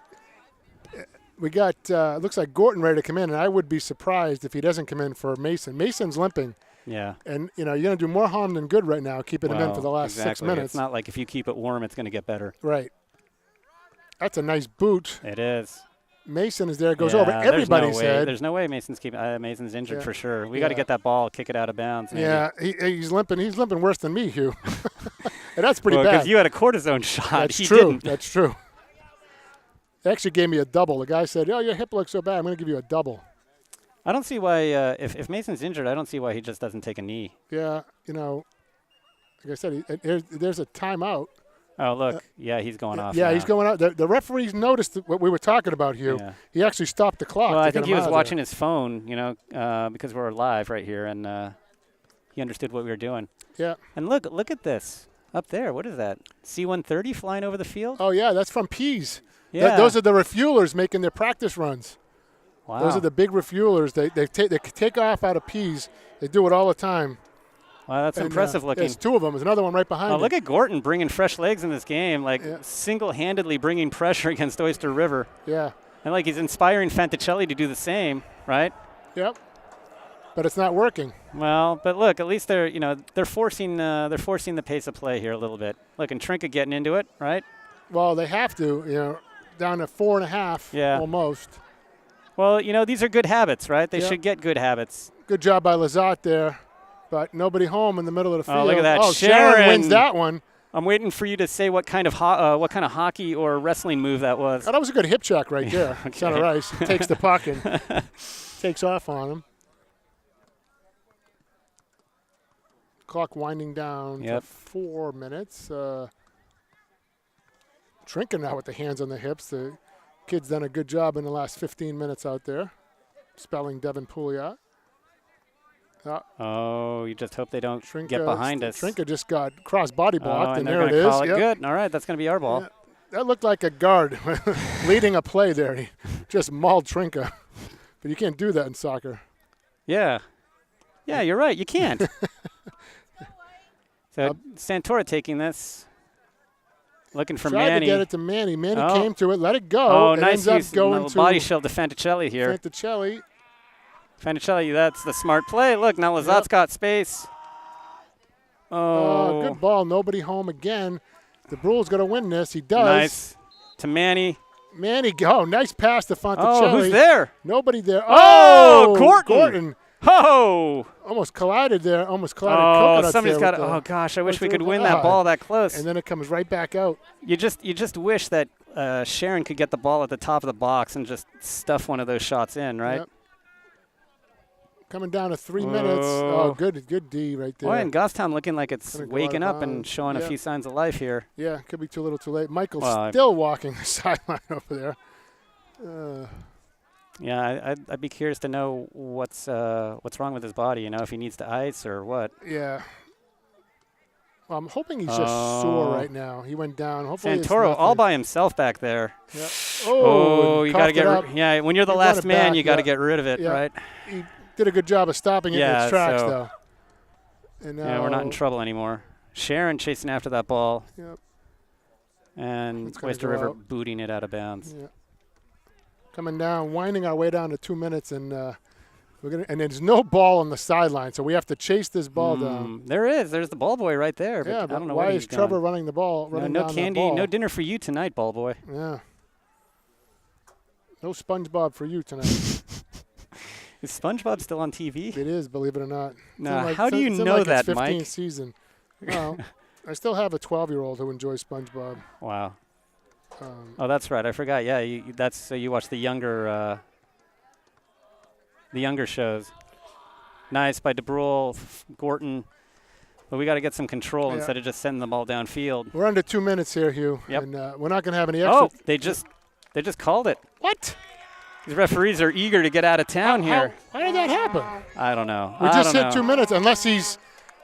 Speaker 2: we got looks like Gorton ready to come in, and I would be surprised if he doesn't come in for Mason. Mason's limping,
Speaker 1: Yeah.
Speaker 2: and you're going to do more harm than good right now, keeping him in for the last
Speaker 1: exactly.
Speaker 2: 6 minutes.
Speaker 1: It's not like if you keep it warm, it's going to get better.
Speaker 2: Right. That's a nice boot.
Speaker 1: It is.
Speaker 2: Mason is there, goes
Speaker 1: Yeah,
Speaker 2: over everybody's
Speaker 1: there's no way.
Speaker 2: head.
Speaker 1: There's no way Mason's Mason's injured
Speaker 2: Yeah.
Speaker 1: for sure. We got to
Speaker 2: Yeah.
Speaker 1: get that ball, kick it out of bounds. Maybe.
Speaker 2: Yeah, he's limping. He's limping worse than me, Hugh. And that's pretty bad.
Speaker 1: Because you had a cortisone shot.
Speaker 2: That's
Speaker 1: he
Speaker 2: true.
Speaker 1: didn't.
Speaker 2: That's true. They actually gave me a double. The guy said, "Oh, your hip looks so bad. I'm going to give you a double."
Speaker 1: I don't see why. If Mason's injured, I don't see why he just doesn't take a knee.
Speaker 2: Yeah, like I said, there's a timeout.
Speaker 1: Oh, look. Yeah, he's going off.
Speaker 2: Yeah,
Speaker 1: now.
Speaker 2: he's going out. The referees noticed what we were talking about, Hugh.
Speaker 1: Yeah.
Speaker 2: He actually stopped the clock.
Speaker 1: Well,
Speaker 2: to
Speaker 1: I
Speaker 2: get
Speaker 1: think
Speaker 2: him
Speaker 1: he was
Speaker 2: out of
Speaker 1: watching
Speaker 2: there.
Speaker 1: his phone, because we're live right here, and he understood what we were doing.
Speaker 2: Yeah.
Speaker 1: And look at this up there. What is that? C-130 flying over the field?
Speaker 2: Oh, yeah, that's from Pease.
Speaker 1: Yeah.
Speaker 2: Those are the refuelers making their practice runs.
Speaker 1: Wow.
Speaker 2: Those are the big refuelers. They take off out of Pease. They do it all the time.
Speaker 1: Wow, that's
Speaker 2: And,
Speaker 1: impressive looking.
Speaker 2: There's two of them. There's another one right behind
Speaker 1: Oh,
Speaker 2: him.
Speaker 1: look at Gorton bringing fresh legs in this game,
Speaker 2: Yeah.
Speaker 1: single-handedly bringing pressure against Oyster River.
Speaker 2: Yeah.
Speaker 1: And he's inspiring Fanticelli to do the same, right?
Speaker 2: Yep. But it's not working.
Speaker 1: Well, but look, at least they're forcing the pace of play here a little bit. Look, and Trinka getting into it, right?
Speaker 2: Well, they have to, down to 4.5
Speaker 1: Yeah.
Speaker 2: almost.
Speaker 1: Well, these are good habits, right? They
Speaker 2: Yep.
Speaker 1: should get good habits.
Speaker 2: Good job by Lazat there, but nobody home in the middle of the field.
Speaker 1: Oh, look at that.
Speaker 2: Oh, Sharon wins
Speaker 1: Sharon.
Speaker 2: that one.
Speaker 1: I'm waiting for you to say what kind of hockey or wrestling move that was.
Speaker 2: Oh, that was a good hip check right there.
Speaker 1: Okay.
Speaker 2: Center ice. He takes the puck and takes off on him. Clock winding down
Speaker 1: Yep.
Speaker 2: to 4 minutes. Trinka now with the hands on the hips. The kid's done a good job in the last 15 minutes out there, spelling Devin Pouliot.
Speaker 1: Oh, you just hope they don't
Speaker 2: Trinka,
Speaker 1: get behind us.
Speaker 2: Trinka just got cross body blocked,
Speaker 1: and
Speaker 2: and
Speaker 1: they're
Speaker 2: there it
Speaker 1: going to
Speaker 2: is.
Speaker 1: call it
Speaker 2: Yep.
Speaker 1: good. All right, that's going to be our ball.
Speaker 2: Yeah. That looked like a guard leading a play there. He just mauled Trinka. But you can't do that in soccer.
Speaker 1: Yeah. Yeah, you're right. You can't. So Santora taking this. Looking for
Speaker 2: Tried
Speaker 1: Manny.
Speaker 2: to get it to Manny. Manny
Speaker 1: Oh.
Speaker 2: came to it, let it go.
Speaker 1: Oh,
Speaker 2: It
Speaker 1: nice
Speaker 2: ends
Speaker 1: use.
Speaker 2: up going
Speaker 1: No,
Speaker 2: to
Speaker 1: body shield to Fanticelli here.
Speaker 2: Fanticelli.
Speaker 1: Fanticelli, that's the smart play. Look, now Lazat's
Speaker 2: Yep.
Speaker 1: got space. Oh,
Speaker 2: Good ball. Nobody home again. The Bruins going to win this. He does.
Speaker 1: nice. To Manny.
Speaker 2: Manny, nice pass to Fanticelli.
Speaker 1: Oh, who's there?
Speaker 2: Nobody there.
Speaker 1: Oh, Gorton.
Speaker 2: Gordon
Speaker 1: Oh!
Speaker 2: almost collided there. Almost collided
Speaker 1: Oh,
Speaker 2: Coconuts
Speaker 1: somebody's
Speaker 2: there
Speaker 1: got
Speaker 2: with
Speaker 1: it.
Speaker 2: the-
Speaker 1: Oh, gosh, I wish we
Speaker 2: with
Speaker 1: could
Speaker 2: the-
Speaker 1: win that ball that close.
Speaker 2: And then it comes right back out.
Speaker 1: You just wish that Sharon could get the ball at the top of the box and just stuff one of those shots in, right?
Speaker 2: Yep. Coming down to 3 minutes. Oh, good D right there.
Speaker 1: Boy, and Goffstown looking like it's
Speaker 2: Gonna go
Speaker 1: waking
Speaker 2: out
Speaker 1: up
Speaker 2: of
Speaker 1: and
Speaker 2: bounds.
Speaker 1: showing a
Speaker 2: Yep.
Speaker 1: few signs of life here.
Speaker 2: Yeah, could be too little too late. Michael's
Speaker 1: Well,
Speaker 2: still walking the sideline over there.
Speaker 1: Yeah, I'd be curious to know what's wrong with his body. If he needs to ice or what.
Speaker 2: Yeah. Well, I'm hoping he's just sore right now. He went down. Hopefully it's
Speaker 1: Santoro all
Speaker 2: nothing.
Speaker 1: by himself back there.
Speaker 2: Yep.
Speaker 1: Oh, you got to
Speaker 2: coughed it up.
Speaker 1: yeah. When you're the
Speaker 2: He run
Speaker 1: last
Speaker 2: it
Speaker 1: man,
Speaker 2: back,
Speaker 1: you got to
Speaker 2: yeah.
Speaker 1: get rid of it,
Speaker 2: Yeah.
Speaker 1: right?
Speaker 2: He did a good job of stopping it in
Speaker 1: Yeah,
Speaker 2: its tracks,
Speaker 1: so-
Speaker 2: though. And
Speaker 1: Yeah, we're not in
Speaker 2: now
Speaker 1: trouble anymore. Sharon chasing after that ball.
Speaker 2: Yep.
Speaker 1: And
Speaker 2: It's gonna
Speaker 1: Oyster
Speaker 2: go
Speaker 1: River
Speaker 2: out.
Speaker 1: booting it out of bounds.
Speaker 2: Yeah. Coming down, winding our way down to 2 minutes, and and there's no ball on the sideline, so we have to chase this ball down.
Speaker 1: There is. There's the ball boy right there.
Speaker 2: Yeah,
Speaker 1: I
Speaker 2: but
Speaker 1: don't know
Speaker 2: why
Speaker 1: where
Speaker 2: is
Speaker 1: he's
Speaker 2: Trevor
Speaker 1: gone.
Speaker 2: running the ball? Running
Speaker 1: No
Speaker 2: down
Speaker 1: candy,
Speaker 2: that ball?
Speaker 1: no dinner for you tonight, ball boy.
Speaker 2: Yeah. No SpongeBob for you tonight.
Speaker 1: Is SpongeBob still on TV?
Speaker 2: It is, believe it or not.
Speaker 1: No, how do you
Speaker 2: it's in
Speaker 1: know
Speaker 2: like
Speaker 1: that,
Speaker 2: its 15th
Speaker 1: Mike?
Speaker 2: season. Well, I still have a 12-year-old who enjoys SpongeBob.
Speaker 1: Wow. Oh, that's right. I forgot. Yeah, that's so you watch the younger shows. Nice by DeBrule, Gorton. But we got to get some control instead of just sending the ball downfield.
Speaker 2: We're under 2 minutes here, Hugh.
Speaker 1: Yep.
Speaker 2: And we're not going to have any extra.
Speaker 1: Oh, they just called it.
Speaker 2: What?
Speaker 1: These referees are eager to get out of town here.
Speaker 2: Why did that happen?
Speaker 1: I don't know.
Speaker 2: We just hit 2 minutes, unless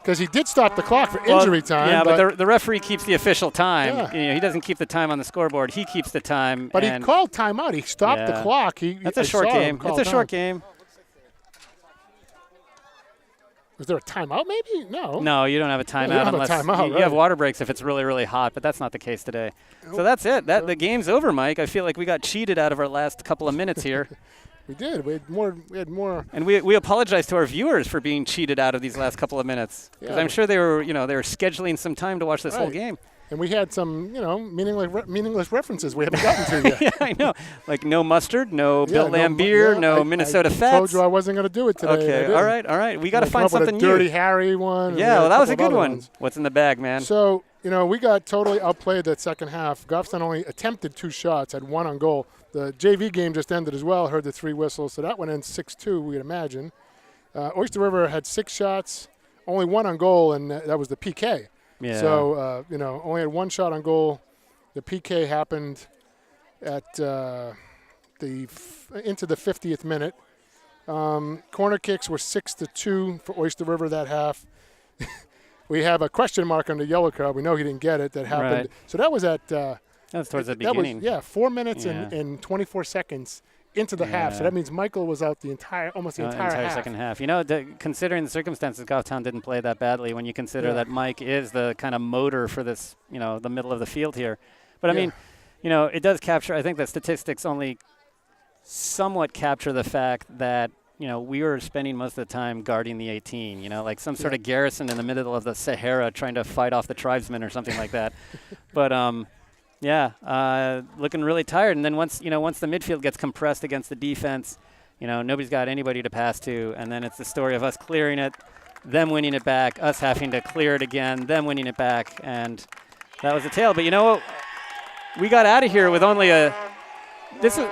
Speaker 2: because he did stop the clock for injury time.
Speaker 1: Yeah, but the referee keeps the official time.
Speaker 2: Yeah.
Speaker 1: You know, he doesn't keep the time on the scoreboard. He keeps the time.
Speaker 2: But he called timeout. He stopped the clock.
Speaker 1: That's a short game. It's a short game.
Speaker 2: Was there a timeout maybe? No.
Speaker 1: No, you don't have a timeout
Speaker 2: don't have a
Speaker 1: unless
Speaker 2: timeout,
Speaker 1: you have water breaks if it's really, really hot, but that's not the case today. So that's it. The game's over, Mike. I feel like we got cheated out of our last couple of minutes here.
Speaker 2: We did. We had more.
Speaker 1: And we apologize to our viewers for being cheated out of these last couple of minutes. Because I'm sure they were scheduling some time to watch this whole game.
Speaker 2: And we had some, meaningless references we haven't gotten to yet.
Speaker 1: Yeah, I know. Like no mustard, no Bill Lambier, no Minnesota Fats.
Speaker 2: I told you I wasn't going to do it today.
Speaker 1: Okay, all right. We got to find something new.
Speaker 2: Dirty Harry one.
Speaker 1: Yeah, well, that was a good one. What's in the bag, man?
Speaker 2: So, we got totally outplayed that second half. Goffstown only attempted 2 shots, had 1 on goal. The JV game just ended as well, heard the 3 whistles, so that one ends 6-2, we'd imagine. Oyster River had 6 shots, only 1 on goal, and that was the PK.
Speaker 1: Yeah.
Speaker 2: So, only had 1 shot on goal. The PK happened at into the 50th minute. Corner kicks were 6-2 for Oyster River that half. We have a question mark on the yellow card. We know he didn't get it. That happened.
Speaker 1: Right.
Speaker 2: So that was at
Speaker 1: that was towards the beginning.
Speaker 2: 4 minutes and 24 seconds into the half. So that means Michael was out almost the entire half.
Speaker 1: Second half. Considering the circumstances, Goffstown didn't play that badly when you consider that Mike is the kind of motor for this, the middle of the field here. But I mean, it does capture, I think the statistics only somewhat capture the fact that, we were spending most of the time guarding the 18, like some sort of garrison in the middle of the Sahara trying to fight off the tribesmen or something like that. But, looking really tired. And then once the midfield gets compressed against the defense, nobody's got anybody to pass to. And then it's the story of us clearing it, them winning it back, us having to clear it again, them winning it back. And that was the tale. But we got out of here with only this is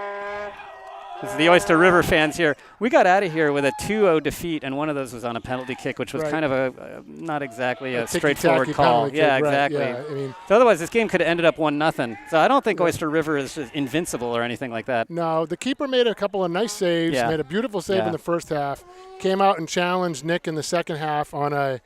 Speaker 1: the Oyster River fans here. We got out of here with a 2-0 defeat, and one of those was on a penalty kick, which was kind of not exactly a straightforward call. Yeah, exactly.
Speaker 2: Yeah,
Speaker 1: so otherwise, this game could have ended up 1-0. So I don't think Oyster River is just invincible or anything like that.
Speaker 2: No, the keeper made a couple of nice saves, made a beautiful save in the first half, came out and challenged Nick in the second half on a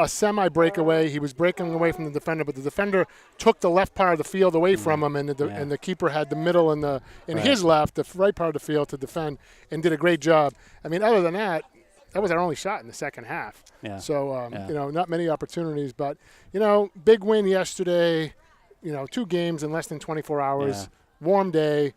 Speaker 2: semi-breakaway. He was breaking away from the defender, but the defender took the left part of the field away from him, and the keeper had the middle and his left, the right part of the field to defend, and did a great job. I mean, other than that was our only shot in the second half.
Speaker 1: Yeah.
Speaker 2: So, not many opportunities, but, big win yesterday, 2 games in less than 24 hours.
Speaker 1: Yeah.
Speaker 2: Warm day,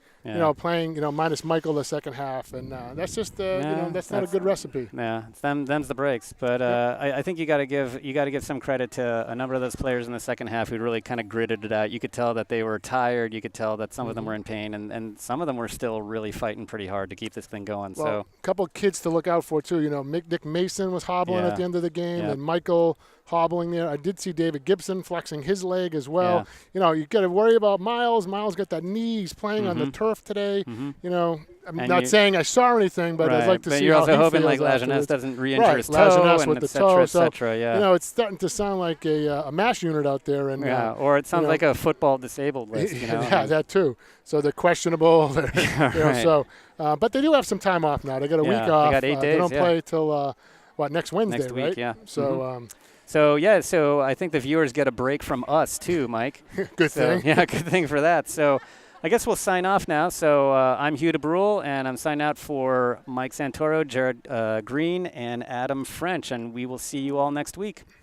Speaker 2: playing, minus Michael the second half, and that's just, that's not a good recipe.
Speaker 1: Yeah, them's the breaks. But I think you got to give some credit to a number of those players in the second half who really kind of gritted it out. You could tell that they were tired. You could tell that some of them were in pain, and some of them were still really fighting pretty hard to keep this thing going.
Speaker 2: Well,
Speaker 1: so
Speaker 2: a couple of kids to look out for too. Nick Mason was hobbling at the end of the game, and Michael hobbling there. I did see David Gibson flexing his leg as well. You got to worry about Miles. Miles got that knee. He's playing on the turf today. I'm not saying I saw anything, but I'd like to see how he feels. But you're also hoping like
Speaker 1: Lajeunesse doesn't re-injure his toe,
Speaker 2: Lajeunesse
Speaker 1: and
Speaker 2: with the
Speaker 1: toe,
Speaker 2: so,
Speaker 1: it's
Speaker 2: starting to sound like a MASH unit out there. And
Speaker 1: or it sounds like a football disabled list.
Speaker 2: Yeah, that too. So they're questionable. But they do have some time off now. They got a week off.
Speaker 1: They got 8 days.
Speaker 2: They don't play till next Wednesday,
Speaker 1: next week,
Speaker 2: right?
Speaker 1: Yeah.
Speaker 2: So.
Speaker 1: So I think the viewers get a break from us too, Mike.
Speaker 2: Good thing.
Speaker 1: Yeah, good thing for that. So I guess we'll sign off now. So I'm Hugh DeBrule, and I'm signing out for Mike Santoro, Jared Green, and Adam French, and we will see you all next week.